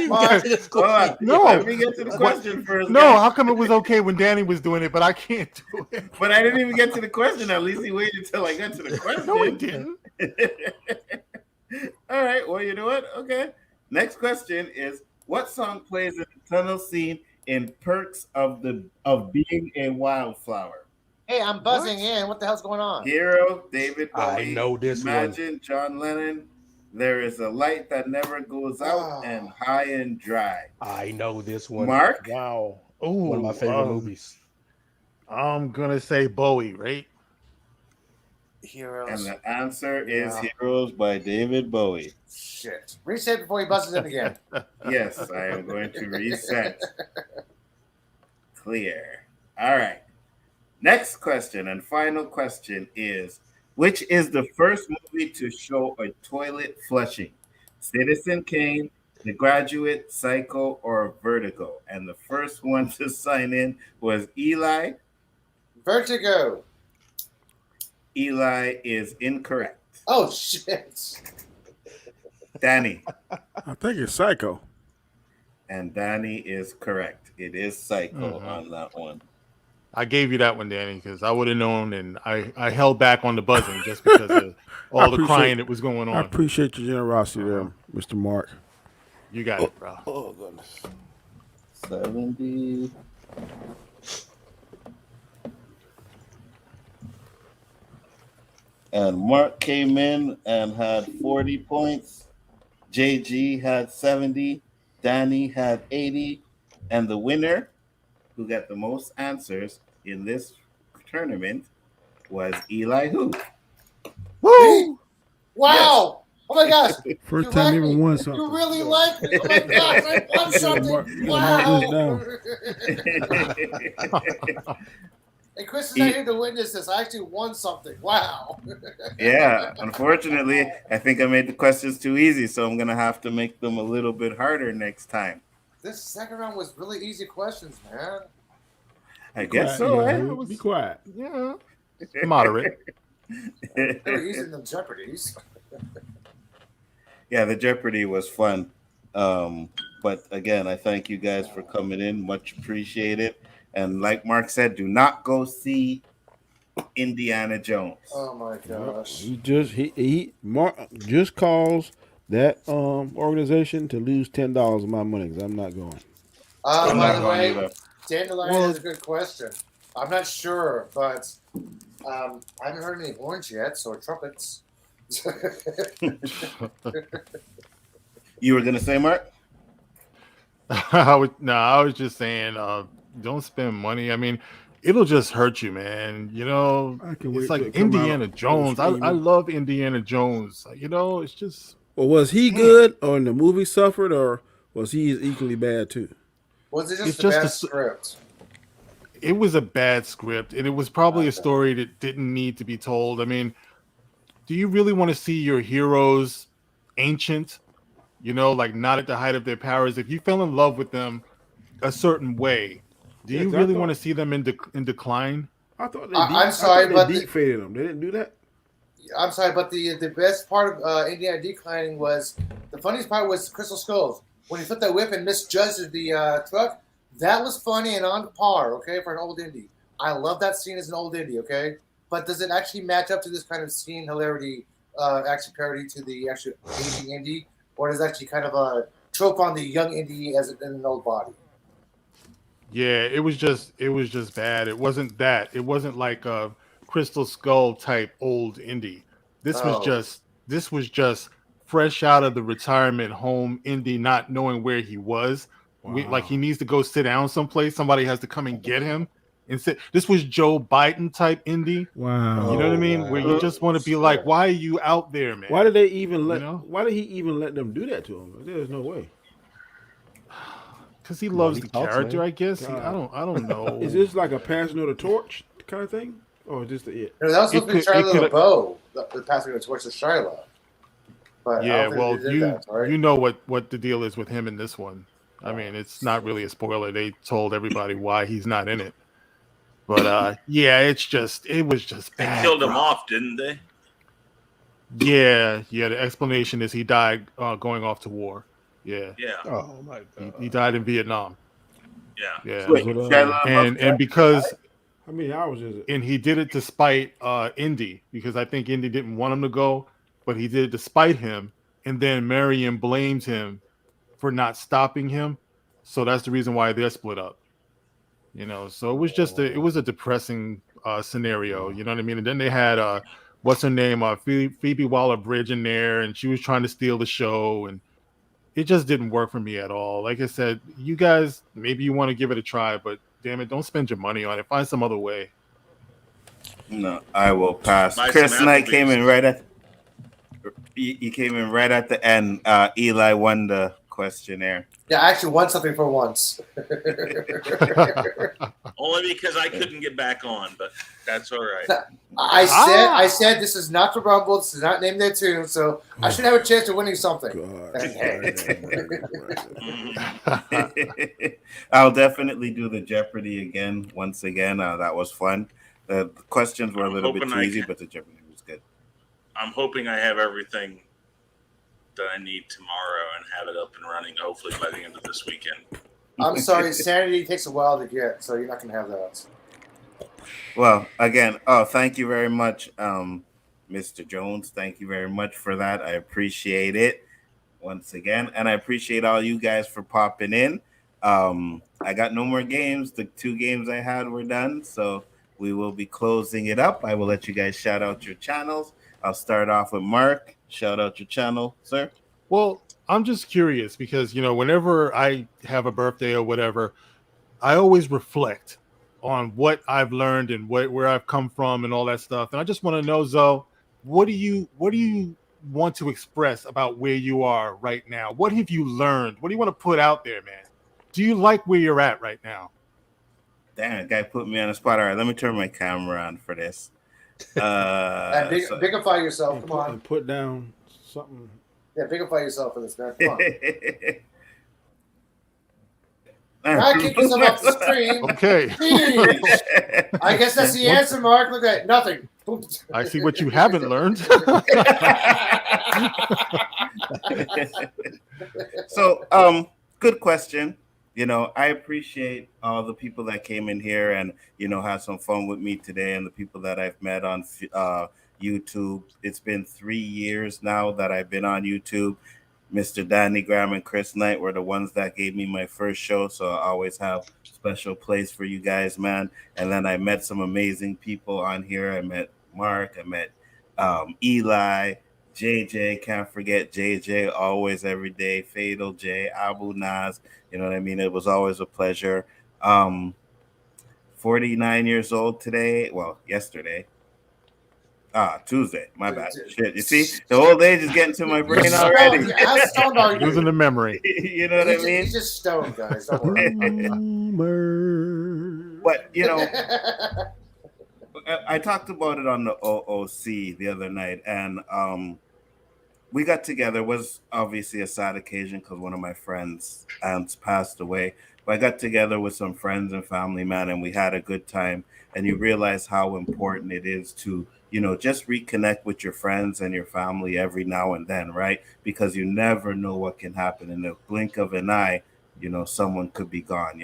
Mark. No. Let me get to the question first. No, guys. how come it was okay when Danny was doing it, but I can't do it? But I didn't even get to the question. At least he waited until I got to the question. No, he didn't. All right. Well, you know what? Okay. Next question is: what song plays in the tunnel scene in Perks of Being a Wildflower? Hey, I'm buzzing in. What the hell's going on? Hero, David Bowie. I know this Imagine, one. John Lennon. There is a light that never goes out, and High and Dry. I know this one. Mark? Wow. Ooh, One of my favorite movies. I'm gonna say Bowie, right? Heroes. And the answer is Heroes by David Bowie. Shit. Reset before he buzzes in again. Yes, I am going to reset. Clear. All right. Next question and final question is, which is the first movie to show a toilet flushing? Citizen Kane, The Graduate, Psycho, or Vertigo? And the first one to sign in was Eli. Vertigo. Eli is incorrect. Oh, shit. Danny. I think it's Psycho. And Danny is correct. It is Psycho on that one. I gave you that one, Danny, because I would have known, and I held back on the buzzing just because of all the crying that was going on. I appreciate your generosity there, Mr. Mark. You got it, bro. Oh, goodness. 70. And Mark came in and had 40 points. JG had 70. Danny had 80. And the winner, who got the most answers in this tournament, was Elihu. Woo! Wow! Oh my gosh! First time you even won something. You really like me? Oh my gosh! I won something! Wow! Hey, Chris is not here to witness this. I actually won something. Wow! Yeah, unfortunately, I think I made the questions too easy, so I'm gonna have to make them a little bit harder next time. This second round was really easy questions, man. I guess so, right? Be quiet. Yeah, moderate. They were easier than Jeopardy's. Yeah, the Jeopardy was fun. But again, I thank you guys for coming in. Much appreciated. And like Mark said, do not go see Indiana Jones. Oh my gosh. Mark just calls that organization to lose $10 of my money because I'm not going. I'm By not the going way, either. Dandelion has a good question. I'm not sure, but I haven't heard any horns yet, so trumpets. You were gonna say, Mark? I was just saying, don't spend money. I mean, it'll just hurt you, man. You know, I can it's wait till like it come out Indiana on Jones. I streaming. love Indiana Jones. You know, it's just. Well, was he good, or in the movie suffered, or was he equally bad too? Was it just It's a just bad a- script? It was a bad script, and it was probably a story that didn't need to be told. I mean, do you really want to see your heroes ancient? You know, like not at the height of their powers. If you fell in love with them a certain way, do Yeah, you 'cause I really thought- want to see them in decline? I thought they I'm sorry, but deep faded him. They didn't do that. I'm sorry, but the best part of Indiana declining was the funniest part was Crystal Skulls when he flipped that whip and misjudged the truck. That was funny and on par, okay, for an old indie. I love that scene as an old indie, okay, but does it actually match up to this kind of scene hilarity, actually parody to the actual aging indie, or is it actually kind of a trope on the young indie as in an old body? Yeah, it was just bad. It wasn't that. It wasn't like a Crystal Skull type old indie. This was just fresh out of the retirement home indie, not knowing where he was. Like he needs to go sit down someplace. Somebody has to come and get him. And sit. This was Joe Biden type indie. Wow. You know what I mean? Where you just want to be like, why are you out there, man? Why did they even let? You know? Why did he even let them do that to him? There's no way. Because he loves the talks, character, man. I guess. God. I don't know. Is this like a passing of the torch kind of thing, or is this it? No, that was supposed to be It Charlie could- LeBeau, the passing of the torch to Shyla. But I Yeah, don't think well, they did that, right? you know what the deal is with him in this one. I mean, it's not really a spoiler. They told everybody why he's not in it. But yeah, it was just They bad. killed him bro. off, didn't they? Yeah. The explanation is he died going off to war. Yeah, Yeah. Oh my god. he died in Vietnam. Yeah. Yeah, Wait, Shia LaBeouf and because How many hours is it? and he did it despite Indy, because I think Indy didn't want him to go, but he did it despite him. And then Marion blames him for not stopping him, so that's the reason why they're split up. You know, so it was just it was a depressing scenario. You know what I mean? And then they had what's her name, Phoebe Waller-Bridge in there, and she was trying to steal the show, and it just didn't work for me at all. Like I said, you guys, maybe you want to give it a try, but damn it, don't spend your money on it. Find some other way. No, I will pass. Buy Chris some and I Applebee's. came in right at. You came in right at the end. Eli won the questionnaire. Yeah, I actually won something for once. Only because I couldn't get back on, but that's all right. I said this is not the Rumble. This is not named their tune, so I should have a chance of winning something. I'll definitely do the Jeopardy again. Once again, that was fun. The questions were a little bit hoping too I easy, can- but the Jeopardy was good. I'm hoping I have everything that I need tomorrow and have it up and running, hopefully by the end of this weekend. I'm sorry, sanity takes a while to get, so you're not gonna have that. Well, again, thank you very much, Mr. Jones. Thank you very much for that. I appreciate it once again, and I appreciate all you guys for popping in. I got no more games. The 2 games I had were done, so we will be closing it up. I will let you guys shout out your channels. I'll start off with Mark. Shout out your channel, sir. Well, I'm just curious because, you know, whenever I have a birthday or whatever, I always reflect on what I've learned and where I've come from and all that stuff. And I just want to know, Zoe, what do you want to express about where you are right now? What have you learned? What do you want to put out there, man? Do you like where you're at right now? Damn, guy put me on the spot. All right, let me turn my camera on for this. And bigify yourself. Come on. And put down something. Yeah, bigify yourself for this, man. Come on. Not kick yourself off the stream. Okay. Jeez. I guess that's the answer, Mark. Look at it. Nothing. I see what you haven't learned. So, good question. I appreciate all the people that came in here and had some fun with me today, and the people that I've met on YouTube. It's been 3 years now that I've been on YouTube. Mr. Danny Graham and Chris Knight were the ones that gave me my first show, so I always have special place for you guys, man. And then I met some amazing people on here. I met Mark, I met Eli, JJ, can't forget JJ, always every day, Fatal J, Abu Naz, you know what I mean? It was always a pleasure. 49 years old today, well, yesterday. Tuesday. My bad. Shit. You see, the old age is getting to my brain already. How stoned are you? Losing the memory. You know what I mean? He's just stoned, guys. Don't worry. But I talked about it on the OOC the other night, and we got together. It was obviously a sad occasion because one of my friends' aunts passed away. But I got together with some friends and family, man, and we had a good time. And you realize how important it is to just reconnect with your friends and your family every now and then, right? Because you never know what can happen. In the blink of an eye, someone could be gone,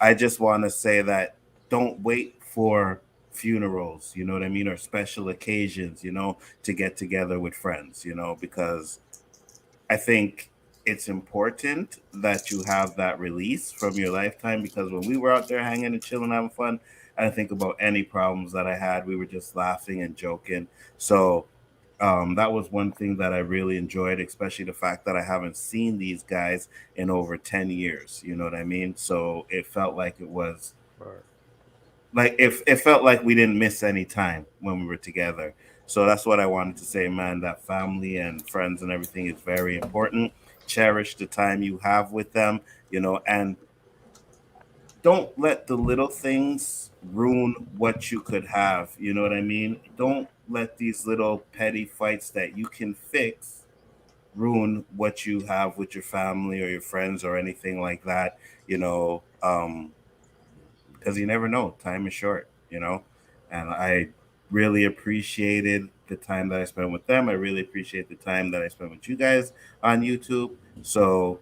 I just want to say that don't wait for funerals, you know what I mean? Or special occasions, to get together with friends, because I think it's important that you have that release from your lifetime, because when we were out there hanging and chilling, having fun, I didn't think about any problems that I had. We were just laughing and joking. So that was one thing that I really enjoyed, especially the fact that I haven't seen these guys in over 10 years. You know what I mean? So it felt like it was like it felt like we didn't miss any time when we were together. So that's what I wanted to say, man, that family and friends and everything is very important. Cherish the time you have with them, and don't let the little things ruin what you could have. You know what I mean? Don't let these little petty fights that you can fix ruin what you have with your family or your friends or anything like that, because you never know. Time is short, and I really appreciated the time that I spent with them. I really appreciate the time that I spent with you guys on YouTube. So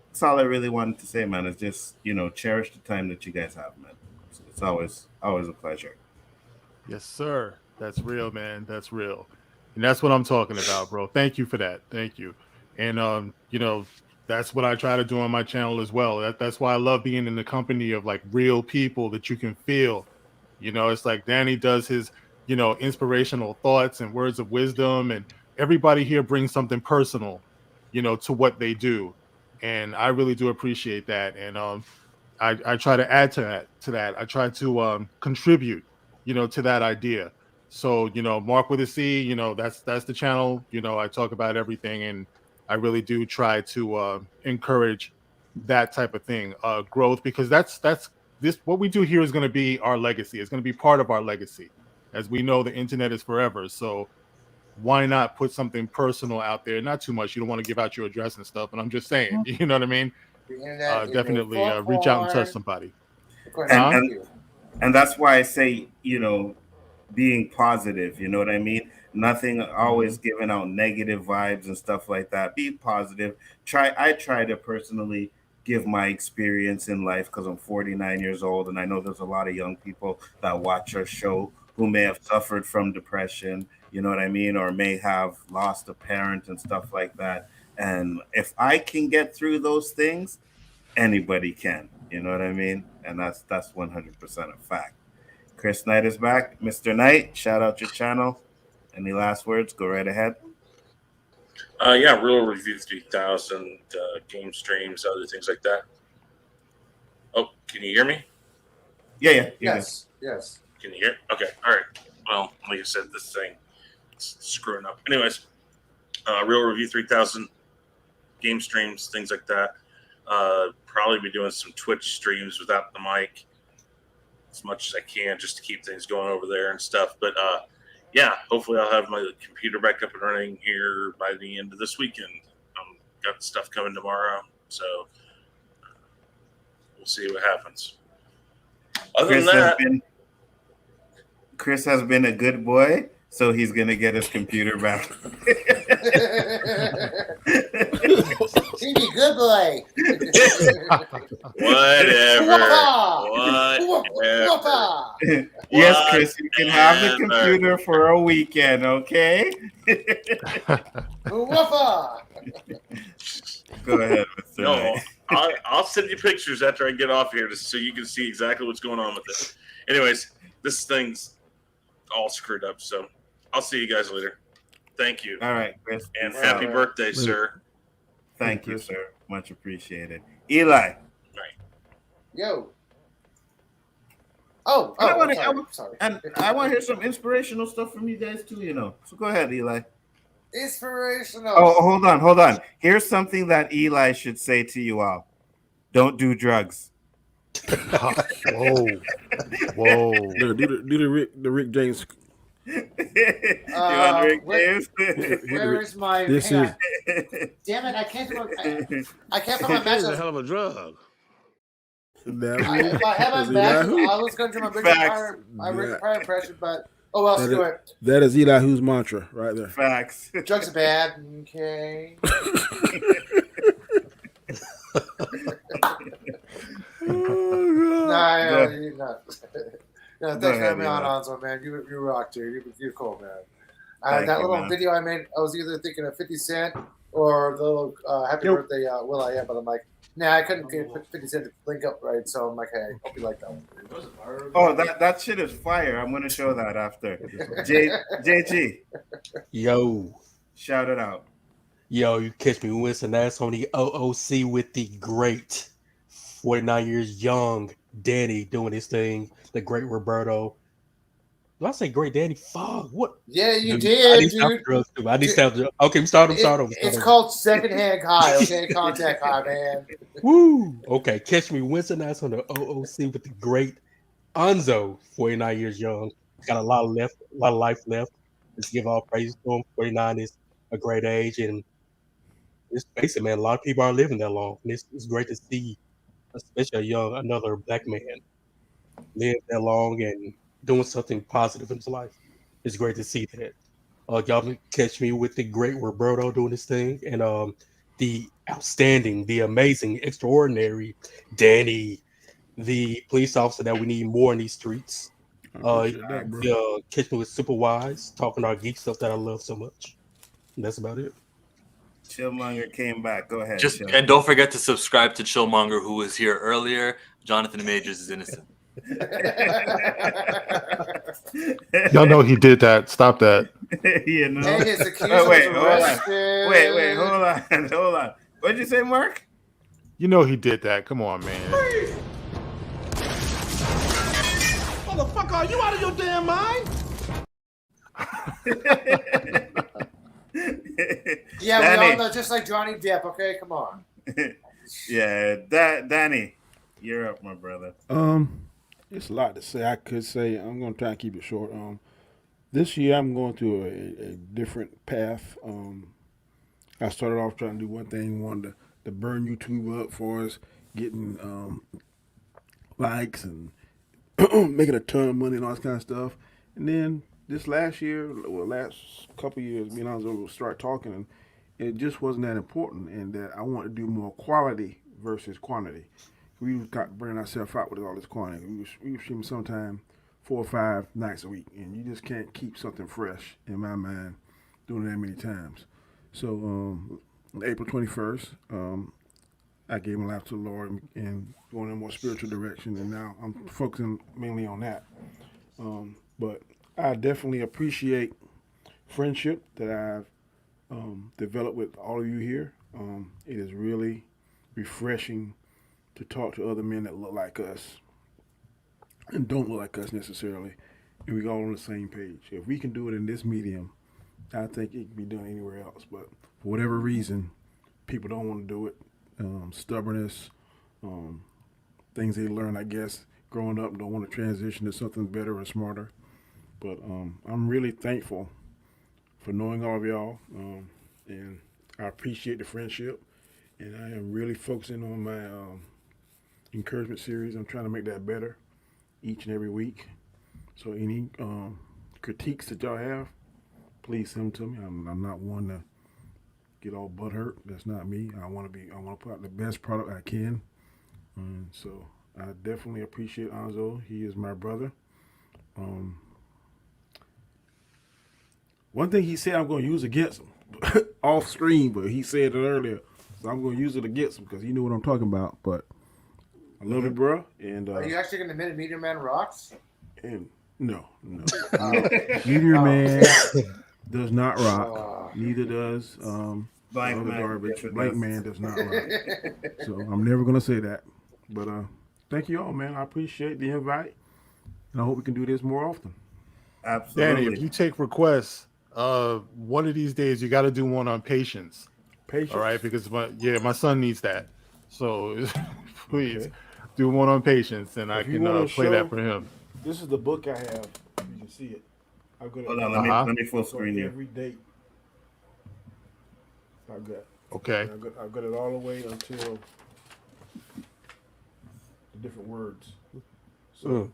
that's all I really wanted to say, man, is just, cherish the time that you guys have, man. It's always a pleasure. Yes, sir. That's real, man. That's real. And that's what I'm talking about, bro. Thank you for that. Thank you. And, that's what I try to do on my channel as well. That's why I love being in the company of like real people that you can feel. It's like Danny does his, inspirational thoughts and words of wisdom, and everybody here brings something personal, to what they do. And I really do appreciate that. And I try to add to that. I try to contribute, to that idea. So, Marc With A C, that's the channel. I talk about everything, and I really do try to encourage that type of thing, growth, because that's this what we do here is going to be our legacy. It's going to be part of our legacy. As we know, the internet is forever. So why not put something personal out there? Not too much. You don't want to give out your address and stuff, but I'm just saying, you know what I mean? Definitely reach out and touch somebody. And that's why I say, being positive, you know what I mean? Nothing always giving out negative vibes and stuff like that. Be positive. I try to personally give my experience in life because I'm 49 years old, and I know there's a lot of young people that watch our show who may have suffered from depression, you know what I mean, or may have lost a parent and stuff like that. And if I can get through those things, anybody can, you know what I mean? And that's 100% a fact. Chris Knight is back. Mr. Knight, shout out your channel. Any last words? Go right ahead. Yeah, Real Review 3000, game streams, other things like that. Oh, can you hear me? Yeah. Yes. Can you hear? Okay, all right. Well, like I said, this thing is screwing up. Anyways, Real Review 3000, game streams, things like that. Probably be doing some Twitch streams without the mic as much as I can just to keep things going over there and stuff. But yeah, hopefully I'll have my computer back up and running here by the end of this weekend. Got stuff coming tomorrow, so we'll see what happens. Other than that, Chris has been a good boy, so he's gonna get his computer back. Stevie, good boy. Whatever. Yes, Chris, you can have the computer for a weekend, okay? Woofa. Go ahead, Mr. No, Knight. I'll send you pictures after I get off here just so you can see exactly what's going on with it. Anyways, this thing's all screwed up, so I'll see you guys later. Thank you. All right, Chris. And happy birthday, sir. Thank you, sir. Much appreciated. Eli. Yo. Sorry. And I want to hear some inspirational stuff from you guys too, you know. So go ahead, Eli. Inspirational. Oh, hold on. Here's something that Eli should say to you all. Don't do drugs. Whoa. Do the Rick James. You want Rick James? Where is my? Damn it! I can't put my match. It's a hell of a drug. If I have my match, I was going to do my Richard Pryor impression, but let's do it. That is Elihu-Who's mantra right there. Facts. Drugs are bad. Okay. Thanks for having me on, Nzo, man. You rock, dude. You're cool, man. That little video I made, I was either thinking of 50 Cent or the little happy birthday Will I Am, but I'm like, I couldn't get 50 Cent to link up right, so I'm like, hey, hope you like that one. Oh, that shit is fire. I'm gonna show that after. JG. Yo. Shout it out. Yo, you catch me Winston. That's on the OOC with the great 49 years young Danny doing his thing. The great Roberto. Did I say great Danny? Fuck, what? Yeah, you did, dude. I need to stop. Okay, start over. It's called secondhand high, okay? Contact high, man. Woo! Okay, catch me Wednesday nights on the OOC with the great Nzo, 49 years young. Got a lot of life left. Let's give all praise to him. 49 is a great age, and let's face it, man. A lot of people aren't living that long, and it's great to see, especially another black man live that long and doing something positive in his life. It's great to see that. Y'all can catch me with the great Roberto doing his thing, and the outstanding, the amazing, extraordinary Danny, the police officer that we need more in these streets. Catch me with Super Wise, talking our geek stuff that I love so much. And that's about it. Chillmonger came back. Go ahead. And don't forget to subscribe to Chillmonger, who was here earlier. Jonathan Majors is innocent. Y'all know he did that. Stop that. You know. Wait, hold on. What'd you say, Mark? You know he did that. Come on, man. Motherfucker, are you out of your damn mind? Yeah, Danny. We all know, just like Johnny Depp. Okay, come on. Yeah, Danny, you're up, my brother. It's a lot to say. I could say I'm going to try and keep it short. This year I'm going through a different path. I started off trying to do one thing, wanted to burn YouTube up for us, getting likes and making a ton of money and all this kind of stuff. And then this last couple of years, me and Nzo would start talking, and it just wasn't that important, and that I want to do more quality versus quantity. We got burning ourselves out with all this quantity. We were shooting sometime 4 or 5 nights a week, and you just can't keep something fresh, in my mind, doing it that many times. So on April 21st, I gave my life to the Lord and going in a more spiritual direction, and now I'm focusing mainly on that. But I definitely appreciate friendship that I've developed with all of you here. It is really refreshing to talk to other men that look like us and don't look like us necessarily, and we all on the same page. If we can do it in this medium, I think it can be done anywhere else. But for whatever reason, people don't want to do it. Stubbornness, things they learn, I guess, growing up, don't want to transition to something better or smarter. But I'm really thankful for knowing all of y'all, and I appreciate the friendship, and I am really focusing on my encouragement series. I'm trying to make that better each and every week. So any critiques that y'all have, please send them to me. I'm not one to get all butthurt. That's not me. I want to put out the best product I can. So I definitely appreciate Nzo. He is my brother. One thing he said I'm going to use against him off stream, but he said it earlier, so I'm going to use it against him because he knew what I'm talking about. But I love it, bro. And Are you actually going to admit Meteor Man rocks? And no. Meteor Man does not rock. Neither does Blank Man. garbage. Blank Man does not rock. So I'm never going to say that. But thank you all, man. I appreciate the invite, and I hope we can do this more often. Absolutely. Danny, if you take requests, one of these days you got to do one on patience. Patience. All right, because my son needs that. So please do one on patience, and I can play that for him. This is the book I have. You can see it. I've got it. Hold on, let me full screen you. Every date. I've got. Okay. I've got it all the way until the different words. So.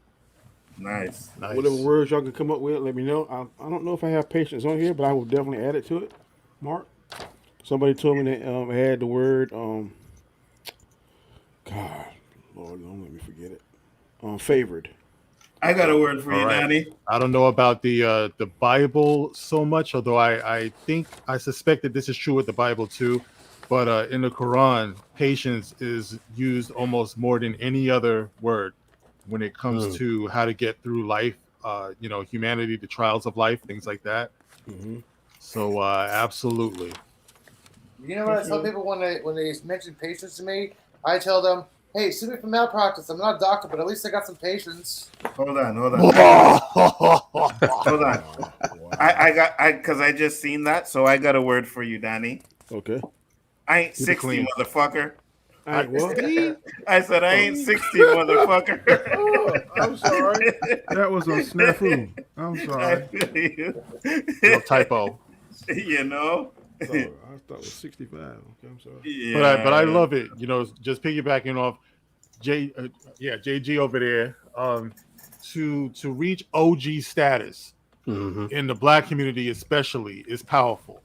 Nice. Whatever words y'all can come up with, let me know. I don't know if I have patience on here, but I will definitely add it to it. Mark, somebody told me to add the word. God, Lord, don't let me forget it. Favored. I got a word for you, right. Danny. I don't know about the Bible so much, although I suspect that this is true with the Bible too. But in the Quran, patience is used almost more than any other word when it comes to how to get through life, humanity, the trials of life, things like that. Mm-hmm. So absolutely. You know what I tell people when they mention patience to me? I tell them, hey, sue me for malpractice. I'm not a doctor, but at least I got some patience. Hold on. Hold on. Because I just seen that, so I got a word for you, Danny. Okay. I ain't 60, motherfucker. I said I ain't 60, motherfucker. Oh, I'm sorry. That was a snafu. I'm sorry. No typo. You know? I thought it was 65. Okay, I'm sorry. Yeah. But I love it. Just piggybacking off JG over there. To reach OG status in the Black community especially is powerful.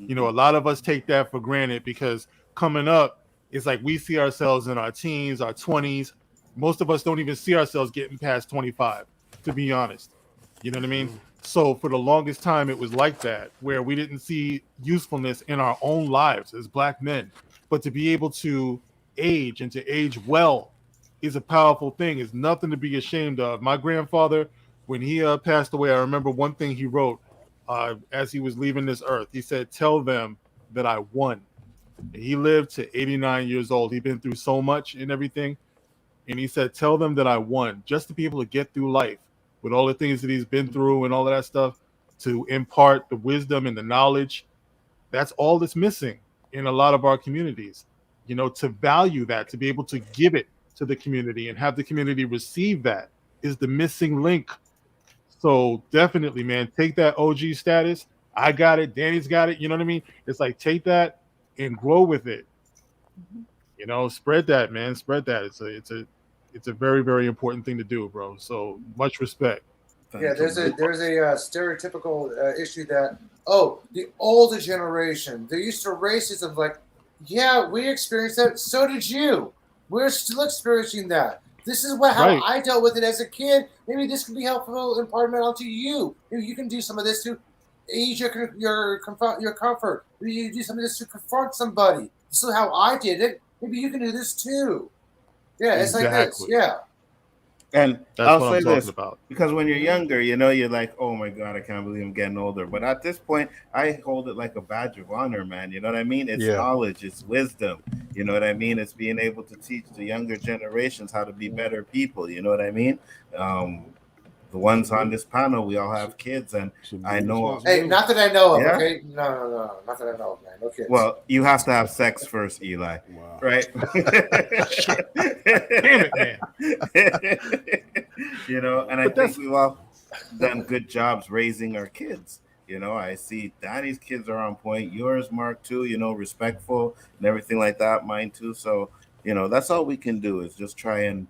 A lot of us take that for granted because coming up, it's like we see ourselves in our teens, our 20s. Most of us don't even see ourselves getting past 25, to be honest. You know what I mean? So for the longest time, it was like that, where we didn't see usefulness in our own lives as Black men. But to be able to age and to age well is a powerful thing. It's nothing to be ashamed of. My grandfather, when he passed away, I remember one thing he wrote as he was leaving this earth. He said, "Tell them that I won." And he lived to 89 years old. He'd been through so much and everything. And he said, "Tell them that I won," just to be able to get through life with all the things that he's been through and all of that stuff, to impart the wisdom and the knowledge. That's all that's missing in a lot of our communities. To value that, to be able to give it to the community and have the community receive that is the missing link. So definitely, man, take that OG status. I got it. Danny's got it. You know what I mean? It's like, take that and grow with it. Spread that, man. Spread that. It's a very, very important thing to do, bro. So much respect. Yeah, there's a stereotypical issue that the older generation, they're used to racism. Like, yeah, we experienced that. So did you. We're still experiencing that. This is how I dealt with it as a kid. Maybe this can be helpful and impartmental to you. Maybe you can do some of this to ease your comfort. Maybe you do some of this to confront somebody. This is how I did it. Maybe you can do this too. Yeah, it's like this. Yeah. And that's I'll what say I'm talking this about. Because when you're younger, you're like, oh my God, I can't believe I'm getting older. But at this point, I hold it like a badge of honor, man. You know what I mean? It's knowledge, it's wisdom. You know what I mean? It's being able to teach the younger generations how to be better people. You know what I mean? The ones on this panel, we all have kids, and I know. Hey, not that I know of. Yeah? Okay, no, not that I know of, man. No kids. Well, you have to have sex first, Eli. Wow. Right? Damn it, man. And I think we've all done good jobs raising our kids. I see Danny's kids are on point. Yours, Mark, too. Respectful and everything like that. Mine too. So that's all we can do is just try and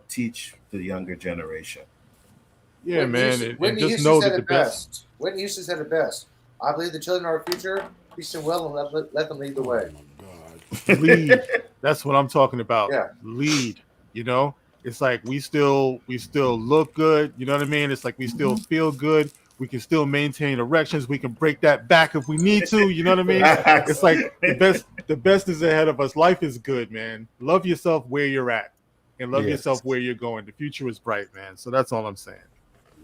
teach the younger generation. Yeah, Whitney man. Whitney and just Houston know said that the it best. Whitney Houston said it best. I believe the children are our future. peace and will, and let them lead the way. Lead. That's what I'm talking about. Yeah. Lead. You know, it's like we still look good. You know what I mean? It's like we still feel good. We can still maintain erections. We can break that back if we need to. You know what I mean? It's like the best is ahead of us. Life is good, man. Love yourself where you're at, and love yourself where you're going. The future is bright, man. So that's all I'm saying.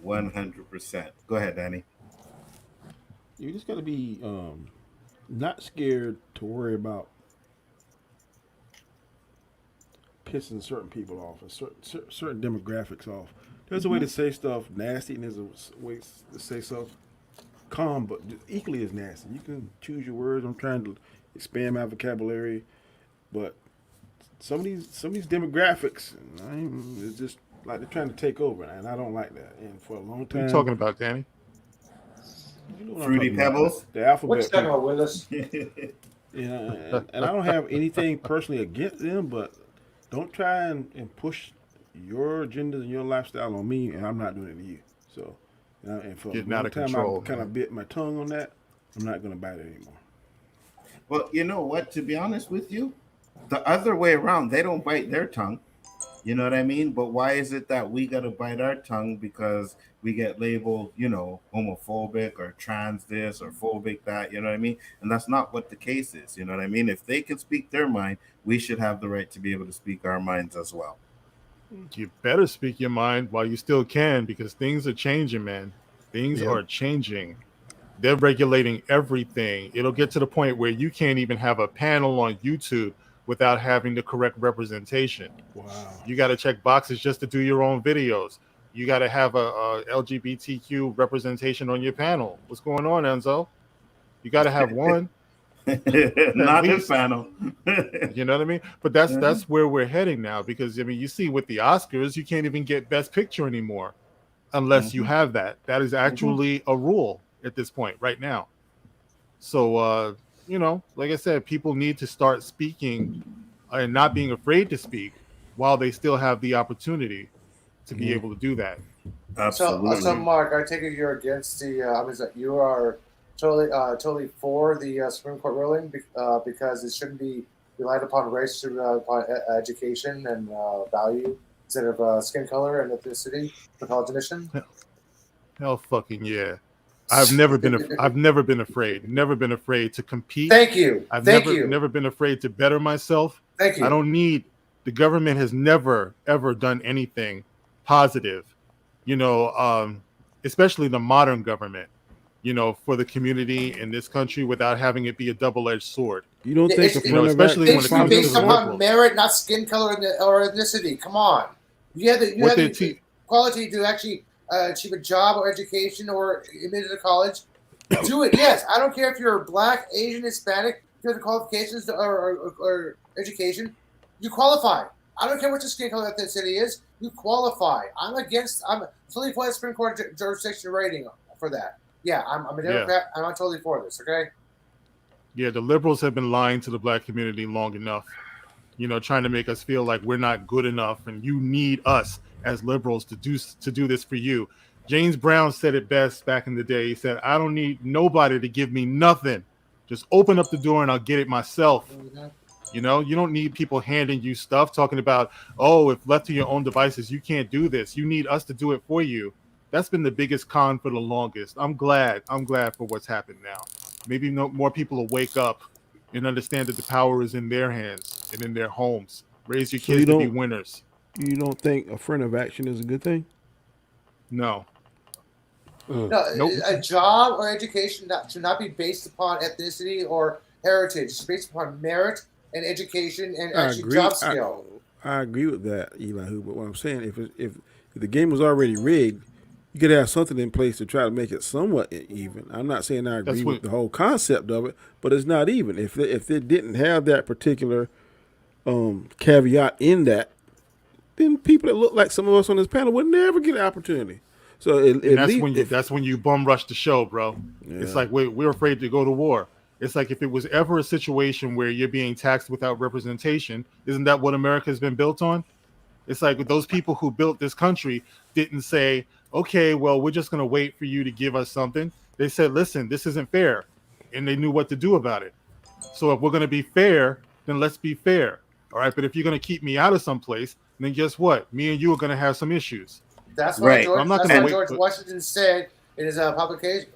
100%. Go ahead, Danny. You just got to be not scared to worry about pissing certain people off and certain demographics off. There's a way to say stuff nasty, and there's a way to say stuff calm, but equally as nasty. You can choose your words. I'm trying to expand my vocabulary, but some of these demographics, it's just like they're trying to take over, and I don't like that. And for a long time, What are you talking about, Danny? You know what Fruity I'm talking Pebbles? about. The alphabet. What you talking about, Willis? Yeah, and I don't have anything personally against them, but don't try and push your agendas and your lifestyle on me, and I'm not doing it to you. So, and for Getting a long out of time, control, I kind of bit my tongue on that. I'm not going to bite it anymore. Well, you know what? To be honest with you, the other way around, they don't bite their tongue. You know what I mean? But why is it that we got to bite our tongue because we get labeled, you know, homophobic or trans this or phobic that, you know what I mean? And that's not what the case is. You know what I mean? If they can speak their mind, we should have the right to be able to speak our minds as well. You better speak your mind while you still can, because things are changing, man. Things are changing. They're regulating everything. It'll get to the point where you can't even have a panel on YouTube without having the correct representation. Wow. You got to check boxes just to do your own videos. You got to have a LGBTQ representation on your panel. What's going on, Nzo? You got to have one. Not this panel. You know what I mean? But that's where we're heading now, because I mean, you see with the Oscars, you can't even get Best Picture anymore unless you have that. That is actually a rule at this point right now. So you know, like I said, people need to start speaking and not being afraid to speak while they still have the opportunity to be able to do that. Absolutely. So Mark, I take it you're against the. You are totally for the Supreme Court ruling because it shouldn't be relied upon race to upon education and value instead of skin color and ethnicity for college admission. Hell, fucking yeah! I've never been afraid. Never been afraid to compete. Thank you. I've Thank never been afraid to better myself. Thank you. I don't need. The government has never ever done anything positive, you know, especially the modern government, you know, for the community in this country without having it be a double-edged sword. You don't think, especially when it comes to based upon merit, not skin color or ethnicity? Come on, you have the quality to actually achieve a job or education or admitted to college. Do it. Yes, I don't care if you're Black, Asian, Hispanic. If you have the qualifications or education, you qualify. I don't care what your skin color ethnicity is. You qualify. I'm totally for the Supreme Court jurisdiction rating for that. Yeah, I'm a Democrat. I'm totally for this. Okay. Yeah, the liberals have been lying to the Black community long enough. You know, trying to make us feel like we're not good enough, and you need us as liberals to do this for you. James Brown said it best back in the day. He said, "I don't need nobody to give me nothing. Just open up the door and I'll get it myself." Mm-hmm. You know, you don't need people handing you stuff, talking about, oh, if left to your own devices, you can't do this. You need us to do it for you. That's been the biggest con for the longest. I'm glad for what's happened now. Maybe more people will wake up and understand that the power is in their hands and in their homes. Raise your kids to be winners. You don't think affirmative action is a good thing? No. No, Nope. A job or education should not be based upon ethnicity or heritage. It's based upon merit and education and actually job skill. I agree with that, Elihu. But what I'm saying, if the game was already rigged, you could have something in place to try to make it somewhat even. I'm not saying I agree with the whole concept of it, but it's not even. If they didn't have that particular caveat in that, then people that look like some of us on this panel would never get an opportunity. So that's when you bum rush the show, bro. Yeah. It's like we're afraid to go to war. It's like if it was ever a situation where you're being taxed without representation, isn't that what America has been built on? It's like those people who built this country didn't say, okay, well, we're just going to wait for you to give us something. They said, listen, this isn't fair. and they knew what to do about it. So if we're going to be fair, then let's be fair. All right. But if you're going to keep me out of some place, then guess what? Me and you are going to have some issues. That's why Right. George, I'm not that's gonna why wait George for- Washington said in his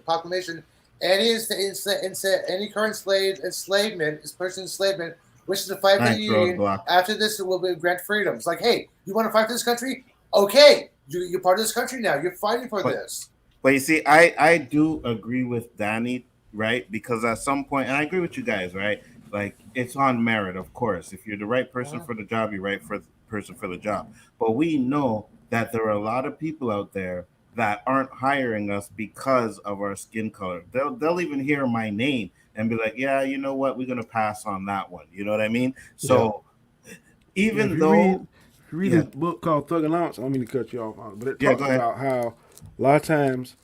proclamation, any current enslavement, this person enslavement, wishes to fight for the Thanks, Union. Roadblock. After this, it will be grant freedom. It's like, hey, you want to fight for this country? Okay, you're part of this country now. You're fighting for this. But you see, I do agree with Danny, right? Because at some point, and I agree with you guys, right? Like, it's on merit, of course. If you're the right person for the job, you're right for the person for the job. But we know that there are a lot of people out there that aren't hiring us because of our skin color. They'll even hear my name and be like, yeah, you know what? We're going to pass on that one. You know what I mean? So even if though... you read this book called Thug Allowance, I don't mean to cut you off, but it talks about how a lot of times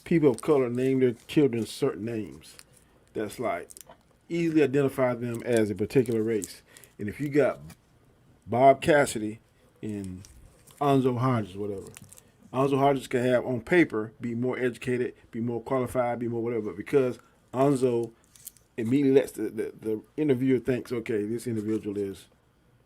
people of color name their children certain names that's like easily identify them as a particular race. And if you got Bob Cassidy and Nzo Hodges, whatever, Nzo Hodges can have on paper be more educated, be more qualified, be more whatever, but because Nzo immediately lets the interviewer thinks, okay, this individual is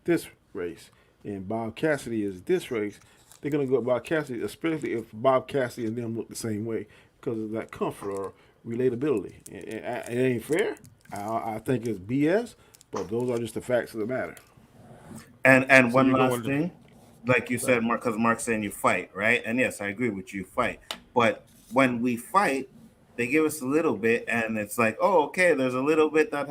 this race and Bob Cassidy is this race, they're going to go with Bob Cassidy, especially if Bob Cassidy and them look the same way because of that comfort or relatability. It ain't fair. I think it's BS, but those are just the facts of the matter. And one last thing, like you said, Mark, because Mark's saying you fight, right? And yes, I agree with you, fight. But when we fight, they give us a little bit, and it's like, oh, okay, there's a little bit that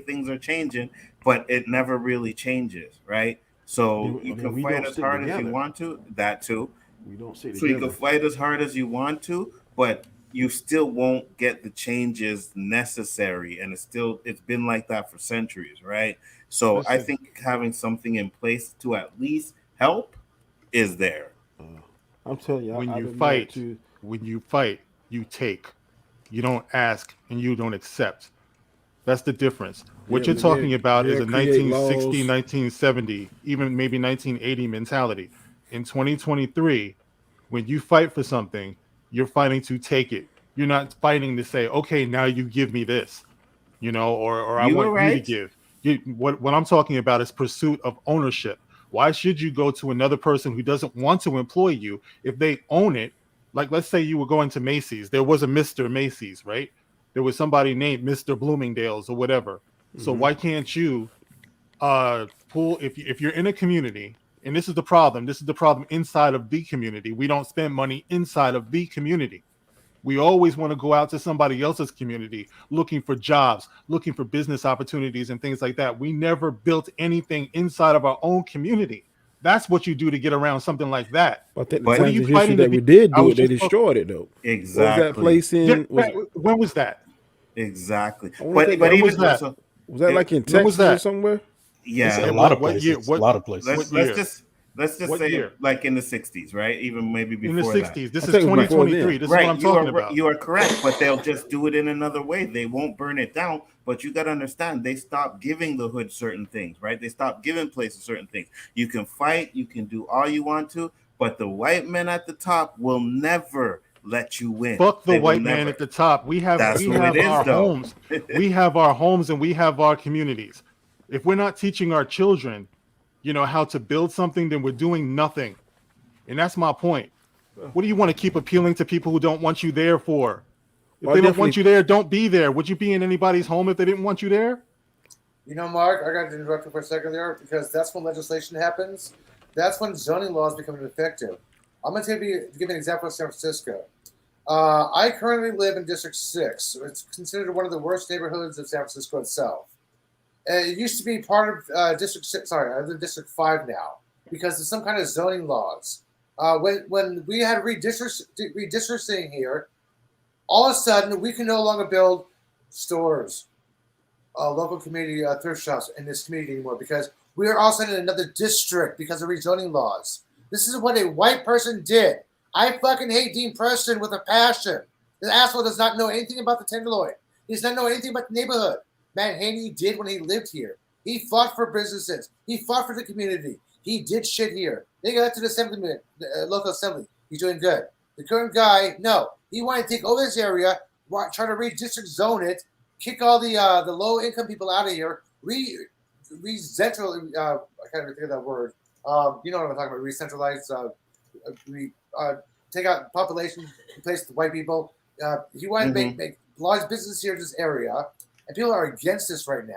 things are changing, but it never really changes, right? So you can fight as hard as you want to, that too. We don't sit so together. you can fight as hard as you want to, but you still won't get the changes necessary, and it's been like that for centuries, right? So I think having something in place to at least help is there. I'm telling you, when you fight, you take. You don't ask and you don't accept. That's the difference. What you're talking about is a 1960, 1970, even maybe 1980 mentality. In 2023, when you fight for something, you're fighting to take it. You're not fighting to say, okay, now you give me this, or I want you to give. What I'm talking about is pursuit of ownership. Why should you go to another person who doesn't want to employ you if they own it? Like, let's say you were going to Macy's. There was a Mr. Macy's, right? There was somebody named Mr. Bloomingdale's or whatever. So why can't you pull, if you're in a community, and this is the problem inside of the community. We don't spend money inside of the community. We always want to go out to somebody else's community looking for jobs, looking for business opportunities and things like that. We never built anything inside of our own community. That's what you do to get around something like that. But at the time in history that we did do it, they destroyed it, though. Exactly. What was that place in? When was that? Exactly. But even was that? Was that like in Texas or somewhere? Yeah, a lot of places. A lot of places. Let's just say like in the 60s, right? Even maybe before in the 60s. That. This is 2023. This is what I'm talking about. You are correct, but they'll just do it in another way. They won't burn it down. But you got to understand, they stopped giving the hood certain things, right? They stopped giving places certain things. You can fight, you can do all you want to, but the white men at the top will never let you win. Fuck the white man at the top. We have our homes. We have our homes and we have our communities. If we're not teaching our children, how to build something, then we're doing nothing. And that's my point. What do you want to keep appealing to people who don't want you there for? If they don't want you there, don't be there. Would you be in anybody's home if they didn't want you there? Mark, I got to interrupt you for a second there because that's when legislation happens. That's when zoning laws become effective. I'm going to give an example of San Francisco. I currently live in District 6. It's considered one of the worst neighborhoods of San Francisco itself. It used to be part of District 6. Sorry, I live in District 5 now because of some kind of zoning laws. When we had redistricting here, all of a sudden we can no longer build stores, local community thrift shops in this community anymore because we are also in another district because of rezoning laws. This is what a white person did. I fucking hate Dean Preston with a passion. This asshole does not know anything about the Tenderloin. He does not know anything about the neighborhood. Matt Haney did when he lived here. He fought for businesses. He fought for the community. He did shit here. They got to the local assembly. He's doing good. The current guy, no. He wanted to take over this area, try to redistrict zone it, kick all the low income people out of here. Recentralize. I can't even think of that word. You know what I'm talking about? Recentralize. Take out population, replace the white people. He wanted to make large business here in this area, and people are against this right now.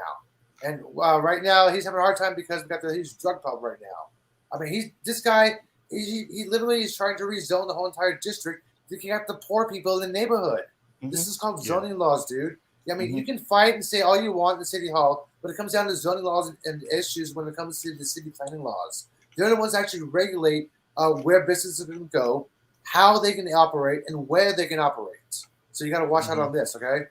And right now, he's having a hard time because we got the huge drug problem right now. I mean, this guy, he literally is trying to rezone the whole entire district, looking at the poor people in the neighborhood. This is called zoning laws, dude. I mean, you can fight and say all you want in City Hall, but it comes down to zoning laws and issues when it comes to the city planning laws. They're the ones that actually regulate where businesses can go, how they can operate, and where they can operate. So you got to watch out on this, okay?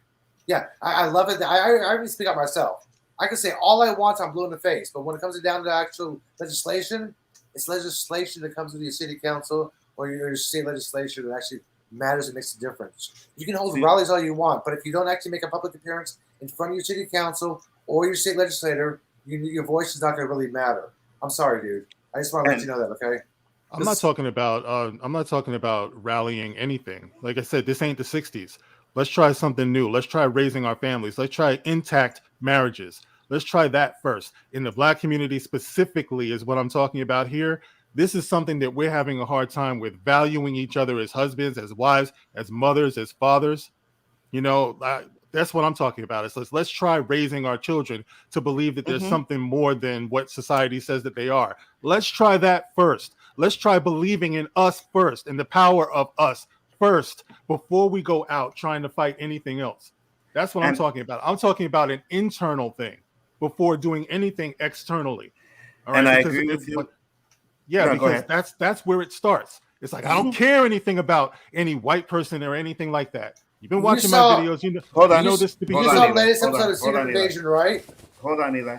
Yeah, I love it. I already speak out myself. I can say all I want, I'm blue in the face, but when it comes down to actual legislation, it's legislation that comes to your city council or your state legislation that actually matters and makes a difference. You can hold rallies all you want, but if you don't actually make a public appearance in front of your city council or your state legislator, your voice is not going to really matter. I'm sorry, dude. I just want to let you know that, okay? I'm not talking about rallying anything. Like I said, this ain't the 60s. Let's try something new. Let's try raising our families. Let's try intact marriages. Let's try that first. In the Black community specifically is what I'm talking about here. This is something that we're having a hard time with, valuing each other as husbands, as wives, as mothers, as fathers. You know, that's what I'm talking about. It's let's try raising our children to believe that there's something more than what society says that they are. Let's try that first. Let's try believing in us first and the power of us first before we go out trying to fight anything else. That's what I'm talking about. I'm talking about an internal thing before doing anything externally. All right? And I agree with you. Yeah, no, because that's where it starts. It's like I don't care anything about any white person or anything like that. You've been watching my videos. You know this to be true. You saw the latest episode of Secret Invasion, right? Hold on, Eli.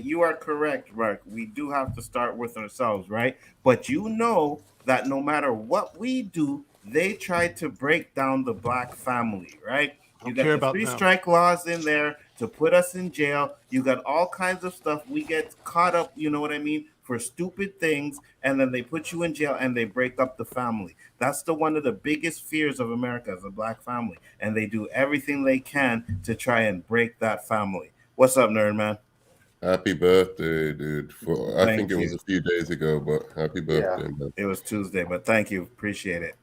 You are correct, Mark. We do have to start with ourselves, right? But you know that no matter what we do, they try to break down the Black family, right? You got the three-strike laws in there to put us in jail. You got all kinds of stuff. We get caught up, you know what I mean, for stupid things, and then they put you in jail and they break up the family. That's one of the biggest fears of America is a Black family, and they do everything they can to try and break that family. What's up, nerd man? Happy birthday, dude. I think it was a few days ago, but happy birthday, man. It was Tuesday, but thank you. Appreciate it.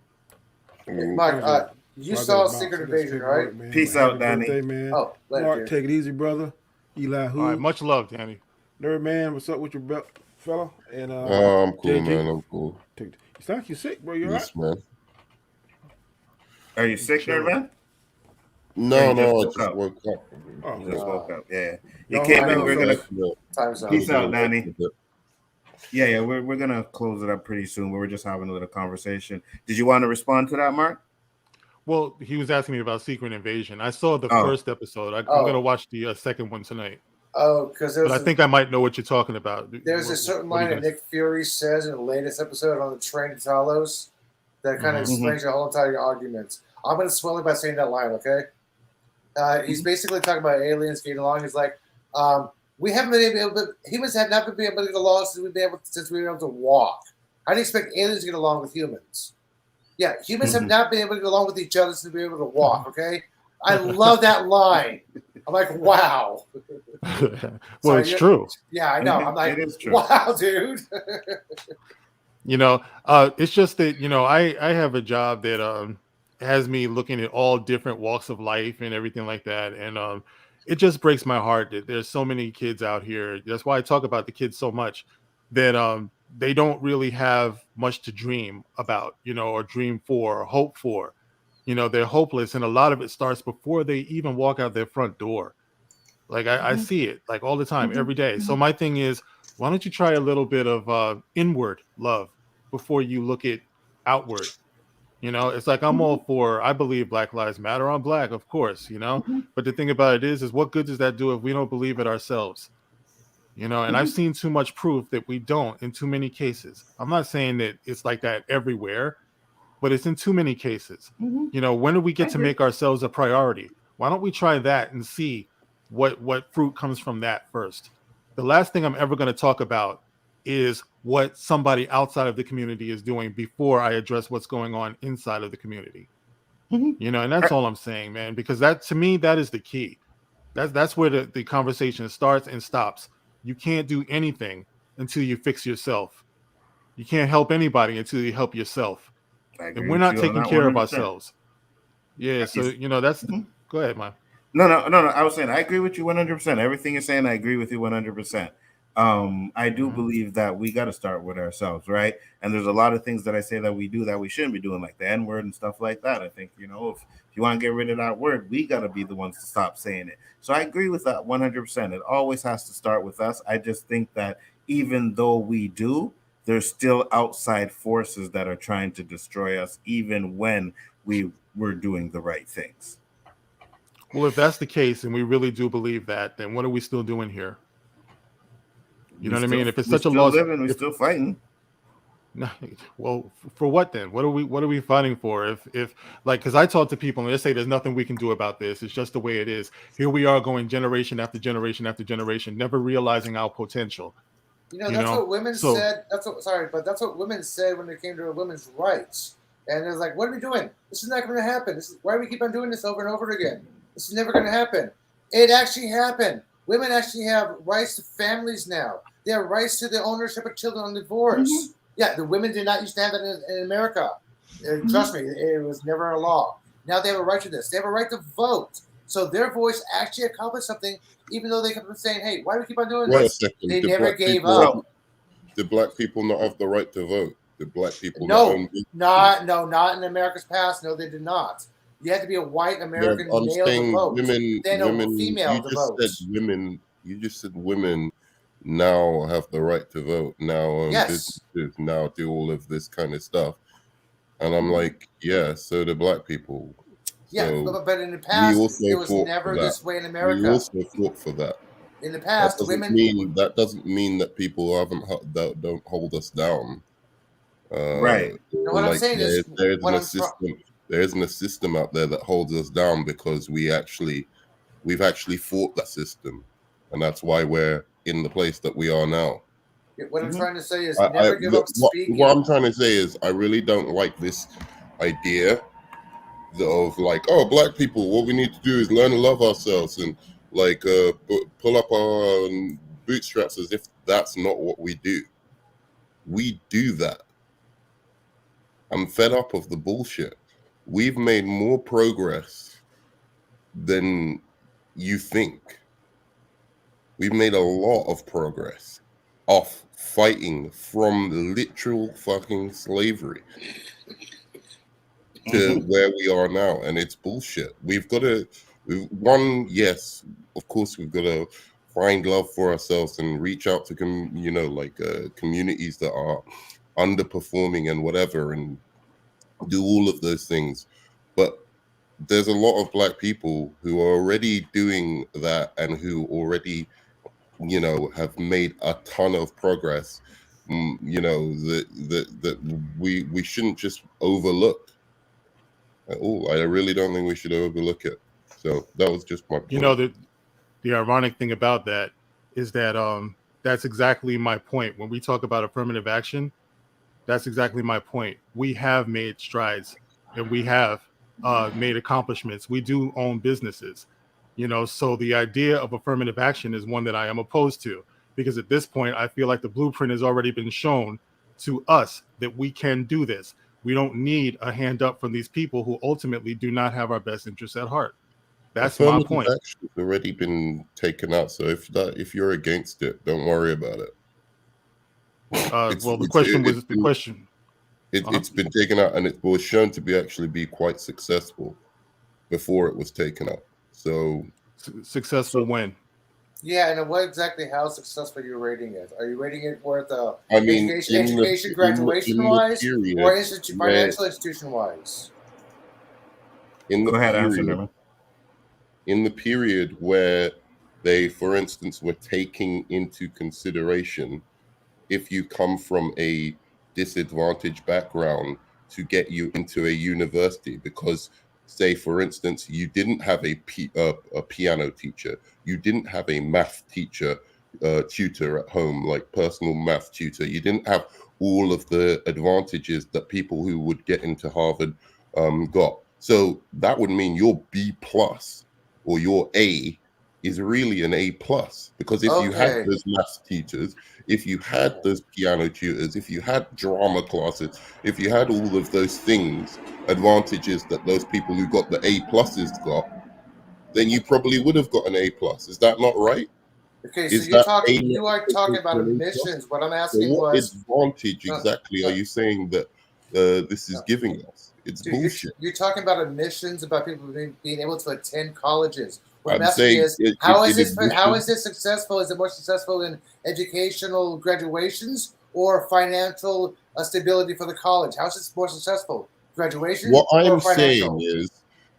Mark, you saw Secret Invasion, right? Man. Peace out, Danny. Birthday, man. Oh, Mark, take it easy, brother. Elihu. All right, much love, Danny. Nerd man, what's up with your fella? And I'm cool, JG. man. I'm cool. You sound like you're sick, bro. You all right? Yes, man. Are you sick, nerd man? No, I just woke up. Oh, you just woke up. Yeah. You came in. We're gonna peace out, Danny. Yeah. We're gonna close it up pretty soon. We were just having a little conversation. Did you want to respond to that, Mark? Well, he was asking me about Secret Invasion. I saw the first episode. I'm gonna watch the second one tonight. Oh, because I think I might know what you're talking about. There's a certain line that Nick Fury says in the latest episode on the Train to Talos that kind of explains your whole entire arguments. I'm going to swell it by saying that line, okay? He's basically talking about aliens getting along. He's like, we haven't been able to, humans have not been able to get along since we were able to walk. How do you expect aliens to get along with humans? Yeah, humans have not been able to get along with each other since we were able to walk, okay? I love that line. I'm like, wow. Well, it's true. Yeah, I know. I'm like, wow, dude. You know, it's just that, you know, I have a job that has me looking at all different walks of life and everything like that. And it just breaks my heart that there's so many kids out here. That's why I talk about the kids so much, that they don't really have much to dream about, you know, or dream for or hope for. You know, they're hopeless. And a lot of it starts before they even walk out their front door. Like I see it like all the time, every day. So my thing is, why don't you try a little bit of inward love before you look at outward? You know, it's like I'm all for, I believe Black Lives Matter. I'm Black, of course, you know. But the thing about it is what good does that do if we don't believe it ourselves? You know, and I've seen too much proof that we don't in too many cases. I'm not saying that it's like that everywhere, but it's in too many cases. You know, when do we get to make ourselves a priority? Why don't we try that and see what fruit comes from that first? The last thing I'm ever going to talk about is what somebody outside of the community is doing before I address what's going on inside of the community. You know, and that's all I'm saying, man, because that, to me, that is the key. That's where the conversation starts and stops. You can't do anything until you fix yourself. You can't help anybody until you help yourself. I And agree we're with not you on taking that care of 100%. ourselves. Yeah, so that's go ahead, man. No. I was saying I agree with you 100%. Everything you're saying, I agree with you 100%. I do believe that we got to start with ourselves, right? And there's a lot of things that I say that we do that we shouldn't be doing, like the N word and stuff like that. I think if you want to get rid of that word, we got to be the ones to stop saying it. So I agree with that 100%. It always has to start with us. I just think that even though we do, there's still outside forces that are trying to destroy us, even when we're doing the right things. Well, if that's the case, and we really do believe that, then what are we still doing here? You know what I mean? If it's such a loss, we're still fighting. No, well, for what then? What are we fighting for? If like, because I talk to people and they say there's nothing we can do about this. It's just the way it is. Here we are going generation after generation after generation, never realizing our potential. That's what women said. That's what women said when it came to women's rights. And it was like, what are we doing? This is not going to happen. Why do we keep on doing this over and over again? This is never going to happen. It actually happened. Women actually have rights to families now. They have rights to the ownership of children on divorce. Mm-hmm. Yeah, the women did not used to have that in America. Trust me, it was never a law. Now they have a right to this. They have a right to vote. So their voice actually accomplished something, even though they kept on saying, hey, why do we keep on doing this? They never gave up. Did black people not have the right to vote? Did black people not in America's past. No, they did not. You had to be a white American male to vote. Women, female to vote. You just said women now have the right to vote, now own businesses, now do all of this kind of stuff. And I'm like, yeah, so do black people. Yeah, so but in the past, it was never this way in America. We also fought for that. In the past, that doesn't mean that people don't hold us down. Right. What I'm saying is, there isn't a system out there that holds us down because we've actually fought that system, and that's why we're in the place that we are now. What I'm trying to say is, never give up speaking. What I'm trying to say is, I really don't like this idea of like, oh, black people, what we need to do is learn to love ourselves and like pull up our bootstraps, as if that's not what we do. We do that. I'm fed up of the bullshit. We've made more progress than you think. We've made a lot of progress off fighting from literal fucking slavery to where we are now, and it's bullshit. We've got to, yes, of course, we've got to find love for ourselves and reach out to communities that are underperforming and whatever, and do all of those things. But there's a lot of black people who are already doing that and who already have made a ton of progress, that we shouldn't just overlook at all. I really don't think we should overlook it. So that was just my point. The ironic thing about that is that that's exactly my point. When we talk about affirmative action, that's exactly my point. We have made strides and we have made accomplishments. We do own businesses. So the idea of affirmative action is one that I am opposed to, because at this point, I feel like the blueprint has already been shown to us that we can do this. We don't need a hand up from these people who ultimately do not have our best interests at heart. That's my point. Action's already been taken out. So if you're against it, don't worry about it. It's been taken out, and it was shown to be quite successful before it was taken out. So successful when? Yeah, and what exactly how successful you're rating it? Are you rating it worth education graduation wise, or financial institution wise? Go ahead, answer. In the period where they, for instance, were taking into consideration if you come from a disadvantaged background to get you into a university, because say, for instance, you didn't have a piano teacher, you didn't have a math teacher, tutor at home, like personal math tutor, you didn't have all of the advantages that people who would get into Harvard got. So that would mean your B plus or your A is really an A+, because if you had those maths teachers, if you had those piano tutors, if you had drama classes, if you had all of those things, advantages that those people who got the A+ got, then you probably would have got an A+. Is that not right? Okay, so Is that you are talking about admissions. What I'm asking so what was advantage exactly are you saying that this is giving us? It's bullshit. You're talking about admissions, about people being able to attend colleges. What I'm I'm asking saying is, how is this successful? Is it more successful in educational graduations or financial stability for the college? How is this more successful? Graduation What or I'm financial? saying is,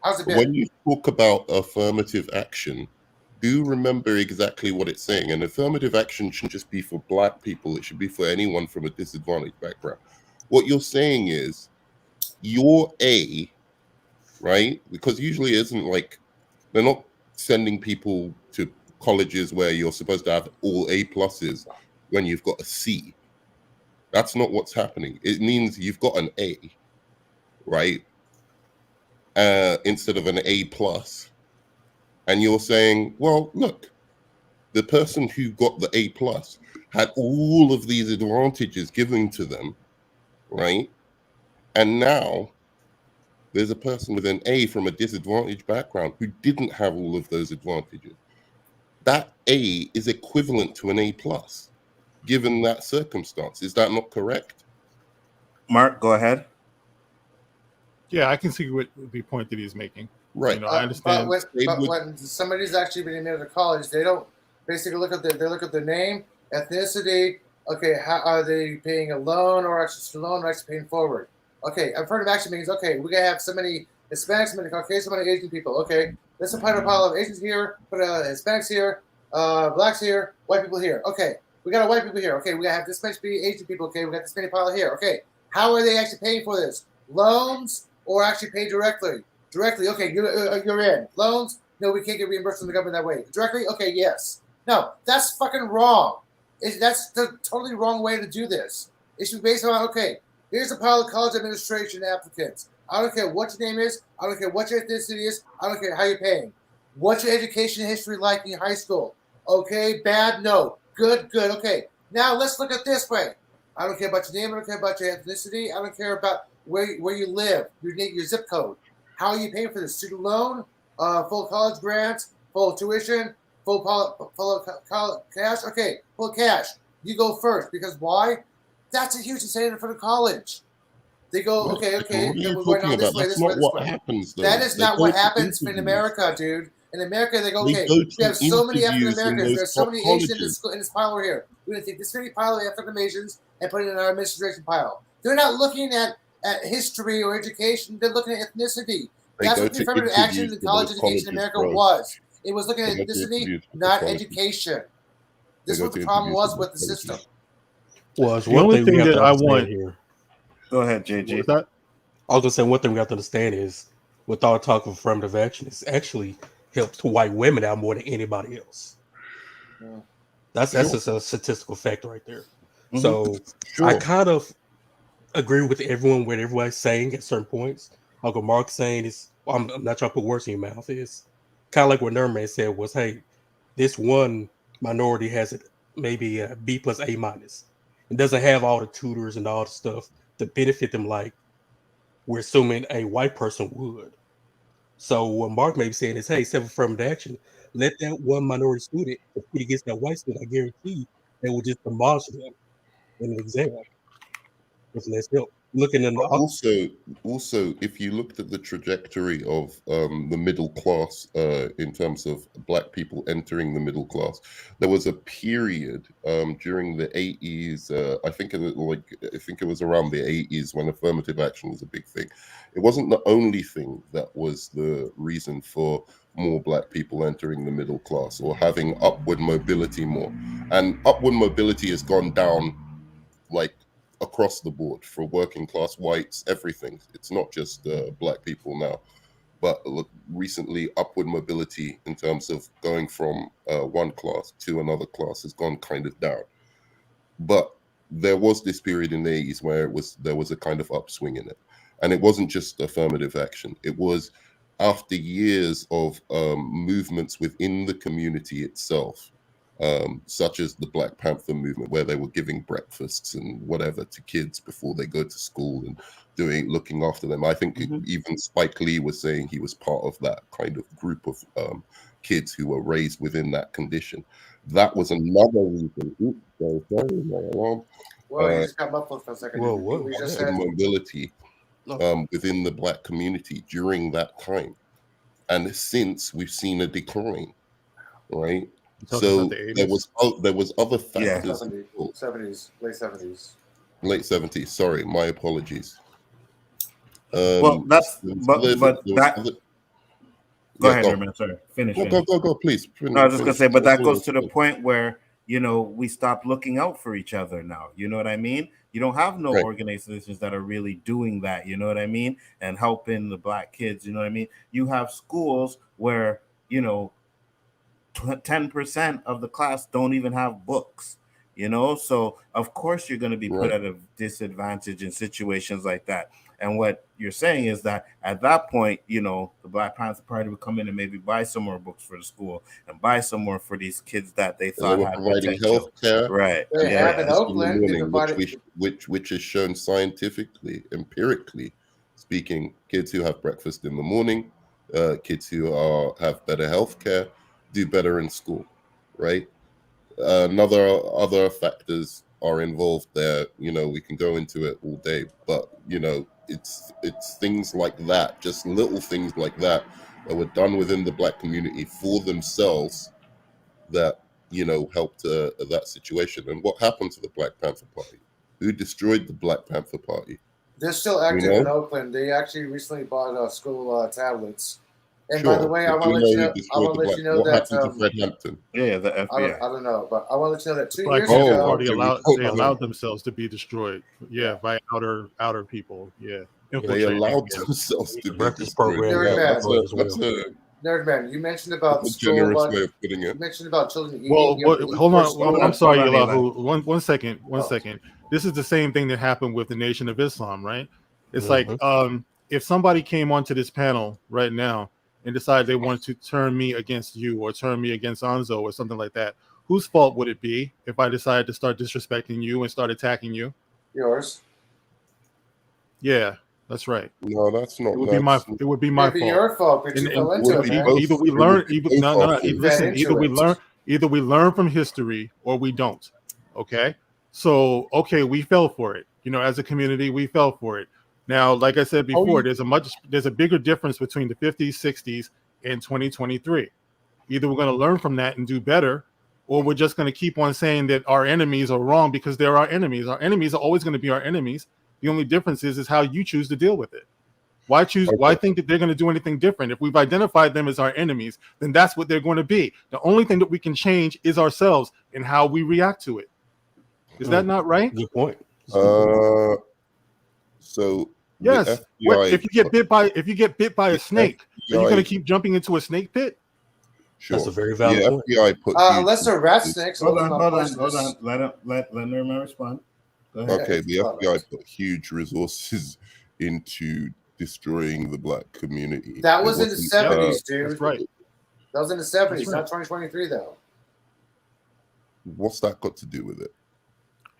How's it been? when you talk about affirmative action, do remember exactly what it's saying. And affirmative action shouldn't just be for black people. It should be for anyone from a disadvantaged background. What you're saying is your A, right? Because usually it isn't like, they're not sending people to colleges where you're supposed to have all A+ when you've got a C. That's not what's happening. It means you've got an A, right? Instead of an A+. And you're saying, well, look, the person who got the A+ had all of these advantages given to them, right? And now there's a person with an A from a disadvantaged background who didn't have all of those advantages. That A is equivalent to an A+, given that circumstance. Is that not correct? Mark, go ahead. Yeah, I can see what the point that he's making. Right. You know, I understand. But when somebody's actually been admitted to college, they don't basically look at their name, ethnicity. Okay, how are they paying a loan or actually loan or actually paying forward? Okay, affirmative action means, okay, we gotta have so many Hispanics, so many Caucasians, so many Asian people. Okay, let's put a pile of Asians here, put Hispanics here, blacks here, white people here. Okay, we got white people here. Okay, we gotta have this much Asian people. Okay, we got this many pile here. Okay, how are they actually paying for this? Loans or actually pay directly? Directly, okay, you're in. Loans, no, we can't get reimbursed from the government that way. Directly, okay, yes. No, that's fucking wrong. That's the totally wrong way to do this. It should be based on, okay, here's a pile of college administration applicants. I don't care what your name is. I don't care what your ethnicity is. I don't care how you're paying. What's your education history like in high school? Okay, bad, no. Good, okay. Now let's look at this way. I don't care about your name. I don't care about your ethnicity. I don't care about where you live, your zip code. How are you paying for this? Student loan, full college grants, full tuition, full cash? Okay, full cash. You go first because why? That's a huge incentive for the college. They go, okay, What are you we're going talking this about? way, That's this way, not this what way. happens, though. That is They not go what to happens in interviews. America, dude. In America, they go, They okay, go we to have so many African interviews in Americans. those There's so top many Asians colleges. in this pile over here. We're going to take this many pile of African Asians and put it in our administration pile. They're not looking at history or education. They're looking at ethnicity. They That's go what the to affirmative action interviews in for college those education in colleges, America bro. was. It was looking They at go to ethnicity, interviews for the not colleges. education. They This go was to the problem interviews was for with the those system. colleges. Well, it's The one only thing we thing have that to I understand want. here. Go ahead, What JG. was that? I was gonna say one thing we have to understand is with all talk of affirmative action, it's actually helps white women out more than anybody else. Yeah. That's Sure. just a statistical fact right there. Mhm. So Sure. I kind of agree with everyone what everybody's saying at certain points. Uncle Mark saying is, I'm not trying to put words in your mouth. Is kind of like what Nerman said was, hey, this one minority has it maybe a B plus A minus. It doesn't have all the tutors and all the stuff to benefit them like we're assuming a white person would. So what Mark may be saying is, hey, instead of affirmative action, let that one minority student compete against that white student. I guarantee they will just demolish them in an exam with less help. Looking in But the also, if you looked at the trajectory of the middle class in terms of black people entering the middle class, there was a period during the 80s. I think it was around the 80s when affirmative action was a big thing. It wasn't the only thing that was the reason for more black people entering the middle class or having upward mobility more. And upward mobility has gone down like across the board for working class whites, everything. It's not just black people now, but look, recently upward mobility in terms of going from one class to another class has gone kind of down. But there was this period in the 80s where there was a kind of upswing in it, and it wasn't just affirmative action. It was after years of movements within the community itself, such as the Black Panther movement, where they were giving breakfasts and whatever to kids before they go to school and looking after them. I think even Spike Lee was saying he was part of that kind of group of kids who were raised within that condition. That was another reason. Oops, sorry, my alarm. Well, you just got muffled for a second. We just said Mobility within the Black community during that time, and since we've seen a decline, right? So there was other factors. 70s, late 70s. Late 70s. Sorry, my apologies. Well, that's Go ahead, Herman. Sorry, finish. Go, please. No, I was just gonna say, but that goes to the point where we stop looking out for each other now. You know what I mean? You don't have no organizations that are really doing that. You know what I mean? And helping the Black kids. You know what I mean? You have schools where 10% of the class don't even have books. So of course you're going to be put at a disadvantage in situations like that. And what you're saying is that at that point, the Black Panther Party would come in and maybe buy some more books for the school and buy some more for these kids that they thought had providing potential. health care, right? In Oakland, which is shown scientifically, empirically speaking. Kids who have breakfast in the morning, kids who have better health care, do better in school, right? Other factors are involved there. We can go into it all day, but it's things like that, just little things like that were done within the Black community for themselves that helped that situation. And what happened to the Black Panther Party? Who destroyed the Black Panther Party? They're still active in Oakland. They actually recently bought school tablets. And by the way, I want to let you know that the FBI. I don't know, but I want to let you know that 2 Black years ago, Party allowed themselves to be destroyed. Yeah, by outer people. Yeah, they allowed themselves to be destroyed. Nerdman, you mentioned about school. You mentioned about children eating. Hold on. I'm sorry, Elihu. One second. This is the same thing that happened with the Nation of Islam, right? It's like if somebody came onto this panel right now and decided they wanted to turn me against you or turn me against Nzo or something like that, whose fault would it be if I decided to start disrespecting you and start attacking you? Yours. Yeah, that's right. No, that's not. It would be my fault. It would be your fault, but you fell into it. Either we learn. Listen. Either we learn from history or we don't. Okay. So we fell for it. As a community, we fell for it. Now, like I said before, there's a bigger difference between the 50s, 60s, and 2023. Either we're going to learn from that and do better, or we're just going to keep on saying that our enemies are wrong because they're our enemies. Our enemies are always going to be our enemies. The only difference is how you choose to deal with it. Why think that they're going to do anything different? If we've identified them as our enemies, then that's what they're going to be. The only thing that we can change is ourselves and how we react to it. Is that not right? Good point. So yes, if you get bit by a snake, are you going to keep jumping into a snake pit? Sure. That's a very valid point. FBI put unless they're rat snakes. Hold on. Let Nirma respond. Okay, the FBI put huge resources into destroying the Black community. That was in the 70s, dude. That's right. That was in the 70s, not 2023, though. What's that got to do with it?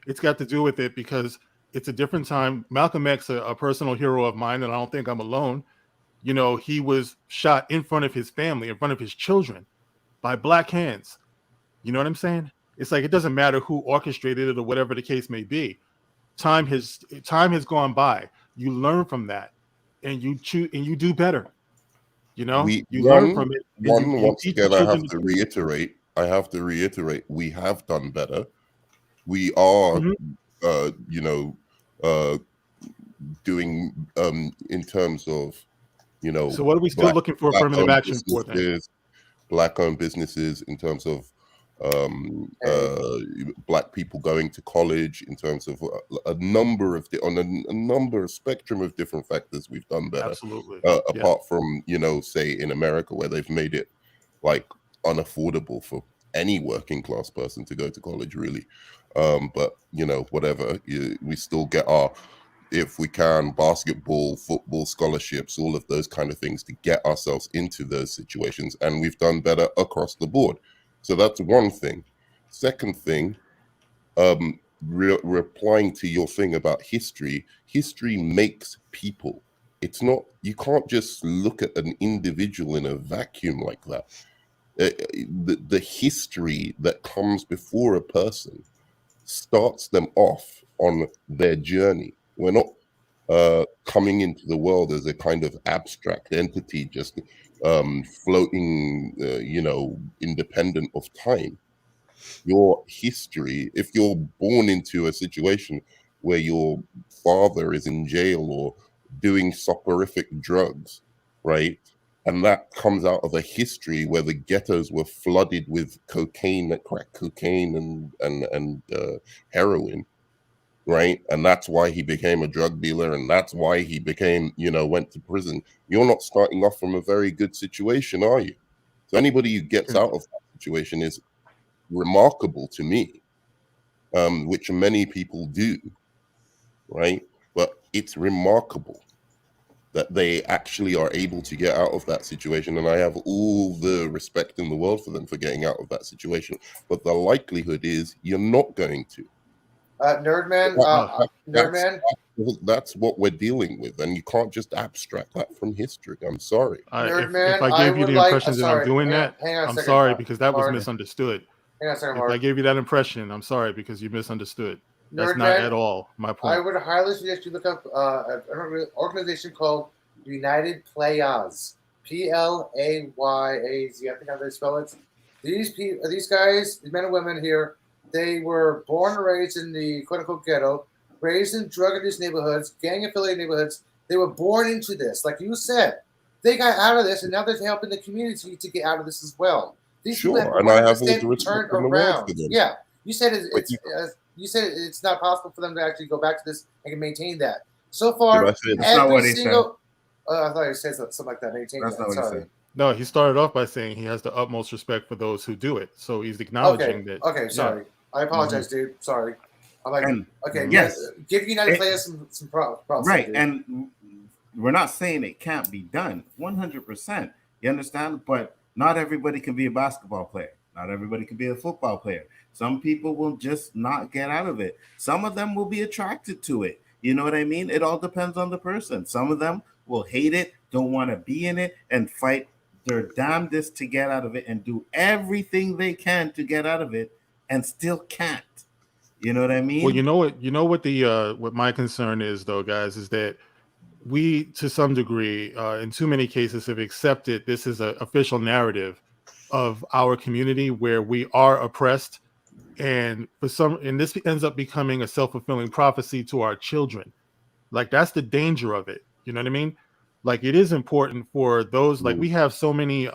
It's got to do with it because it's a different time. Malcolm X, a personal hero of mine, and I don't think I'm alone. He was shot in front of his family, in front of his children, by Black hands. You know what I'm saying? It's like it doesn't matter who orchestrated it or whatever the case may be. Time has gone by. You learn from that, and you choose and you do better. You learn from it. Once again, I have to reiterate. We have done better. We are, doing in terms of, So what are we still looking for affirmative action for then? Black-owned businesses in terms of Black people going to college, in terms of a number of spectrum of different factors, we've done better. Absolutely. Apart from say in America, where they've made it like unaffordable for any working class person to go to college, really. But whatever, we still get our if we can, basketball, football scholarships, all of those kind of things to get ourselves into those situations. And we've done better across the board. So that's one thing. Second thing, replying to your thing about history makes people. It's not, you can't just look at an individual in a vacuum like that. The history that comes before a person starts them off on their journey. We're not coming into the world as a kind of abstract entity, just floating, independent of time. Your history, if you're born into a situation where your father is in jail or doing soporific drugs, right? And that comes out of a history where the ghettos were flooded with cocaine, crack cocaine, and heroin, right? And that's why he became a drug dealer, and that's why he became, went to prison. You're not starting off from a very good situation, are you? So anybody who gets out of that situation is remarkable to me, which many people do, right? But it's remarkable that they actually are able to get out of that situation, and I have all the respect in the world for them for getting out of that situation. But the likelihood is you're not going to. Nerdman, that's what we're dealing with, and you can't just abstract that from history. I'm sorry. Nerdman, if I gave you the impression that I'm doing that, I'm sorry, because that was misunderstood. Hang on a second, if Mark. I gave you that impression, I'm sorry, because you misunderstood. That's Nerdman, not at all my point. I would highly suggest you look up an organization called United Playaz. Playaz. I think how they spell it. These guys, these men and women here, they were born and raised in the quote-unquote ghetto, raised in drug-induced neighborhoods, gang-affiliated neighborhoods. They were born into this. Like you said, they got out of this, and now they're helping the community to get out of this as well. These sure, and I have all the respect turned in the world for them. Yeah, you said it's not possible for them to actually go back to this and maintain that. So far, that's not what he said. I thought he said something like that. Maintain that's that. Not what Sorry. he said. No, he started off by saying he has the utmost respect for those who do it. So he's acknowledging that. Okay, sorry. Yeah. I apologize, dude. Sorry. I'm like, okay, yes, give United Players some props. Right, dude. And we're not saying it can't be done 100%. You understand? But not everybody can be a basketball player. Not everybody can be a football player. Some people will just not get out of it. Some of them will be attracted to it. You know what I mean? It all depends on the person. Some of them will hate it, don't want to be in it, and fight their damnedest to get out of it and do everything they can to get out of it and still can't. You know what I mean? Well, you know what the what my concern is, though, guys, is that we, to some degree, in too many cases, have accepted this is an official narrative of our community where we are oppressed, and this ends up becoming a self-fulfilling prophecy to our children. Like, that's the danger of it. You know what I mean? Like, it is important for those, like, we have so many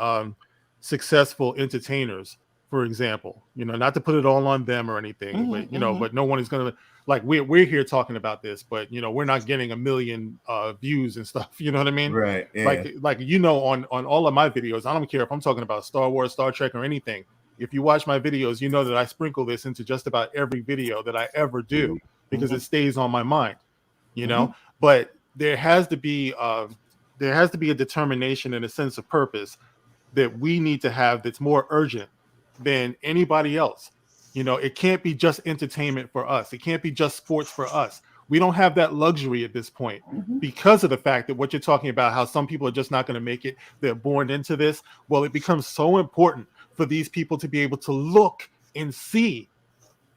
successful entertainers, for example, not to put it all on them or anything, but but no one is gonna, like, we're here talking about this, but we're not getting 1 million views and stuff. You know what I mean? Right. Yeah. Like on all of my videos, I don't care if I'm talking about Star Wars, Star Trek, or anything. If you watch my videos, you know that I sprinkle this into just about every video that I ever do because it stays on my mind. But there has to be a determination and a sense of purpose that we need to have that's more urgent than anybody else. It can't be just entertainment for us. It can't be just sports for us. We don't have that luxury at this point because of the fact that what you're talking about, how some people are just not going to make it. They're born into this. Well, it becomes so important for these people to be able to look and see,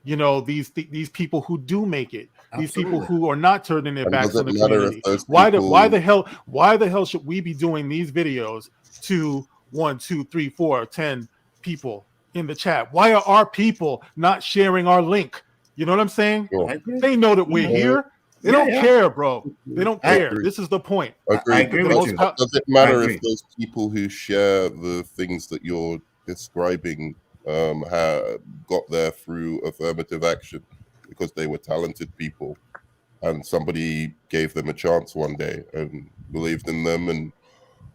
these people who do make it, these people who are not turning their backs on the community. Why the hell should we be doing these videos to 1, 2, 3, 4, 10 people in the chat? Why are our people not sharing our link? You know what I'm saying? Sure. They know that we're here. They don't care, bro. They don't care. This is the point. I agree with you. Does it matter if those people who share the things that you're describing got there through affirmative action because they were talented people and somebody gave them a chance one day and believed in them and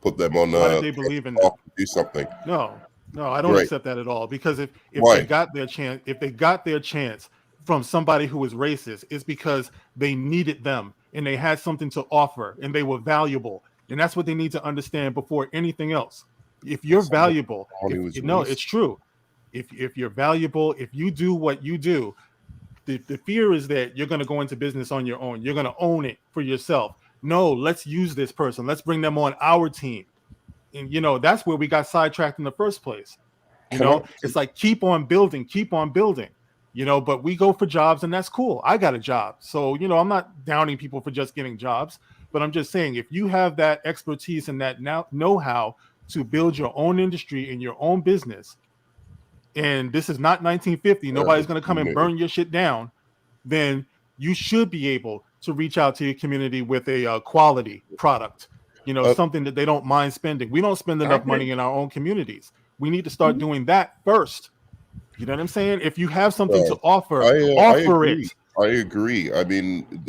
put them on Why did they believe in them? to do something? No, I don't accept that at all. Because if they got their chance from somebody who was racist, it's because they needed them and they had something to offer and they were valuable. And that's what they need to understand before anything else. If you're valuable, it's true. If you're valuable, if you do what you do, the fear is that you're going to go into business on your own. You're going to own it for yourself. No, let's use this person. Let's bring them on our team. And, you know, that's where we got sidetracked in the first place. You know, it's like keep on building, you know, but we go for jobs and that's cool. I got a job. So, you know, I'm not downing people for just getting jobs, but I'm just saying if you have that expertise and that know-how to build your own industry and your own business, and this is not 1950, nobody's going to come and burn your shit down, then you should be able to reach out to your community with a quality product, you know, something that they don't mind spending. We don't spend enough money in our own communities. We need to start doing that first. You know what I'm saying? If you have something to offer, offer it. I agree. I mean,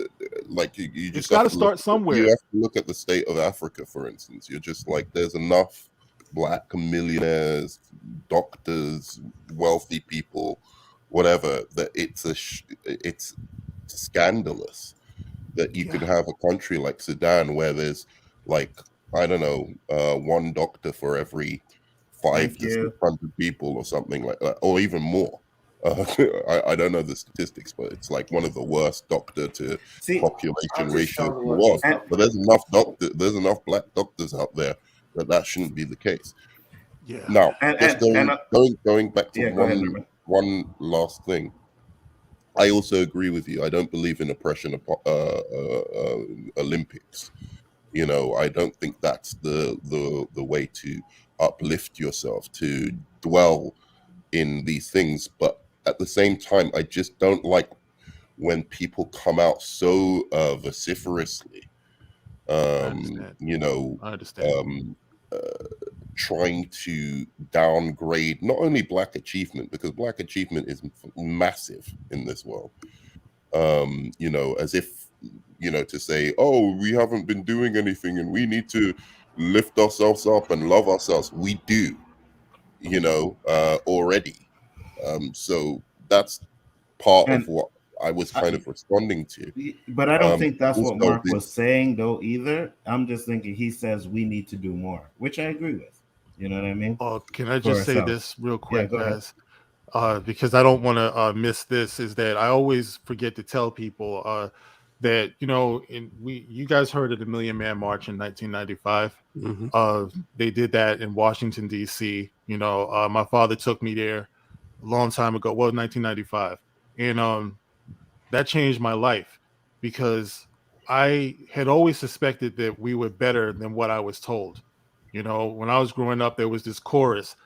like you just got to start somewhere. You have to look at the state of Africa, for instance. You're just like, there's enough black millionaires, doctors, wealthy people, whatever, that it's scandalous that you could have a country like Sudan where there's like, I don't know, one doctor for every 500 to 600 people or something like that, or even more. I don't know the statistics, but it's like one of the worst doctor to population ratios in the world. But there's enough black doctors out there that shouldn't be the case. Yeah. Now, going back to one last thing. I also agree with you. I don't believe in oppression Olympics. You know, I don't think that's the way to uplift yourself, to dwell in these things. But at the same time, I just don't like when people come out so vociferously, you know, I understand. Trying to downgrade not only black achievement, because black achievement is massive in this world, you know, as if, you know, to say, oh, we haven't been doing anything and we need to lift ourselves up and love ourselves. We do, you know, already. So that's part of what I was kind of responding to. But I don't think that's what Mark was saying, though, either. I'm just thinking he says we need to do more, which I agree with. You know what I mean? Oh, can I just say this real quick, guys? Because I don't want to miss this, is that I always forget to tell people that, you know, you guys heard of the Million Man March in 1995. Mm-hmm. They did that in Washington, D.C. You know, my father took me there a long time ago, 1995. And that changed my life because I had always suspected that we were better than what I was told. You know, when I was growing up, there was this chorus,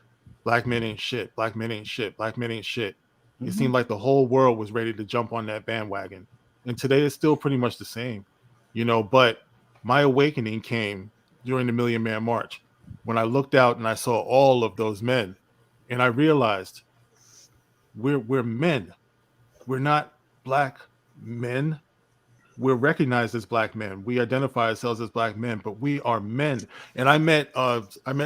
black men ain't shit, black men ain't shit, black men ain't shit. It seemed like the whole world was ready to jump on that bandwagon. And today it's still pretty much the same, you know, but my awakening came during the Million Man March when I looked out and I saw all of those men and I realized we're men. We're not black men. We're recognized as black men. We identify ourselves as black men, but we are men. And I met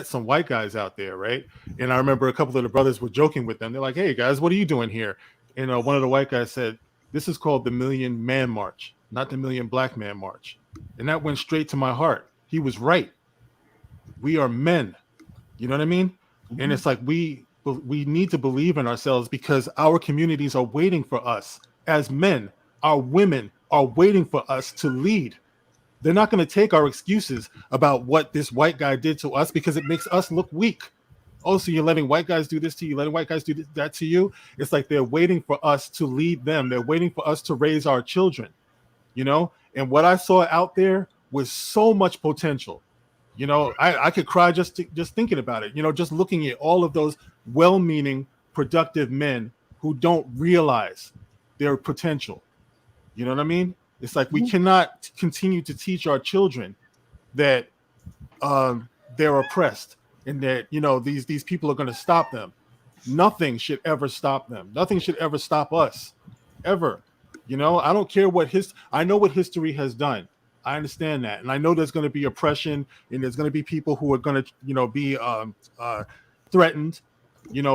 some white guys out there, right? And I remember a couple of the brothers were joking with them. They're like, "Hey guys, what are you doing here?" And one of the white guys said, "This is called the Million Man March, not the Million Black Man March." And that went straight to my heart. He was right. We are men. You know what I mean? And it's like we need to believe in ourselves because our communities are waiting for us as men. Our women are waiting for us to lead. They're not going to take our excuses about what this white guy did to us because it makes us look weak. Oh, so you're letting white guys do this to you, letting white guys do that to you? It's like they're waiting for us to lead them. They're waiting for us to raise our children, you know? And what I saw out there was so much potential. You know, I could cry just thinking about it, you know, just looking at all of those well-meaning, productive men who don't realize their potential. You know what I mean? It's like we cannot continue to teach our children that they're oppressed and that, you know, these people are going to stop them. Nothing should ever stop them. Nothing should ever stop us, ever. You know, I don't care I know what history has done. I understand that. And I know there's going to be oppression and there's going to be people who are going to, you know, be threatened.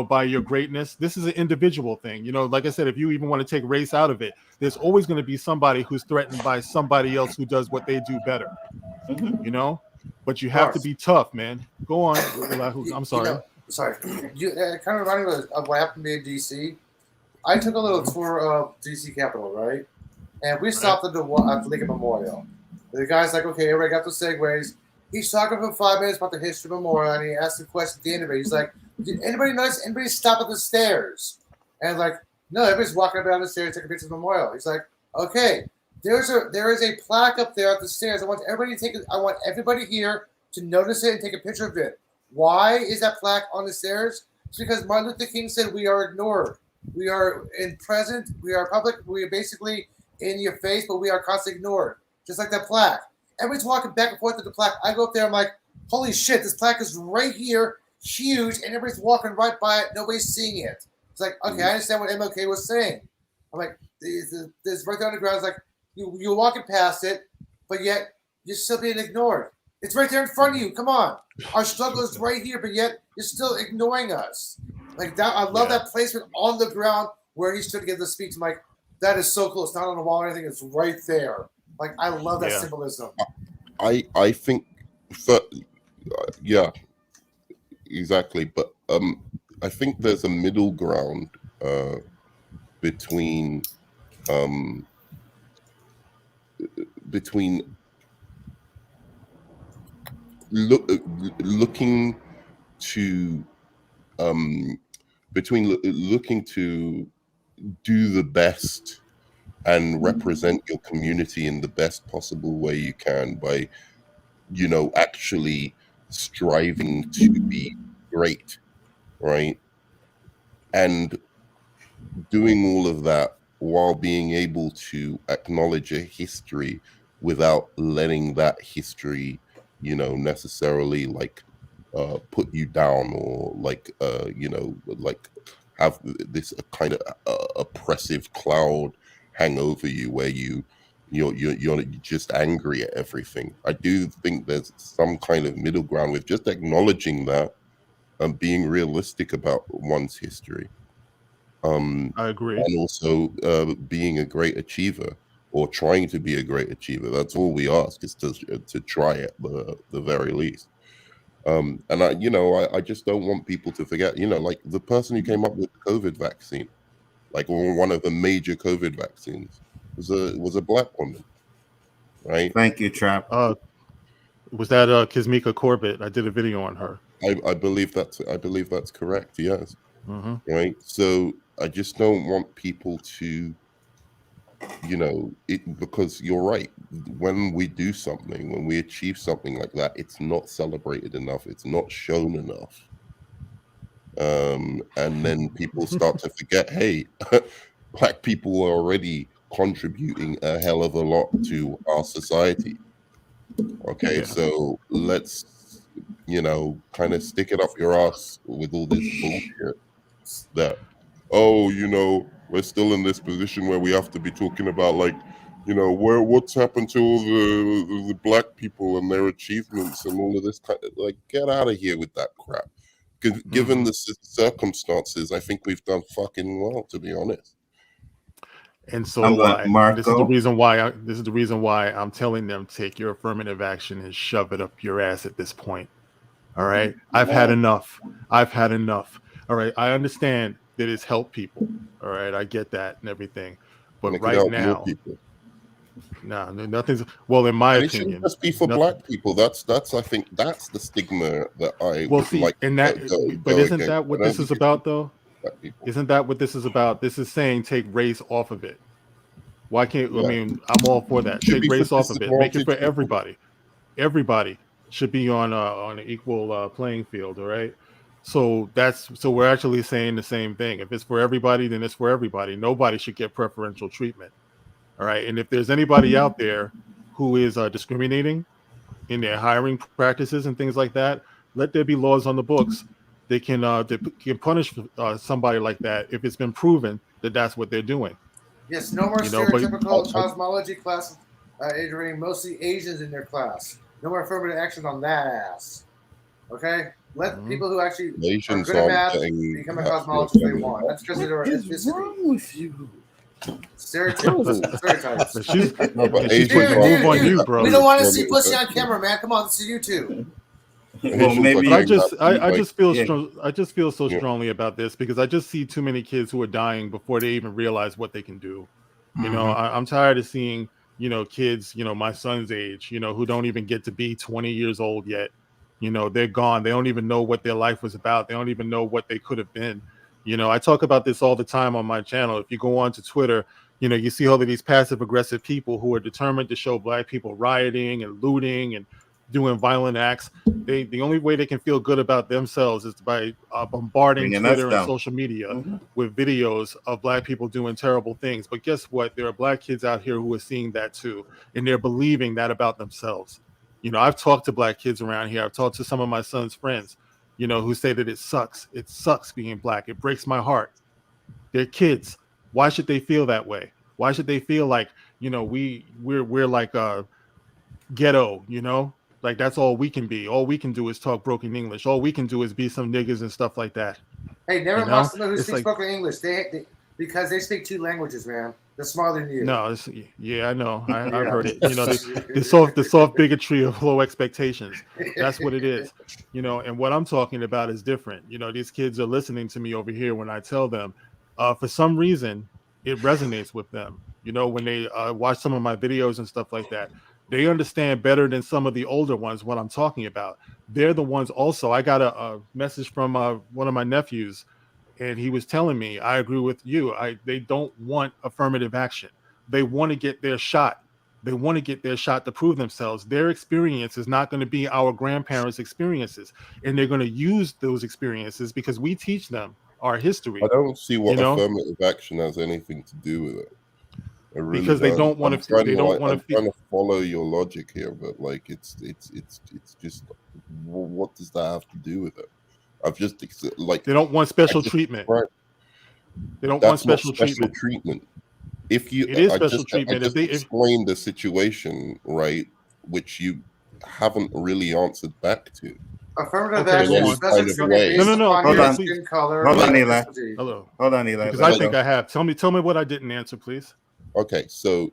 by your greatness. This is an individual thing. Like I said, if you even want to take race out of it, there's always going to be somebody who's threatened by somebody else who does what they do better. But you have to be tough, man. Go on, Elihu. I'm sorry. Sorry. It kind of reminded me of what happened to me in DC. I took a little tour of DC Capitol, right? And we stopped at the Lincoln Memorial. The guy's like, okay, everybody got the segways. He's talking for 5 minutes about the history of Memorial, and he asked a question at the end of it. He's like, did anybody notice anybody stop at the stairs? And like, no, everybody's walking up and down the stairs taking pictures of Memorial. He's like, okay, there is a plaque up there at the stairs. I want everybody here to notice it and take a picture of it. Why is that plaque on the stairs? It's because Martin Luther King said we are ignored. We are in present. We are public. We are basically in your face, but we are constantly ignored. Just like that plaque. Everybody's walking back and forth to the plaque. I go up there. I'm like, holy shit, this plaque is right here, huge, and everybody's walking right by it. Nobody's seeing it. It's like, okay, I understand what MLK was saying. I'm like, this right there on the ground is like, you're walking past it, but yet you're still being ignored. It's right there in front of you. Come on. Our struggle is right here, but yet you're still ignoring us. Like that, I love that placement on the ground where he stood to give the speech. I'm like, that is so cool. It's not on the wall or anything. It's right there. Like, I love that symbolism. I think that, exactly. But I think there's a middle ground between looking to do the best and represent your community in the best possible way you can by, actually striving to be great, right? And doing all of that while being able to acknowledge a history without letting that history, necessarily like put you down or like, like have this kind of oppressive cloud hang over you where you're just angry at everything. I do think there's some kind of middle ground with just acknowledging that and being realistic about one's history. I agree. And also being a great achiever or trying to be a great achiever. That's all we ask, is to try at the very least. And I just don't want people to forget, like the person who came up with the COVID vaccine, like one of the major COVID vaccines, was a black woman, right? Thank you, Trap. Was that Kismika Corbett? I did a video on her. I believe that's correct. Yes. Right. So I just don't want people to, because you're right. When we do something, when we achieve something like that, it's not celebrated enough. It's not shown enough. And then people start to forget, hey, black people are already contributing a hell of a lot to our society. Okay, so let's, kind of stick it up your ass with all this bullshit that, we're still in this position where we have to be talking about, like, what's happened to all the black people and their achievements and all of this kind of, like, get out of here with that crap. Given the circumstances, I think we've done fucking well, to be honest. And so this is the reason why I'm telling them, take your affirmative action and shove it up your ass at this point. All right. I've had enough. All right. I understand that it's helped people. All right. I get that and everything. But right now, nothing's, well, in my opinion, it shouldn't just be for black people. That's I think that's the stigma that I like. And but isn't that what this is about, though? Isn't that what this is about? This is saying take race off of it. Why can't I mean? I'm all for that. Take race off of it. Make it for everybody. Everybody should be on an equal playing field. All right. So we're actually saying the same thing. If it's for everybody, then it's for everybody. Nobody should get preferential treatment. All right. And if there's anybody out there who is discriminating in their hiring practices and things like that, let there be laws on the books. They can punish somebody like that if it's been proven that that's what they're doing. Yes, no more stereotypical cosmology classes entering mostly Asians in their class. No more affirmative action on that ass. Okay? Let people who actually are Asians good at aren't math getting become a that cosmologist if they affirmative want. That's because of their What is ethnicity. wrong with you? Stereotypes. But she's No, but she's putting Asians the move aren't on getting you, that bro. We don't want to see affirmative pussy on action. camera, man. Come on, this is YouTube. Well, Asians are maybe But I getting just that I like, just feel yeah. strong. I just feel so Yeah. strongly about this because I just see too many kids who are dying before they even realize what they can do. You know, I'm tired of seeing, kids, my son's age, who don't even get to be 20 years old yet. They're gone. They don't even know what their life was about. They don't even know what they could have been. I talk about this all the time on my channel. If you go on to Twitter, you see all of these passive aggressive people who are determined to show black people rioting and looting and doing violent acts. The only way they can feel good about themselves is by bombarding Bringing us Twitter and down. social media Mm-hmm. with videos of black people doing terrible things. But guess what? There are black kids out here who are seeing that too, and they're believing that about themselves. I've talked to black kids around here. I've talked to some of my son's friends, who say that it sucks. It sucks being black. It breaks my heart. They're kids. Why should they feel that way? Why should they feel like, we're like a ghetto, like that's all we can be. All we can do is talk broken English. All we can do is be some niggas and stuff like that. Hey, never You know? mind someone who It's speaks like- broken English. They because they speak two languages, man. They're smarter than you. No, yeah, I know. I've Yeah. heard it. The soft bigotry of low expectations. That's what it is. And what I'm talking about is different. These kids are listening to me over here when I tell them, for some reason, it resonates with them. When they watch some of my videos and stuff like that, they understand better than some of the older ones what I'm talking about. They're the ones also. I got a message from one of my nephews, and he was telling me, I agree with you. They don't want affirmative action. They want to get their shot. They want to get their shot to prove themselves. Their experience is not going to be our grandparents' experiences. And they're going to use those experiences because we teach them our history. I don't see what You know? affirmative action has anything to do with it. I really Because they don't want I'm to. trying They to, don't like, want I'm to feel. trying to follow your logic here, but like it's just what does that have to do with it? I've just like They don't want special I just treatment. described- They don't want That's not special special treatment. treatment. If you, It is I special just, treatment. I just explained the situation, right, which you haven't really answered back to. Affirmative Okay, action go is on. special Kind of treatment way. based No. upon Hold your on. skin color. Hold on, and Eli. ethnicity. Hello. Hold on, Eli. Because Let I it think go. I have. Tell me what I didn't answer, please. Okay, so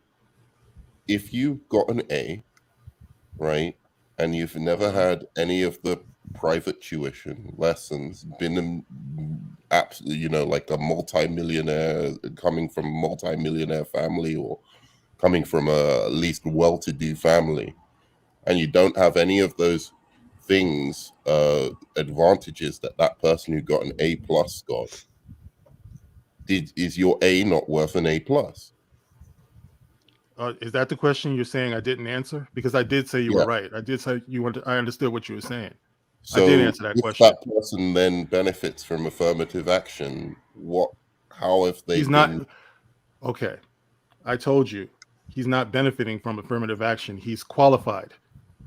if you got an A, right, and you've never had any of the private tuition lessons, been absolutely, like a multi-millionaire, coming from a multi-millionaire family or coming from a at least well-to-do family, and you don't have any of those things, advantages that person who got an A plus got, is your A not worth an A plus? Is that the question you're saying I didn't answer? Because I did say you Yeah. were right. I did say I understood what you were saying. So I did answer that if question. that person then benefits from affirmative action, how have they He's been? not okay. I told you he's not benefiting from affirmative action. He's qualified.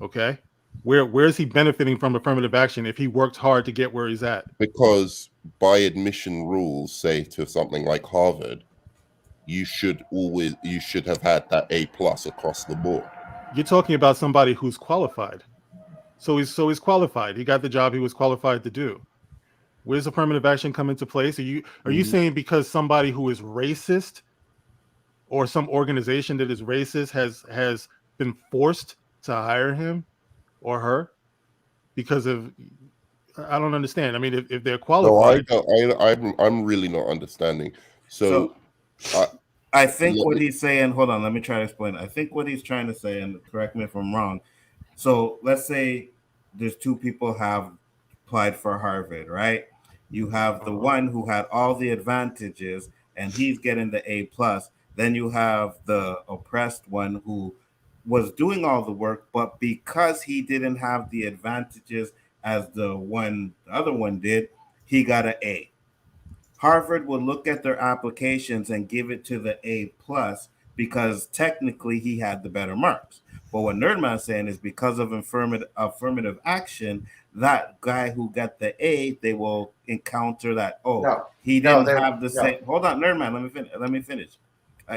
Okay. Where is he benefiting from affirmative action if he worked hard to get where he's at? Because by admission rules, say to something like Harvard, you should have had that A plus across the board. You're talking about somebody who's qualified. So he's qualified. He got the job he was qualified to do. Where does affirmative action come into place? Are you saying because somebody who is racist or some organization that is racist has been forced to hire him or her because of, I don't understand. I mean, if they're No, qualified, I'm really not understanding. So I think what he's saying, hold on, let me try to explain. I think what he's trying to say, and correct me if I'm wrong. So let's say there's two people have applied for Harvard, right? You have the one who had all the advantages and he's getting the A plus. Then you have the oppressed one who was doing all the work, but because he didn't have the advantages as the other one did, he got an A. Harvard will look at their applications and give it to the A plus because technically he had the better marks. But what Nerdman's saying is because of affirmative action, that guy who got the A, they will encounter that, he didn't have the same. Hold on, Nerdman, let me finish,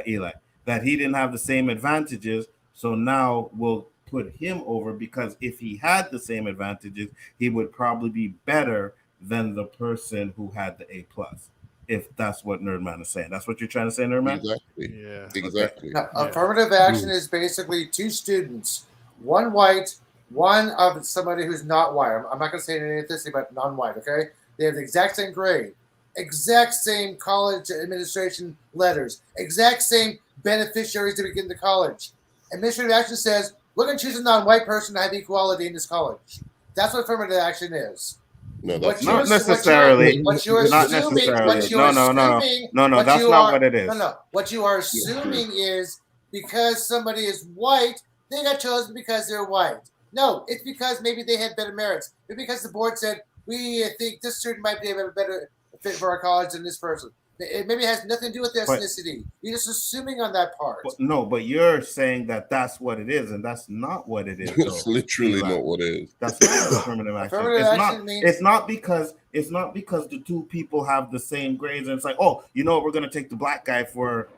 Eli. That he didn't have the same advantages, so now we'll put him over because if he had the same advantages, he would probably be better than the person who had the A plus. If that's what Nerdman is saying, that's what you're trying to say, Nerdman. Exactly. Yeah. Exactly. Now, affirmative action is basically two students, one white, one of somebody who's not white. I'm not going to say any of this, but non-white. Okay, they have the exact same grade, exact same college administration letters, exact same beneficiaries to begin the college. Administrative action says, "Look and choose a non-white person to have equality in this college." That's what affirmative action is. No, that's not necessarily. What you're Not assuming, necessarily. what you're assuming, No. That's not what it is. No. What you are assuming is because somebody is white, they got chosen because they're white. No, it's because maybe they had better merits. It's because the board said we think this student might be a better fit for our college than this person. It maybe has nothing to do with ethnicity. You're just assuming on that part. But you're saying that that's what it is, and that's not what it is. It's literally not what it is. That's not affirmative action. It's not because the two people have the same grades, and it's like, oh, you know, we're going to take the black guy for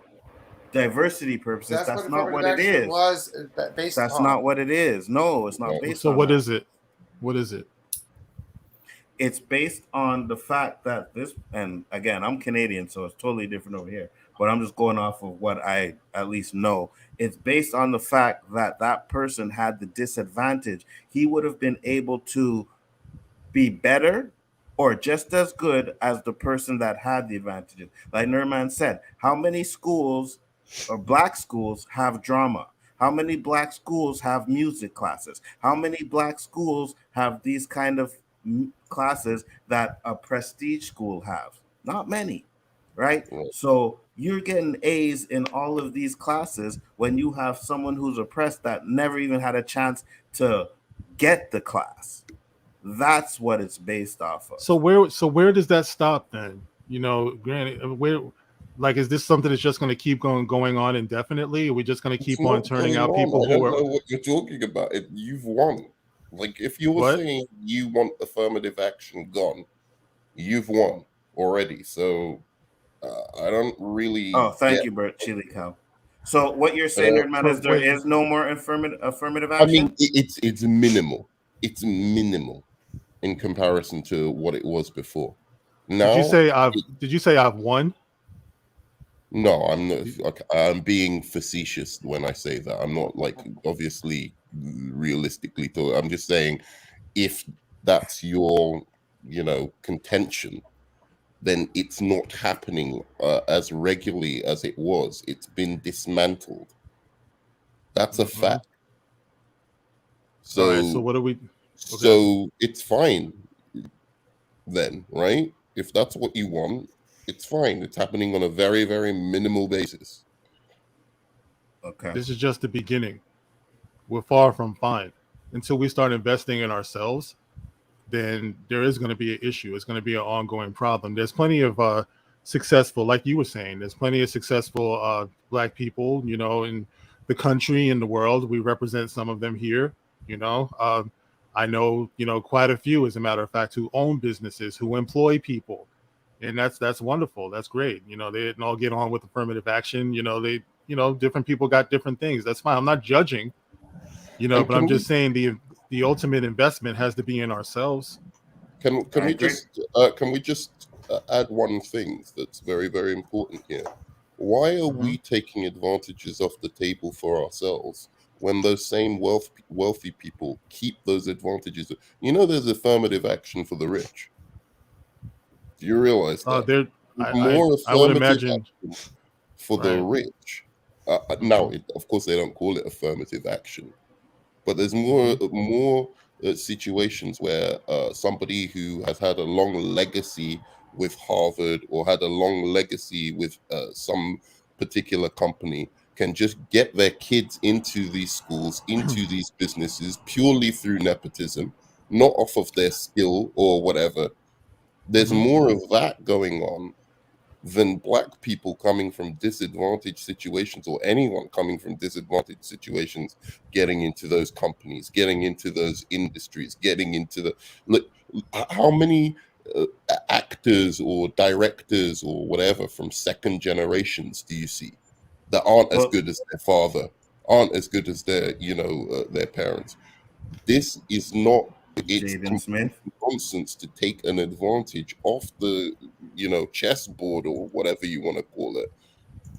diversity purposes. That's not what it is. That's not what it is. No, it's not based on. So what is it? What is it? It's based on the fact that this, and again, I'm Canadian, so it's totally different over here, but I'm just going off of what I at least know. It's based on the fact that that person had the disadvantage. He would have been able to be better or just as good as the person that had the advantages. Like Nurman said, how many schools or black schools have drama? How many black schools have music classes? How many black schools have these kind of classes that a prestige school have? Not many, right? So you're getting A's in all of these classes when you have someone who's oppressed that never even had a chance to get the class. That's what it's based off of. So where does that stop then? You know, granted, where, like, is this something that's just going to keep going on indefinitely? Are we just going to keep on turning out people I don't who are? know what you're talking about. You've won. Like, if you're saying you want affirmative action gone, you've won already. So I don't really. Oh, thank you, Bert Chili Cow. So what you're saying, Nerdman, is there is no more affirmative action? I mean, it's minimal. It's minimal in comparison to what it was before. Now, did you say I've won? No, I'm not. I'm being facetious when I say that. I'm not, like, obviously realistically thought. I'm just saying, if that's your, contention, then it's not happening as regularly as it was. It's been dismantled. That's a fact. So, all right, so what are we? Okay. So it's fine then, right? If that's what you want, it's fine. It's happening on a very, very minimal basis. Okay. This is just the beginning. We're far from fine. Until we start investing in ourselves, then there is going to be an issue. It's going to be an ongoing problem. There's plenty of successful, like you were saying, there's plenty of successful black people, in the country, in the world. We represent some of them here, I know, quite a few, as a matter of fact, who own businesses, who employ people. And that's wonderful. That's great. They didn't all get on with affirmative action. Different people got different things. That's fine. I'm not judging, but I'm just saying the ultimate investment has to be in ourselves. Can we just add one thing that's very, very important here? Why are we taking advantages off the table for ourselves when those same wealthy people keep those advantages? There's affirmative action for the rich. Do you realize that? I would imagine for the rich. Now, of course, they don't call it affirmative action, but there's more situations where somebody who has had a long legacy with Harvard or had a long legacy with some particular company can just get their kids into these schools, into these businesses purely through nepotism, not off of their skill or whatever. There's more of that going on than black people coming from disadvantaged situations, or anyone coming from disadvantaged situations getting into those companies, getting into those industries, getting into how many actors or directors or whatever from second generations do you see that aren't as good as their father? aren't as good as their their parents. This is not. It's Jaden Smith. nonsense to take an advantage off the chessboard or whatever you want to call it,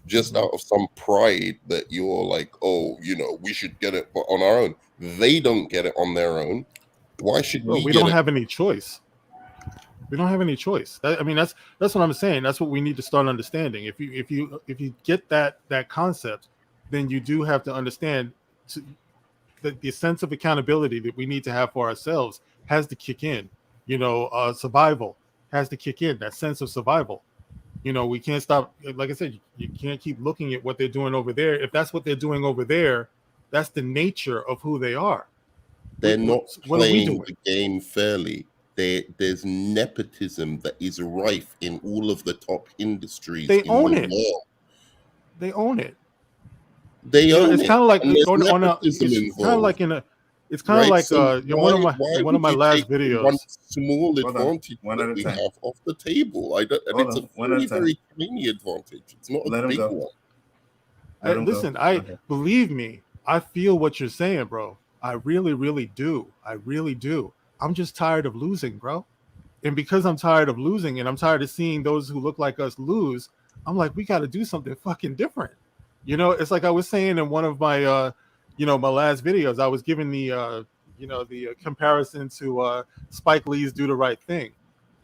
just out of some pride that you're like, oh, we should get it on our own. They don't get it on their own. Why should Well, we get don't it? have any choice. We don't have any choice. I mean, that's what I'm saying. That's what we need to start understanding. If you get that concept, then you do have to understand the sense of accountability that we need to have for ourselves has to kick in. Survival has to kick in. That sense of survival. We can't stop. Like I said, you can't keep looking at what they're doing over there. If that's what they're doing over there, that's the nature of who they are. They're not What are we playing doing? the game fairly. There's nepotism that is rife in all of the top industries. They in own the it. world. They own it. They own It's it. kind of like And there's on a. nepotism It's kind of like involved, in a. It's kind of right? like So in one why of my would you last take videos. one small Hold on. advantage One that at a we time. have off the table? And Hold it's on. a One at a very, time. very tiny advantage. It's not a Let him big go. one. Let him go. Listen, Okay. believe me, I feel what you're saying, bro. I really, really do. I really do. I'm just tired of losing, bro. And because I'm tired of losing and I'm tired of seeing those who look like us lose, I'm like, we got to do something fucking different. It's like I was saying in one of my, my last videos, I was giving the comparison to Spike Lee's Do the Right Thing.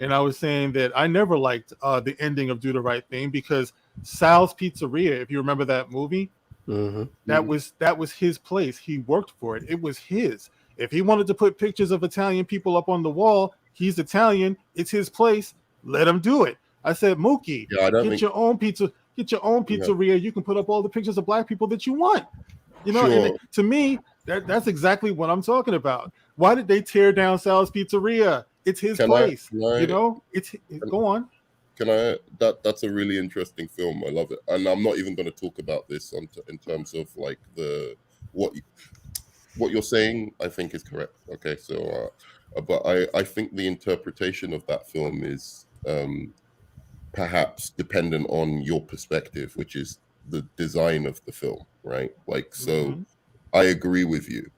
And I was saying that I never liked the ending of Do the Right Thing because Sal's Pizzeria, if you remember that movie, that was his place. He worked for it. It was his. If he wanted to put pictures of Italian people up on the wall, he's Italian. It's his place. Let him do it. I said, Mookie, get your own pizza. Get your own pizzeria. You can put up all the pictures of black people that you want. And to me, that's exactly what I'm talking about. Why did they tear down Sal's Pizzeria? It's his place. It's go on. That's a really interesting film. I love it, and I'm not even going to talk about this in terms of like what you're saying. I think is correct. Okay, so but I think the interpretation of that film is perhaps dependent on your perspective, which is the design of the film, right? Like, so I agree with you,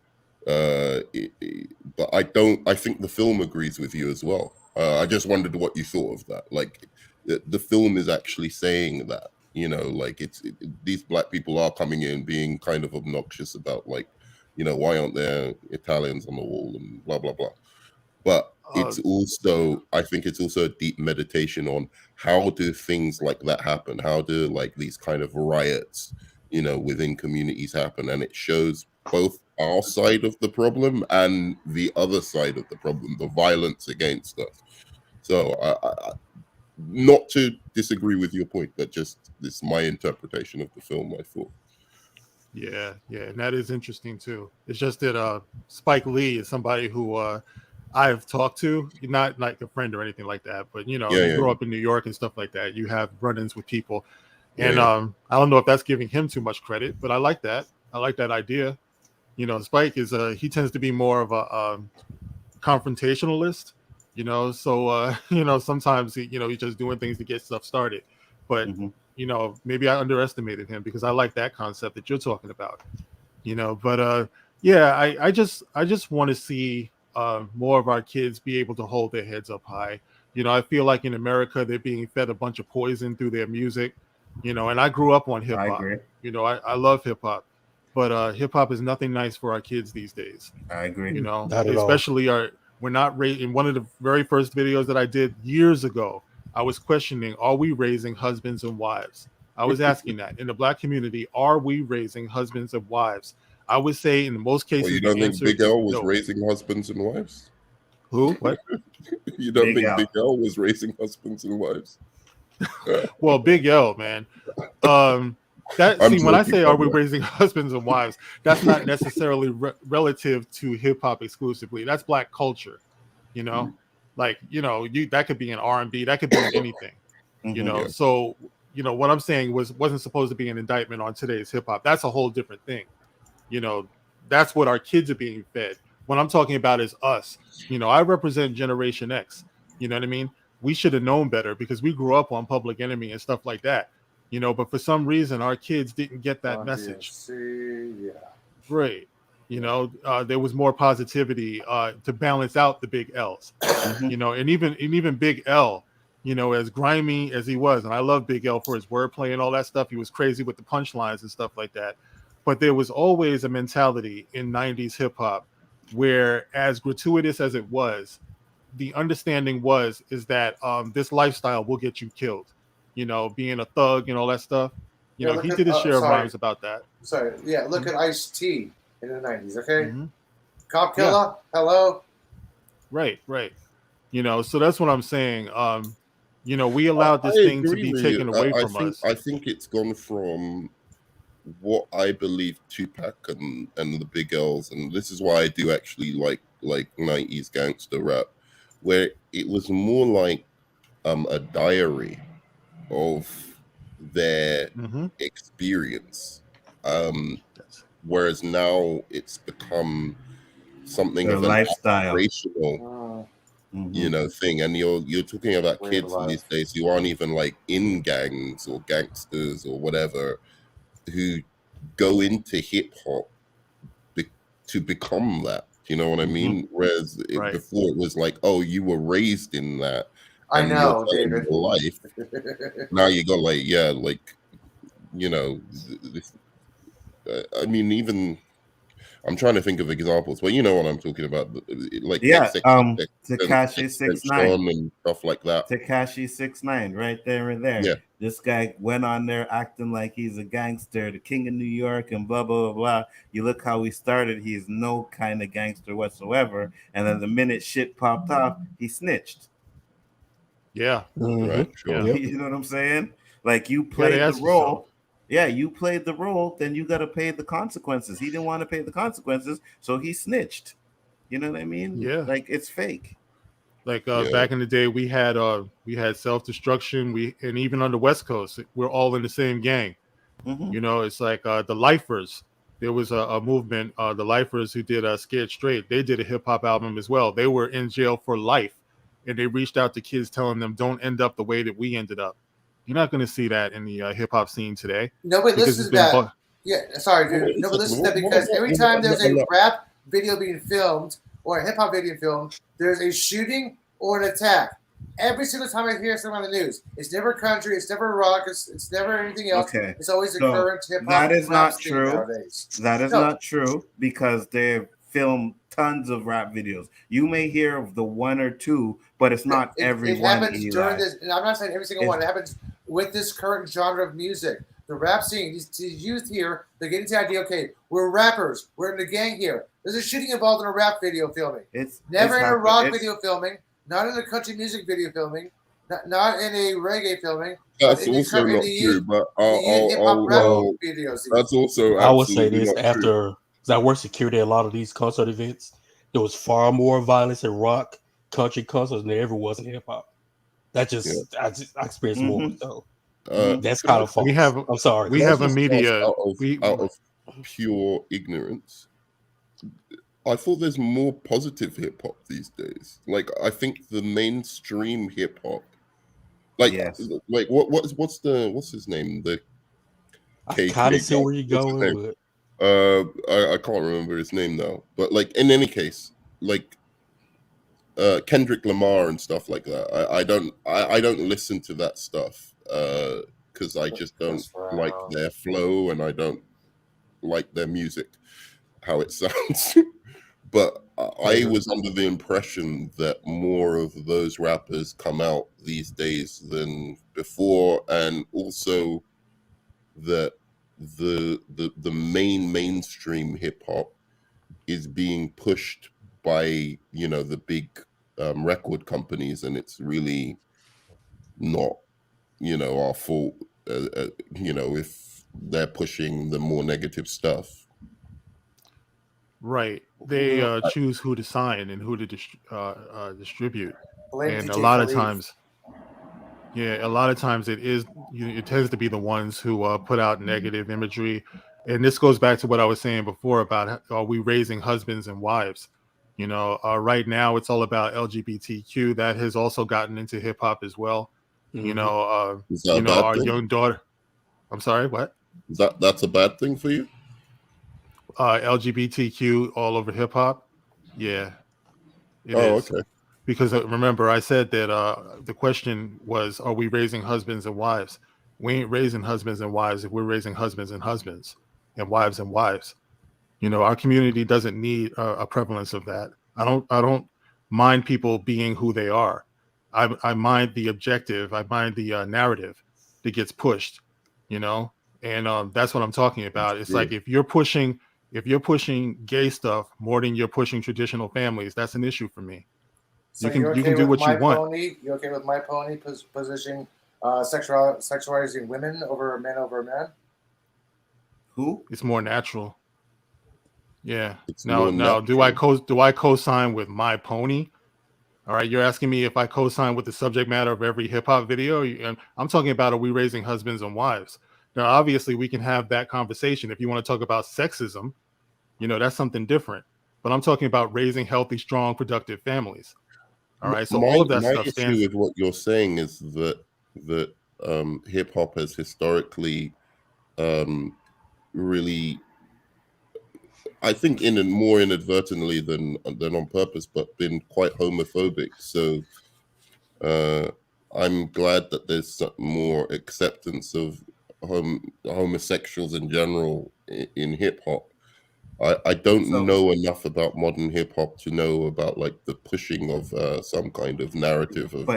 but I think the film agrees with you as well. I just wondered what you thought of that. Like, the film is actually saying that, like these black people are coming in being kind of obnoxious about, like, why aren't there Italians on the wall and blah blah blah. But it's also, I think it's also a deep meditation on how do things like that happen? How do like these kind of riots, within communities happen? And it shows both our side of the problem and the other side of the problem, the violence against us. So I not to disagree with your point, but just this is my interpretation of the film, I thought. Yeah, and that is interesting too. It's just that Spike Lee is somebody who I've talked to, not like a friend or anything like that, but you grow up in New York and stuff like that. You have run-ins with people, and I don't know if that's giving him too much credit, but I like that. I like that idea. Spike is he tends to be more of a confrontationalist. So sometimes he's just doing things to get stuff started, but maybe I underestimated him because I like that concept that you're talking about. But I just want to see more of our kids be able to hold their heads up high. I feel like in America they're being fed a bunch of poison through their music. And I grew up on hip hop. I love hip hop, but hip hop is nothing nice for our kids these days. I agree. Not at all. Especially we're not in one of the very first videos that I did years ago. I was questioning, are we raising husbands and wives? I was asking that in the black community, are we raising husbands and wives? I would say in most cases, you don't think Big L was raising husbands and wives? Who? What? You don't think Big L was raising husbands and wives? Well, Big L, man. When I say are we raising husbands and wives, that's not necessarily relative to hip hop exclusively. That's black culture, like that could be an R&B, that could be anything, So what I'm saying wasn't supposed to be an indictment on today's hip hop. That's a whole different thing. That's what our kids are being fed. What I'm talking about is us. I represent Generation X. You know what I mean? We should have known better because we grew up on Public Enemy and stuff like that. you know, but for some reason our kids didn't get that message. Yeah. Right. You know, there was more positivity to balance out the big L's. You know, and even Big L, you know, as grimy as he was, and I love Big L for his wordplay and all that stuff. He was crazy with the punchlines and stuff like that. But there was always a mentality in 90s hip hop where, as gratuitous as it was, the understanding is that this lifestyle will get you killed. You know, being a thug and all that stuff. You know, he did his share of rhymes about that. Sorry, yeah. Look at Ice-T in the 90s. Okay, Mhm. Cop Killer. Hello. Right. You know, so that's what I'm saying. You know, we allowed this I thing to agree be with taken you. away I from think, us. I think it's gone from what I believe Tupac and the Big L's, and this is why I do actually like 90s gangster rap, where it was more like a diary of their experience. Whereas now it's become something Their of an lifestyle. aspirational, you know, thing. And you're talking about Weird kids life. these days who aren't even like in gangs or gangsters or whatever, who go into hip hop to become that. You know what I mean? Whereas before it was like, oh, you were raised in that, I and know, you're telling David. your life. Now you got like, yeah, like, you know, I mean, even I'm trying to think of examples, but you know what I'm talking about, like Yeah, Tekashi Tekashi 6ix9ine and stuff like that. Tekashi 6ix9ine, right there and there. Yeah. This guy went on there acting like he's a gangster, the king of New York, and blah blah blah blah. You look how he started; he's no kind of gangster whatsoever. And then the minute shit popped off, he snitched. Yeah. Right. Sure. You know what I'm saying? Like you Gotta played the ask role. yourself. Yeah, you played the role, then you got to pay the consequences. He didn't want to pay the consequences, so he snitched. You know what I mean? Yeah. Like it's fake. Like back in the day, we had self-destruction. And even on the West Coast, we're all in the same gang. You know, it's like the Lifers. There was a movement, the Lifers, who did Scared Straight. They did a hip hop album as well. They were in jail for life, and they reached out to kids telling them, "Don't end up the way that we ended up." You're not going to see that in the hip hop scene today. Nobody listens to that. Yeah, sorry, dude. Nobody listens to that because every time there's a rap video being filmed or a hip hop video filmed, there's a shooting or an attack. Every single time I hear something on the news, it's never country, it's never rock, it's never anything else. Okay. It's always the So current hip hop. that is not scene true. nowadays. That is not true because they've filmed tons of rap videos. You may hear of the one or two, but it's not every It one. happens during this, and I'm not saying every single one. It happens with this current genre of music. The rap scene, these youth here, they're getting to the idea, okay, we're rappers, we're in the gang here. There's a shooting involved in a rap video filming. It's never in a rock video filming, not in a country music video filming, not in a reggae filming. That's also not true, but videos. That's also I would say absolutely this not after, true. because I worked security at a lot of these concert events. There was far more violence in rock country concerts than there ever was in hip hop. That just I experienced more. So that's kind of false. I'm sorry. We have a media out of pure ignorance. I thought there's more positive hip hop these days. Like I think the mainstream hip hop, like what's his name? The I kind of see where you're going. I can't remember his name now. But like in any case, like Kendrick Lamar and stuff like that. I don't listen to that stuff because I just don't like their flow and I don't like their music, how it sounds. But I was under the impression that more of those rappers come out these days than before, and also that the mainstream hip hop is being pushed by the big record companies, and it's really not our fault if they're pushing the more negative stuff. Right. They choose who to sign and who to distribute. Blame And DJ a lot of Khalid. times it tends to be the ones who put out negative imagery. And this goes back to what I was saying before about are we raising husbands and wives? Right now it's all about LGBTQ. That has also gotten into hip hop as well. Is that a bad Our thing? young daughter. I'm sorry, what? That's a bad thing for you? LGBTQ all over hip hop. Yeah, it is. Okay. Because remember, I said that the question was, are we raising husbands and wives? We ain't raising husbands and wives if we're raising husbands and husbands and wives and wives. You know, our community doesn't need a prevalence of that. I don't mind people being who they are. I mind the objective. I mind the narrative that gets pushed. You know, and that's what I'm talking about. It's like if you're pushing gay stuff more than you're pushing traditional families, that's an issue for me. So you can do what you want. Pony? You okay with my pony positioning sexualizing women over men over men? Who? It's more natural. Yeah. It's now, more do I co-sign with my pony? All right, you're asking me if I co-sign with the subject matter of every hip hop video. And I'm talking about, are we raising husbands and wives? Now, obviously, we can have that conversation. If you want to talk about sexism, you know, that's something different. But I'm talking about raising healthy, strong, productive families. All right, so all of that stuff stands. My issue with what you're saying is that hip hop has historically really, I think, more inadvertently than on purpose, but been quite homophobic. So I'm glad that there's more acceptance of homosexuals in general in hip hop. I don't know enough about modern hip hop to know about like the pushing of some kind of narrative of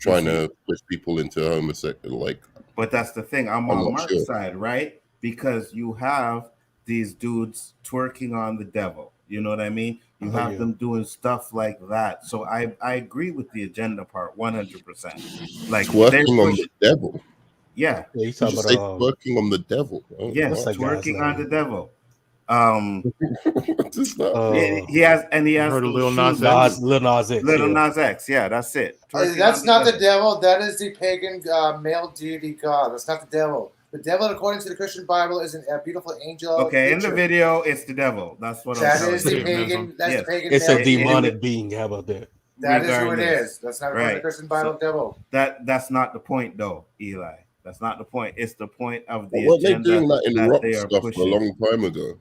trying to push people into homosexual. Like, but that's the thing. I'm on Mark's side, right? Because you have these dudes twerking on the devil. You know what I mean? You have them doing stuff like that. So I agree with the agenda part 100%. Like twerking on the devil. Yeah. You talking about twerking on the devil. Oh, yes, twerking on the devil. He has heard of Lil Nas X. Lil Nas X. Yeah, that's it. That's not the devil. That is the pagan male deity god. That's not the devil. The devil, according to the Christian Bible, is a beautiful angel. Okay, in the video, it's the devil. That's what I'm saying. That is the pagan. That's the pagan. It's a demonic being. How about that? That is who it is. That's not the Christian Bible devil. That's not the point, though, Eli. That's not the point. It's the point of the agenda. Weren't they doing that in rock stuff pushing. A long time ago?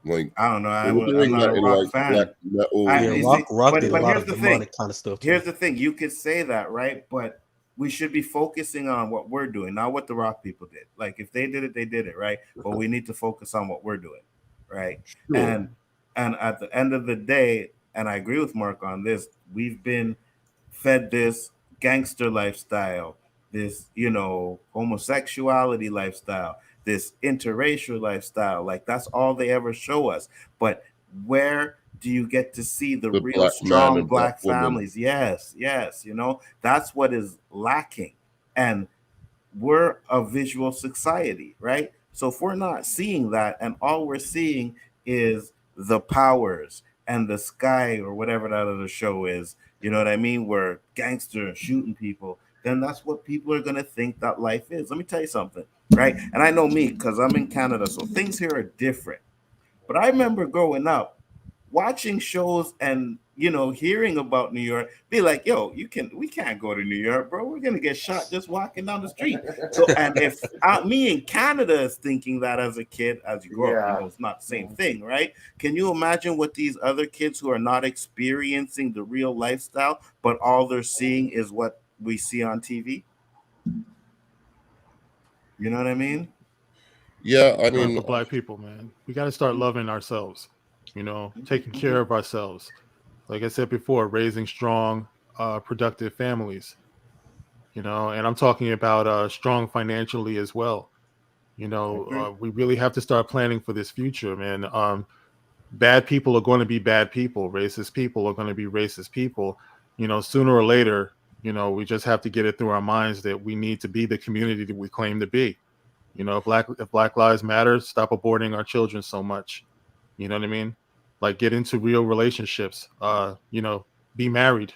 Like, I don't know. I'm doing not that a in rock like fan. black metal. Rock did a lot of demonic kind of stuff too. Here's the thing. You could say that, right? But we should be focusing on what we're doing, not what the rock people did. Like, if they did it, they did it, right? But we need to focus on what we're doing, right? Sure. And at the end of the day, and I agree with Mark on this, we've been fed this gangster lifestyle, this, homosexuality lifestyle, this interracial lifestyle. Like, that's all they ever show us. But where do you get to see the real strong black families? Yes. That's what is lacking. And we're a visual society, right? So if we're not seeing that, and all we're seeing is the Powers and the Sky or whatever that other show is, you know what I mean? Where gangster shooting people, then that's what people are going to think that life is. Let me tell you something, right? And I know me because I'm in Canada, so things here are different. But I remember growing up, watching shows and, hearing about New York, be like, yo, we can't go to New York, bro. We're going to get shot just walking down the street. So, and if me in Canada is thinking that as a kid, as you grow up, it's not the same thing, right? Can you imagine what these other kids who are not experiencing the real lifestyle, but all they're seeing is what we see on TV? You know what I mean? Yeah, I mean, for black people, man, we got to start loving ourselves, taking care of ourselves. Like I said before, raising strong, productive families, and I'm talking about strong financially as well. We really have to start planning for this future, man. Bad people are going to be bad people. Racist people are going to be racist people. Sooner or later, we just have to get it through our minds that we need to be the community that we claim to be. If Black Lives Matter, stop aborting our children so much. You know what I mean? Like, get into real relationships. Be married.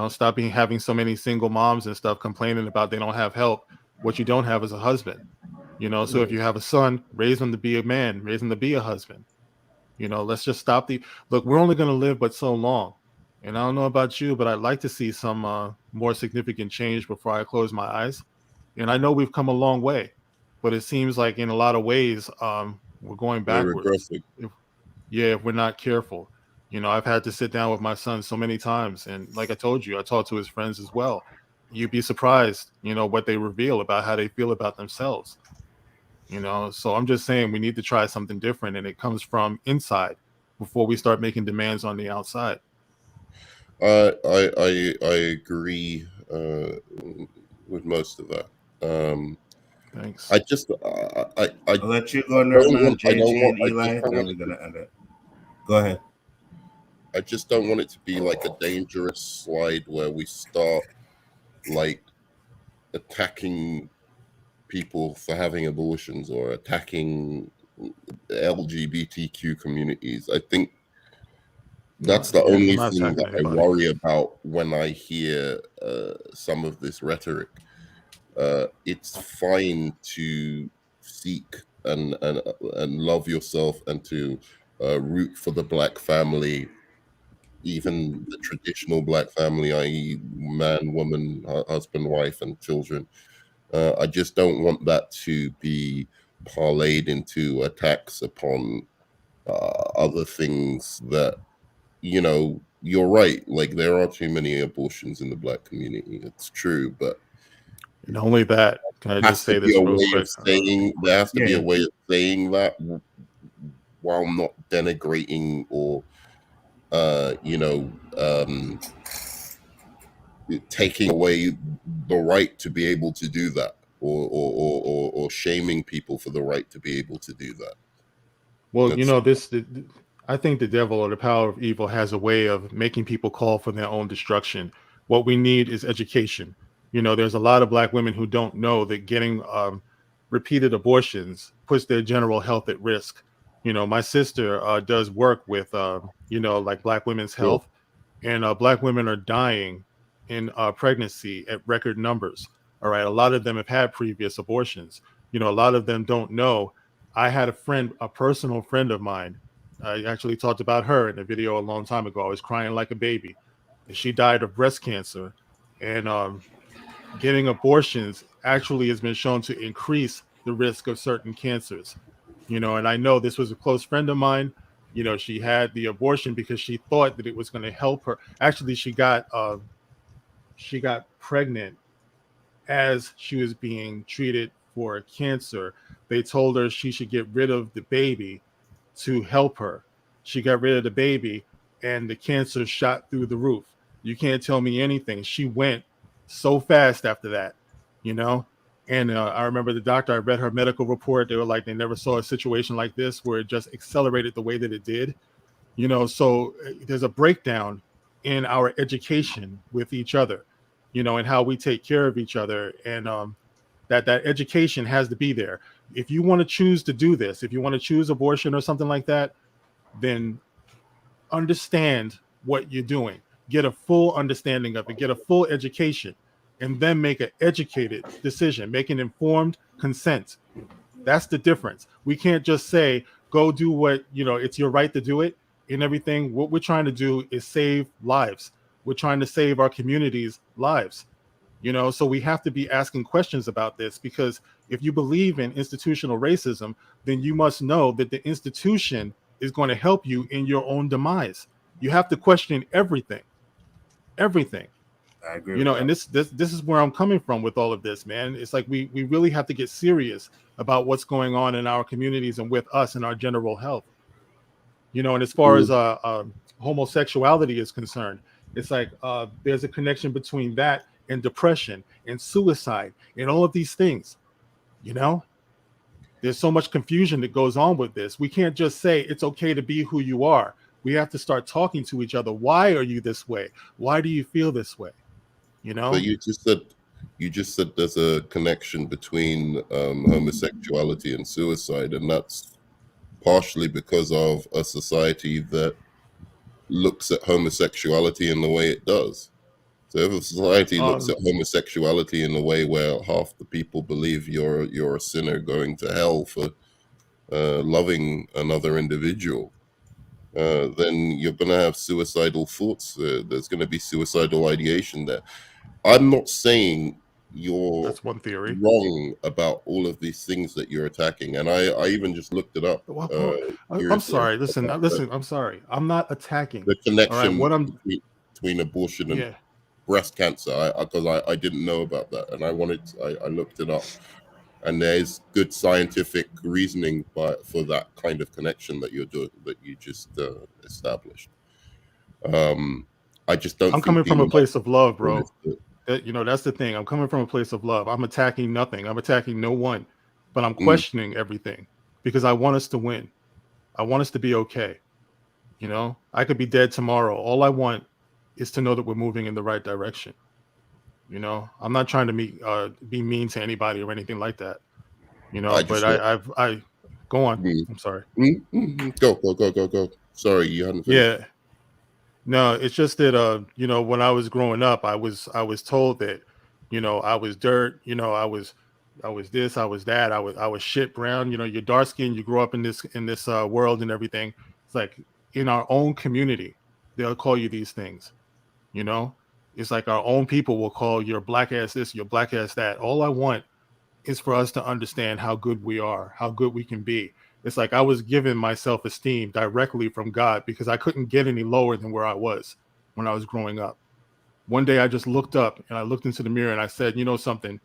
Stop having so many single moms and stuff complaining about they don't have help. What you don't have is a husband. So if you have a son, raise him to be a man, raise him to be a husband. Let's just stop look. We're only going to live but so long. And I don't know about you, but I'd like to see some more significant change before I close my eyes. And I know we've come a long way, but it seems like in a lot of ways we're going We're backwards. regressing. If we're not careful. I've had to sit down with my son so many times, and like I told you, I talked to his friends as well. You'd be surprised, what they reveal about how they feel about themselves. So I'm just saying we need to try something different, and it comes from inside before we start making demands on the outside. I agree with most of that. Thanks. I just I'll let you go, Nirma, JJ, and Eli. Then we're gonna end it. Go ahead. I just don't want it to be like a dangerous slide where we start like attacking people for having abortions or attacking LGBTQ communities. I think that's the only thing that I worry about when I hear some of this rhetoric. It's fine to seek and love yourself and to root for the Black family, even the traditional Black family, i.e. man, woman, husband, wife, and children. I just don't want that to be parlayed into attacks upon other things that, you're right. Like, there are too many abortions in the Black community. It's true, but and only that. Can I just say this real quick? There has to be a way of saying that while not denigrating or, taking away the right to be able to do that, or shaming people for the right to be able to do that. Well, I think the devil or the power of evil has a way of making people call for their own destruction. What we need is education. There's a lot of Black women who don't know that getting repeated abortions puts their general health at risk. My sister does work with, like Black women's health, and Black women are dying in pregnancy at record numbers. All right. A lot of them have had previous abortions. A lot of them don't know. I had a personal friend of mine. I actually talked about her in a video a long time ago. I was crying like a baby. She died of breast cancer, and getting abortions actually has been shown to increase the risk of certain cancers. And I know this was a close friend of mine. She had the abortion because she thought that it was going to help her. Actually, she got pregnant as she was being treated for cancer. They told her she should get rid of the baby to help her. She got rid of the baby, and the cancer shot through the roof. You can't tell me anything. She went so fast after that, And I remember the doctor, I read her medical report. They were like, they never saw a situation like this where it just accelerated the way that it did. So there's a breakdown in our education with each other, and how we take care of each other. And that education has to be there. If you want to choose to do this, if you want to choose abortion or something like that, then understand what you're doing. Get a full understanding of it. Get a full education. And then make an educated decision. Make an informed consent. That's the difference. We can't just say, go do what, it's your right to do it and everything. What we're trying to do is save lives. We're trying to save our communities' lives. So we have to be asking questions about this, because if you believe in institutional racism, then you must know that the institution is going to help you in your own demise. You have to question everything. I agree. And this is where I'm coming from with all of this, man. It's like we really have to get serious about what's going on in our communities and with us and our general health. And as far as homosexuality is concerned, it's like there's a connection between that and depression and suicide and all of these things. There's so much confusion that goes on with this. We can't just say it's okay to be who you are. We have to start talking to each other. Why are you this way? Why do you feel this way? But you just said there's a connection between homosexuality and suicide, and that's partially because of a society that looks at homosexuality in the way it does. So if a society looks at homosexuality in a way where half the people believe you're a sinner going to hell for loving another individual, then you're going to have suicidal thoughts. There's going to be suicidal ideation there. I'm not saying you're That's one theory. wrong about all of these things that you're attacking. And I even just looked it up. I'm sorry. Listen. I'm sorry. I'm not attacking. The connection All right, between abortion and yeah. breast cancer, because I didn't know about that, and I looked it up, and there's good scientific reasoning for that kind of connection that you just established. I just don't. I'm coming from a place of love, bro. That's the thing. I'm coming from a place of love. I'm attacking nothing. I'm attacking no one, but I'm questioning everything because I want us to win. I want us to be okay. I could be dead tomorrow. All I want is to know that we're moving in the right direction. I'm not trying to be mean to anybody or anything like that. I go on. I'm sorry. Go. Sorry, you hadn't finished. Yeah. No, it's just that when I was growing up, I was told that, I was dirt, I was this, I was that, I was shit brown, you're dark skinned, you grow up in this world and everything. It's like in our own community, they'll call you these things. It's like our own people will call your black ass this, your black ass that. All I want is for us to understand how good we are, how good we can be. It's like I was given my self-esteem directly from God because I couldn't get any lower than where I was when I was growing up. One day I just looked up and I looked into the mirror and I said, you know something,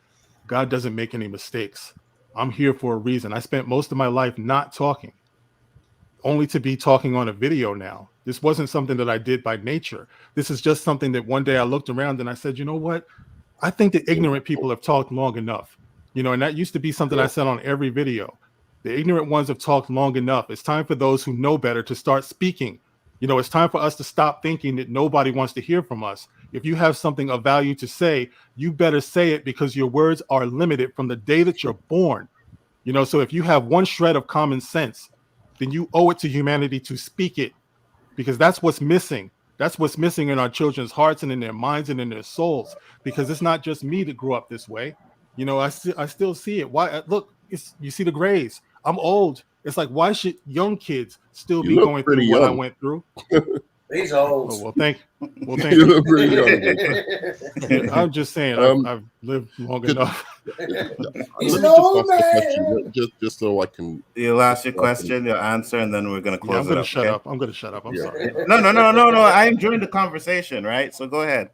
God doesn't make any mistakes. I'm here for a reason. I spent most of my life not talking, only to be talking on a video now. This wasn't something that I did by nature. This is just something that one day I looked around and I said, you know what? I think that ignorant people have talked long enough. And that used to be something I said on every video. The ignorant ones have talked long enough. It's time for those who know better to start speaking. It's time for us to stop thinking that nobody wants to hear from us. If you have something of value to say, you better say it because your words are limited from the day that you're born. So if you have one shred of common sense, then you owe it to humanity to speak it because that's what's missing. That's what's missing in our children's hearts and in their minds and in their souls, because it's not just me that grew up this way. I still see it. Why? Look, you see the grays. I'm old. It's like, why should young kids still be going through what I went through? He's old. Oh, well, thank You look pretty young. I'm just saying, I've lived long enough. He's an old man. Just so I can. You'll ask your question, you'll answer, and then we're gonna close I'm gonna it shut up. up. I'm gonna shut up. I'm sorry. No. I'm enjoying the conversation, right? So go ahead.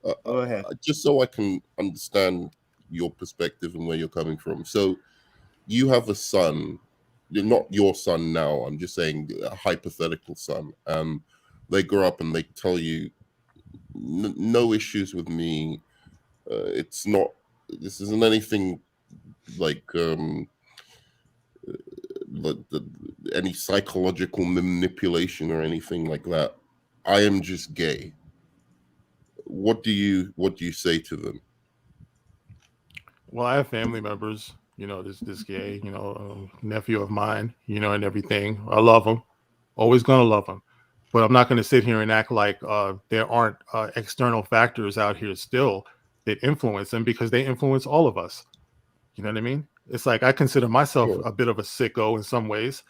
Go ahead. Just so I can understand your perspective and where you're coming from. So you have a son. You're not your son now. I'm just saying a hypothetical son. They grow up and they tell you, no issues with me. This isn't anything like any psychological manipulation or anything like that. I am just gay. What do you say to them? Well, I have family members, this gay, nephew of mine, and everything. I love him. Always gonna love him. But I'm not going to sit here and act like there aren't external factors out here still that influence them, because they influence all of us. You know what I mean? It's like I consider myself a bit of a sicko in some ways,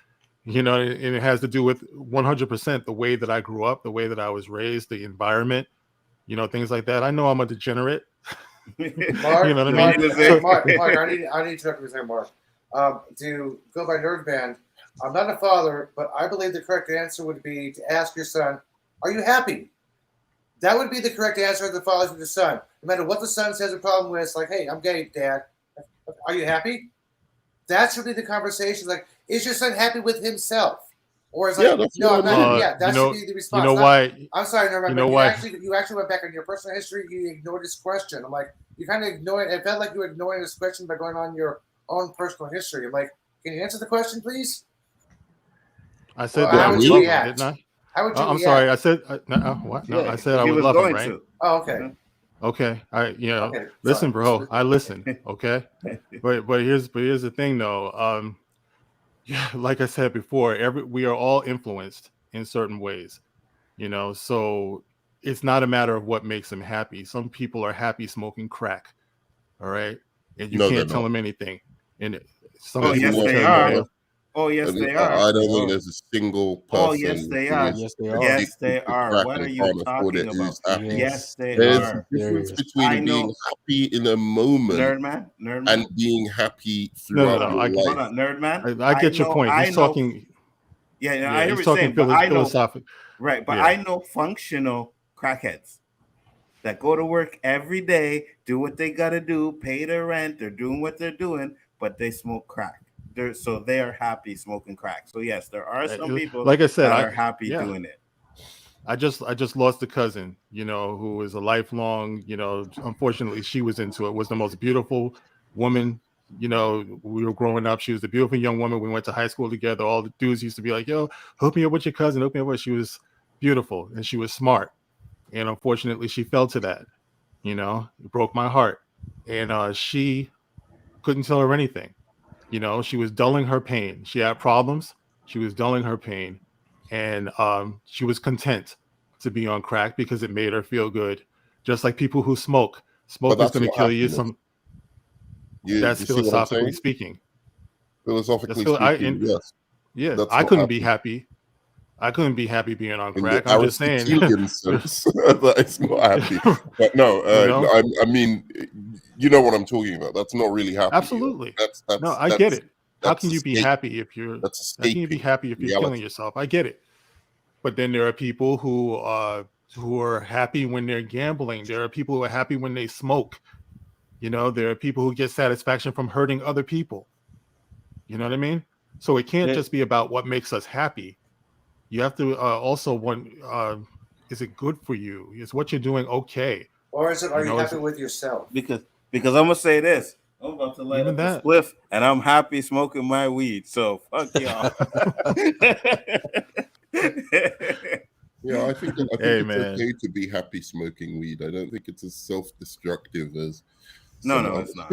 and it has to do with 100% the way that I grew up, the way that I was raised, the environment, things like that. I know I'm a degenerate. Mark, you know what I mean? Mark, I need to interrupt you there, Mark. To go by Nerd Band, I'm not a father, but I believe the correct answer would be to ask your son, are you happy? That would be the correct answer of the father to the son. No matter what the son says a problem with, it's like, hey, I'm gay, Dad. Are you happy? That should be the conversation. Like, is your son happy with himself? Or is like, no, I'm not. That should be the response. You know why? I'm sorry, no, you know why? You actually went back on your personal history. You ignored this question. I'm like, you kind of ignored it. It felt like you were ignoring this question by going on your own personal history. I'm like, can you answer the question, please? I said that I would love him, didn't I? How would you I'm sorry. I said what? No, I said I would love him, right? Oh, okay. Okay. Listen, bro. I listen. Okay. But here's the thing, though. Yeah, like I said before, we are all influenced in certain ways, so it's not a matter of what makes them happy. Some people are happy smoking crack, all right, and you can't tell them anything. And some people yes, will they tell are. you, Oh yes, I mean, they are. I don't think there's a single person. Oh yes, they who are. is Yes, they are. Yes, addicted they to are. crack What and are you can't afford talking it, about? who's happy. Yes, they There's are. a difference There is. between I being know. happy in a moment Nerd and man. being happy No, throughout no. I your Hold life. on, nerd man. I get your point. I He's know. talking. Yeah, I hear He's what you're talking saying, but I know. philosophic. Right, but Yeah. I know functional crackheads that go to work every day, do what they gotta do, pay their rent, they're doing what they're doing, but they smoke crack. So they are happy smoking crack. So yes, there are some people Like I said, that are happy yeah. doing it. I just lost a cousin, who is a lifelong, unfortunately she was into it, was the most beautiful woman. We were growing up. She was a beautiful young woman. We went to high school together. All the dudes used to be like, yo, hook me up with your cousin, hook me up with. She was beautiful and she was smart. And unfortunately she fell to that. It broke my heart. And she couldn't tell her anything. She was dulling her pain. She had problems. She was dulling her pain. And she was content to be on crack because it made her feel good. Just like people who smoke. Smoke is going to kill you. That's philosophically speaking. Philosophically speaking, yes. Yeah, That's I not couldn't be happy. happy. I couldn't be happy being on In crack. the I'm just saying. Aristotelian sense, that it's not happy. But no, I mean, you know what I'm talking about. That's not really happy. Absolutely. No, I get it. How can you be happy if you're? How can you be happy if you're killing yourself? I get it. But then there are people who are happy when they're gambling. There are people who are happy when they smoke. There are people who get satisfaction from hurting other people. You know what I mean? So it can't just be about what makes us happy. You have to also want, is it good for you? Is what you're doing okay? Or is it, are you happy with yourself? Because I'm gonna say this. I'm about to light up a spliff and I'm happy smoking my weed. So fuck y'all. Yeah, I think it's okay to be happy smoking weed. I don't think it's as self-destructive as it's not.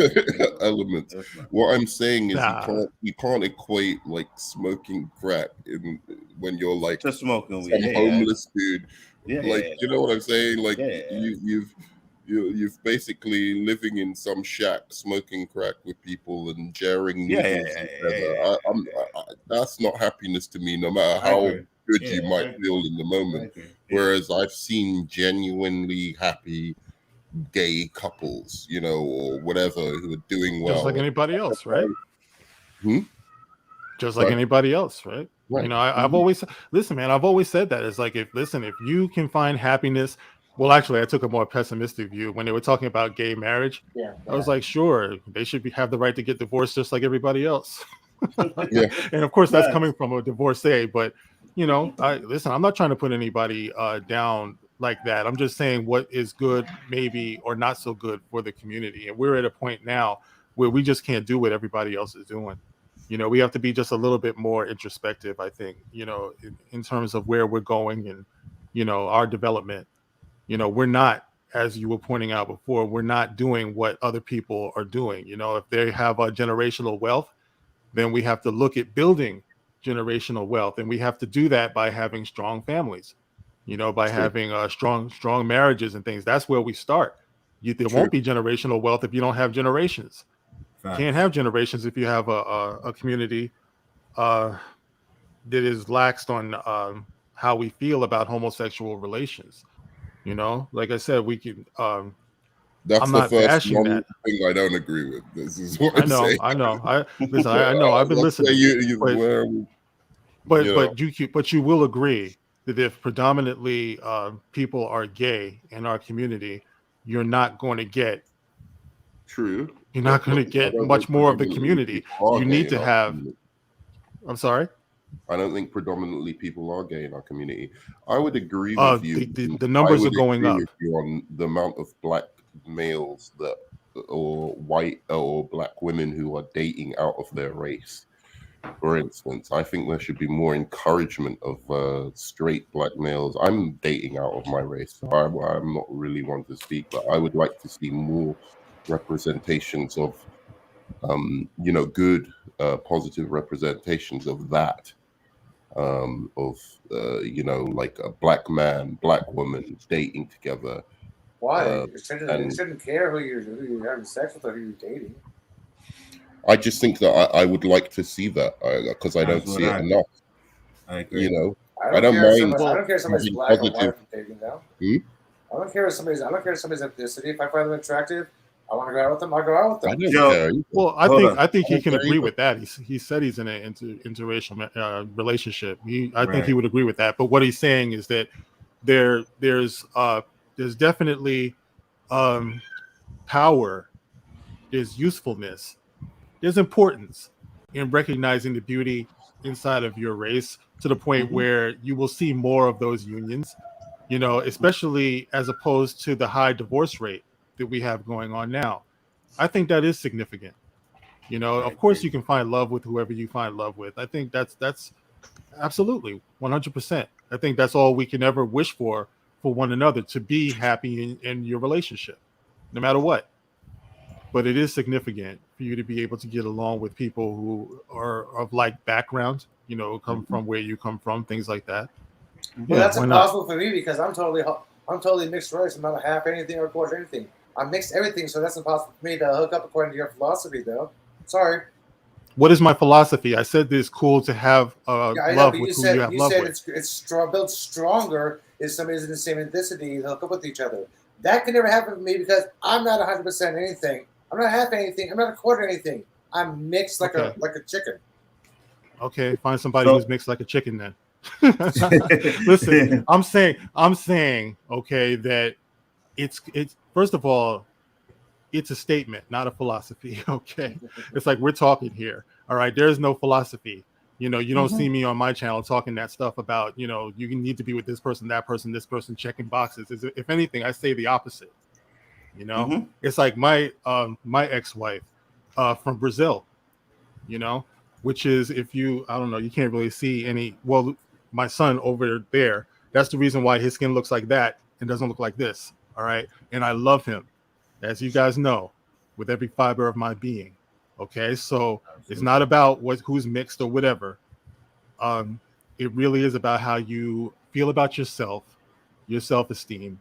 elements. What I'm saying is you can't equate like smoking crack when you're like just smoking some weed. homeless dude. Yeah, you know what I'm saying? Like you've basically living in some shack smoking crack with people and jaring needles. That's not happiness to me, no matter how good you might feel in the moment. Whereas I've seen genuinely happy gay couples, or whatever, who are doing well. Just like anybody else, right? Just like Right. anybody else, right? Right. I've always listen, man. I've always said that. It's like if you can find happiness. Well, actually, I took a more pessimistic view when they were talking about gay marriage. Yeah. I was like, sure, they should have the right to get divorced just like everybody else. And of course, that's coming from a divorcee. But I'm not trying to put anybody down like that. I'm just saying what is good, maybe, or not so good for the community. And we're at a point now where we just can't do what everybody else is doing. We have to be just a little bit more introspective, I think, in terms of where we're going and, our development. We're not, as you were pointing out before, we're not doing what other people are doing. If they have a generational wealth, then we have to look at building generational wealth. And we have to do that by having strong families, by having strong marriages and things. That's where we start. There won't be generational wealth if you don't have generations. Can't have generations if you have a community that is laxed on how we feel about homosexual relations. Like I said, we can. That's I'm the not first bashing that. thing I don't agree with. This is what I I'm know. saying. I know. I know. I've been listening. But you will agree that if predominantly people are gay in our community, you're not going to get. True. You're not going to get much more of the community. You need to have. I'm sorry. I don't think predominantly people are gay in our community. I would agree with you. The numbers are going up. With you on the amount of black males or white or black women who are dating out of their race. For instance, I think there should be more encouragement of straight black males. I'm dating out of my race, so I'm not really one to speak, but I would like to see more representations of, good, positive representations of that. Like a black man, black woman dating together. Why? You shouldn't care who you're having sex with or who you're dating. I just think that I would like to see that because I don't see it enough. I agree. You know, I don't care mind. I don't care if somebody's having black or positive- white from dating now. Hmm? I don't care if somebody's ethnicity. If I find them attractive, I want to go out with them. I'll go out with them. I don't care. Well, I think he can agree with that. He said he's in an interracial relationship. I think he would agree with that. But what he's saying is that there's definitely power, there's usefulness, there's importance in recognizing the beauty inside of your race to the point where you will see more of those unions, you know, especially as opposed to the high divorce rate that we have going on now. I think that is significant. You know, of course you can find love with whoever you find love with. I think that's absolutely 100%. I think that's all we can ever wish for one another, to be happy in your relationship, no matter what. But it is significant for you to be able to get along with people who are of like background, you know, come from where you come from, things like that. Well, that's impossible for me because I'm totally mixed race. I'm not a half anything or a quarter anything. I'm mixed everything, so that's impossible for me to hook up according to your philosophy, though. Sorry. What is my philosophy? I said it's cool to have love with who you have love with. It's built stronger if somebody's in the same ethnicity to hook up with each other. That can never happen to me because I'm not 100% anything. I'm not half anything. I'm not a quarter anything. I'm mixed like a chicken. Okay, find somebody who's mixed like a chicken then. Listen, I'm saying, okay, that it's first of all, it's a statement, not a philosophy. Okay, it's like we're talking here. All right, there's no philosophy. You know, you don't see me on my channel talking that stuff about, you know, you need to be with this person, that person, this person, checking boxes. If anything, I say the opposite. You know, it's like my ex-wife from Brazil, you know, which is, if you, I don't know, you can't really see any. Well, my son over there, that's the reason why his skin looks like that and doesn't look like this. All right, and I love him, as you guys know, with every fiber of my being. Okay, so it's not about who's mixed or whatever. It really is about how you feel about yourself, your self-esteem,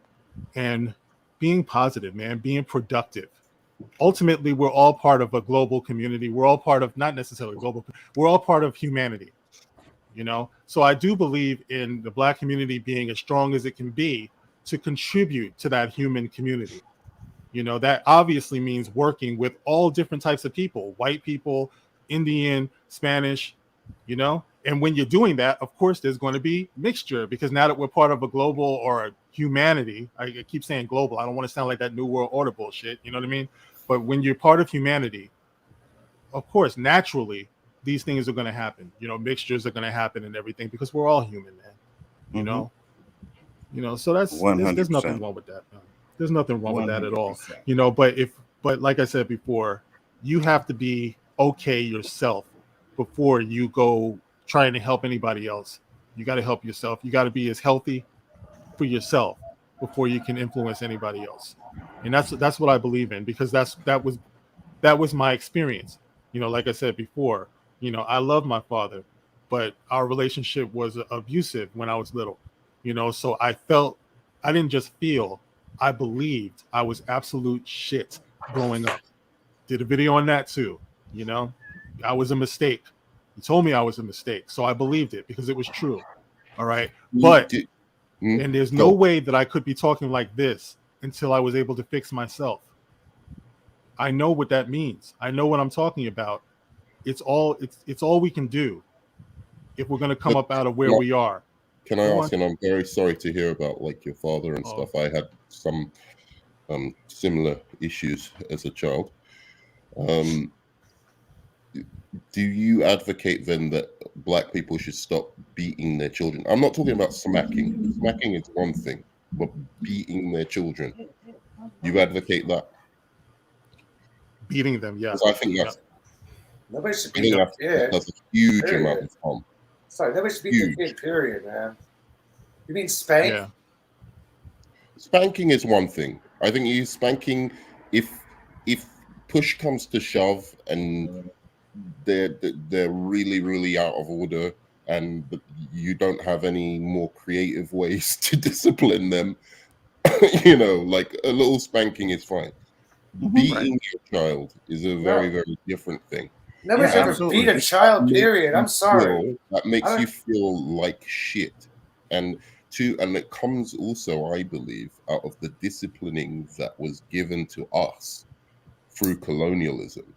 and being positive, man, being productive. Ultimately, we're all part of a global community. We're all part of, not necessarily global, we're all part of humanity, you know? So I do believe in the Black community being as strong as it can be to contribute to that human community. You know, that obviously means working with all different types of people, white people, Indian, Spanish, you know? And when you're doing that, of course, there's going to be mixture, because now that we're part of a global or a humanity, I keep saying global, I don't want to sound like that New World Order bullshit, you know what I mean? But when you're part of humanity, of course, naturally, these things are going to happen. You know, mixtures are going to happen and everything, because we're all human, man. You know? You know, so there's nothing wrong with that, man. There's nothing wrong with that at all. You know, but like I said before, you have to be okay yourself before you go trying to help anybody else. You got to help yourself. You got to be as healthy for yourself before you can influence anybody else. And that's what I believe in, because that was my experience. You know, like I said before, you know, I love my father, but our relationship was abusive when I was little. You know, so I didn't just feel, I believed I was absolute shit growing up. Did a video on that too. You know, I was a mistake. He told me I was a mistake, so I believed it because it was true. All right, but and there's no way that I could be talking like this until I was able to fix myself. I know what that means. I know what I'm talking about. It's all we can do if we're going to come up out of where we are. Can I ask, and I'm very sorry to hear about like your father and stuff. I had some similar issues as a child. Do you advocate then that Black people should stop beating their children? I'm not talking about smacking. Smacking is one thing, but beating their children. You advocate that? Beating them, yeah. I think nobody should beat their kid. That's a huge amount of harm. Sorry, nobody should beat their kid, period, man. You mean spank? Yeah. Spanking is one thing. I think you spanking if push comes to shove and they're really, really out of order and you don't have any more creative ways to discipline them, you know, like a little spanking is fine. Beating your child is a very, very different thing. Nobody's Yeah, ever absolutely. beat a child, period. I'm sorry. That makes you feel like shit. And it comes also, I believe, out of the disciplining that was given to us through colonialism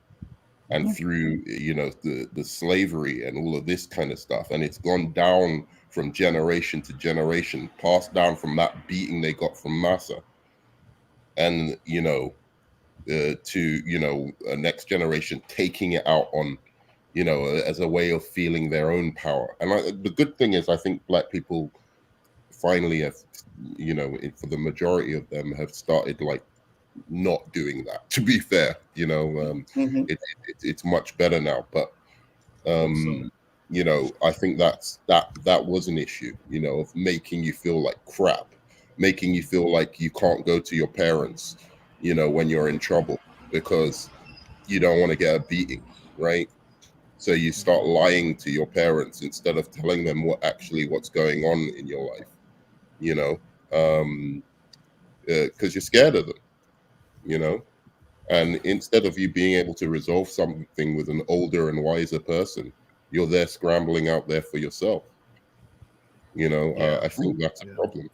and through, you know, the slavery and all of this kind of stuff. And it's gone down from generation to generation, passed down from that beating they got from Massa. And, you know, to, you know, a next generation taking it out on, you know, as a way of feeling their own power. And the good thing is, I think Black people finally have, you know, for the majority of them have started like not doing that, to be fair, you know. It's much better now, but you know, I think that was an issue, you know, of making you feel like crap, making you feel like you can't go to your parents, you know, when you're in trouble because you don't want to get a beating, right? So you start lying to your parents instead of telling them what's going on in your life, you know, because you're scared of them, you know. And instead of you being able to resolve something with an older and wiser person, you're there scrambling out there for yourself. You know, I think that's a problem.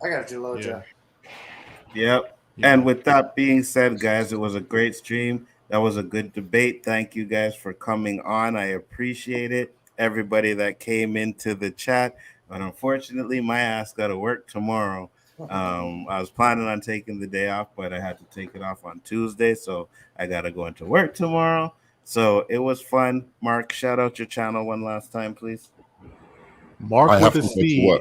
I got you, Loja. Yep. And with that being said, guys, it was a great stream. That was a good debate. Thank you guys for coming on. I appreciate it. Everybody that came into the chat. But unfortunately, my ass got to work tomorrow. I was planning on taking the day off, but I had to take it off on Tuesday. So I got to go into work tomorrow. So it was fun. Mark, shout out your channel one last time, please. Marc With A C.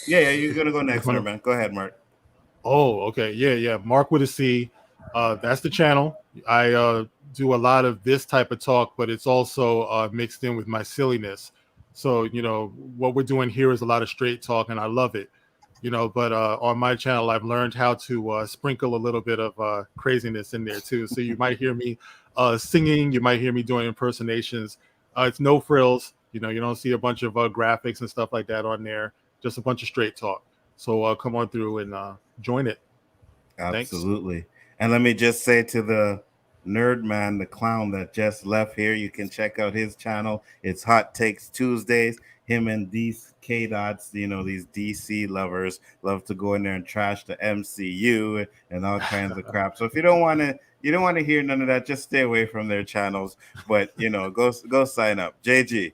Yeah, you're going to go next, man. Go ahead, Mark. Oh, okay. Yeah. Marc With A C. That's the channel. I do a lot of this type of talk, but it's also mixed in with my silliness. So, you know, what we're doing here is a lot of straight talk, and I love it. You know, but on my channel, I've learned how to sprinkle a little bit of craziness in there, too. So you might hear me singing. You might hear me doing impersonations. It's no frills. You know, you don't see a bunch of graphics and stuff like that on there. Just a bunch of straight talk. So come on through and join it. Absolutely. Thanks. And let me just say to the nerd man, the clown that just left here, you can check out his channel. It's Hot Takes Tuesdays. Him and these K-Dots, you know, these DC lovers love to go in there and trash the MCU and all kinds of crap. So if you don't want to hear none of that, just stay away from their channels. But you know, go sign up. JG.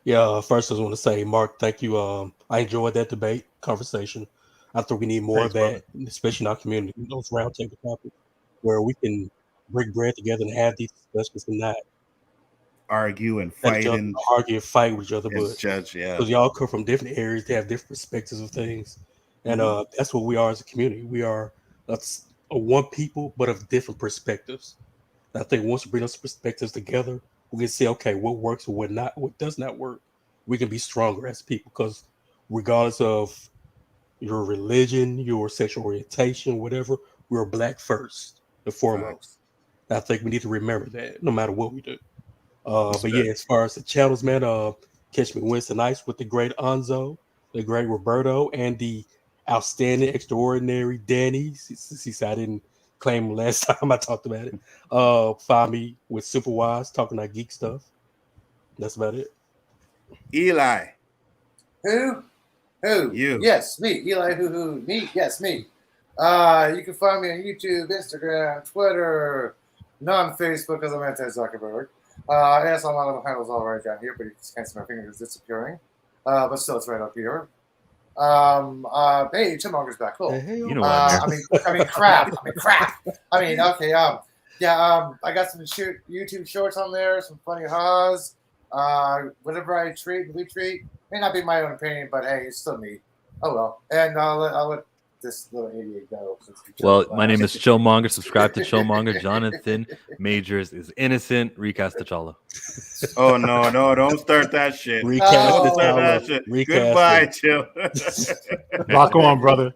Yeah, first I just want to say, Mark, thank you. I enjoyed that debate conversation. I think we need more of that, especially in our community. Those roundtable topics where we can break bread together and have these discussions and not argue and fight with each other, but judge, because y'all come from different areas, they have different perspectives of things, and that's what we are as a community. We are that's a one people, but of different perspectives. And I think once we bring those perspectives together, we can see, okay, what works and what does not work. We can be stronger as people because regardless of your religion, your sexual orientation, whatever, we're Black first and foremost. I think we need to remember that no matter what we do. But yeah, as far as the channels, man, catch me Wednesday nights with the great Nzo, the great Roberto, and the outstanding, extraordinary Danny. Since he said I didn't claim him last time I talked about it. Find me with Super Wise talking about geek stuff. That's about it. Eli. Who? You. Yes, me. Elihu-Who. Me. Yes, me. You can find me on YouTube, Instagram, Twitter, non-Facebook because I'm anti-Zuckerberg. Yes, I'm on the handles all right down here, but you can't see my fingers disappearing. But still, it's right up here. Hey, Chipmunger's back. Cool. You know what? I mean, crap. Okay. I got some YouTube shorts on there, some funny ha's. Whatever I retweet may not be my own opinion, but hey, it's still me. Oh well. And I'll let this little idiot go. Well, my name is Chillmonger. Subscribe to Chillmonger. Jonathan Majors is innocent. Recast T'Challa. Oh no, don't start that shit. Recast that shit. Goodbye, Chill. Lock on, brother.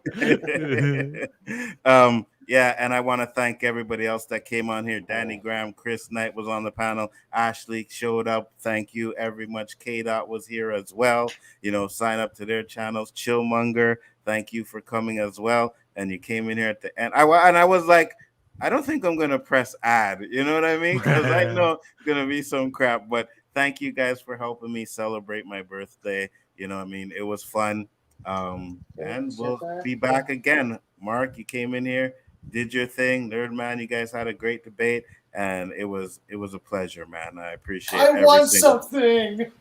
Yeah, and I want to thank everybody else that came on here. Danny Graham, Chris Knight was on the panel. Ashley showed up. Thank you very much. K-Dot was here as well. You know, sign up to their channels. Chillmonger, thank you for coming as well. and you came in here at the end. I was like, I don't think I'm gonna press add. You know what I mean? Because I know it's gonna be some crap. But thank you guys for helping me celebrate my birthday. You know what I mean? It was fun. And we'll be back again. Mark, you came in here, did your thing. Nerd Man, you guys had a great debate, and it was a pleasure, man. I appreciate I won something.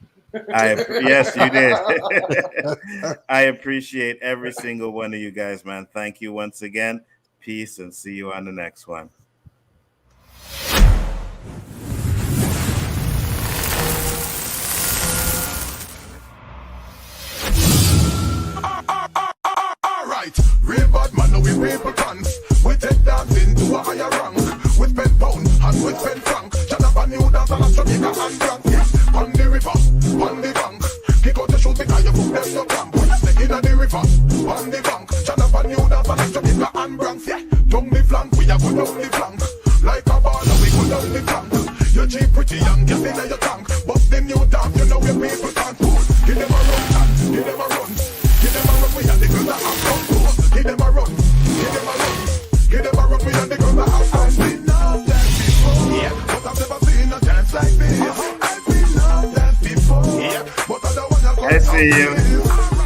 Yes, you did. I appreciate every single one of you guys, man. Thank you once again. Peace, and see you on the next one. Alright, real bad man, now we paper guns. We take dancing to a higher rank. We spend pound and we spend franc. Shut up a new dance and a Jamaica and dance. Yes, on the river, on the bank. Kick out the shoes because you put them no camp. Stay in the river, on the bank. Shut up a new dance and a Jamaica and Bronx. Yeah, down the flank, we a go down the flank. Like a baller, we go down the flank. You're cheap, pretty young, get in your tank. But them new dance, you know we people can't pull. Give them a run, give them a run. Give them a run, we are the girls that have come to. Give them a run, give them a run. Give them a run, we are the girls that have come to. I've been out there before, yeah, but I've never seen a dance like this. I've been out there before, yeah, but I don't wanna go. I see you.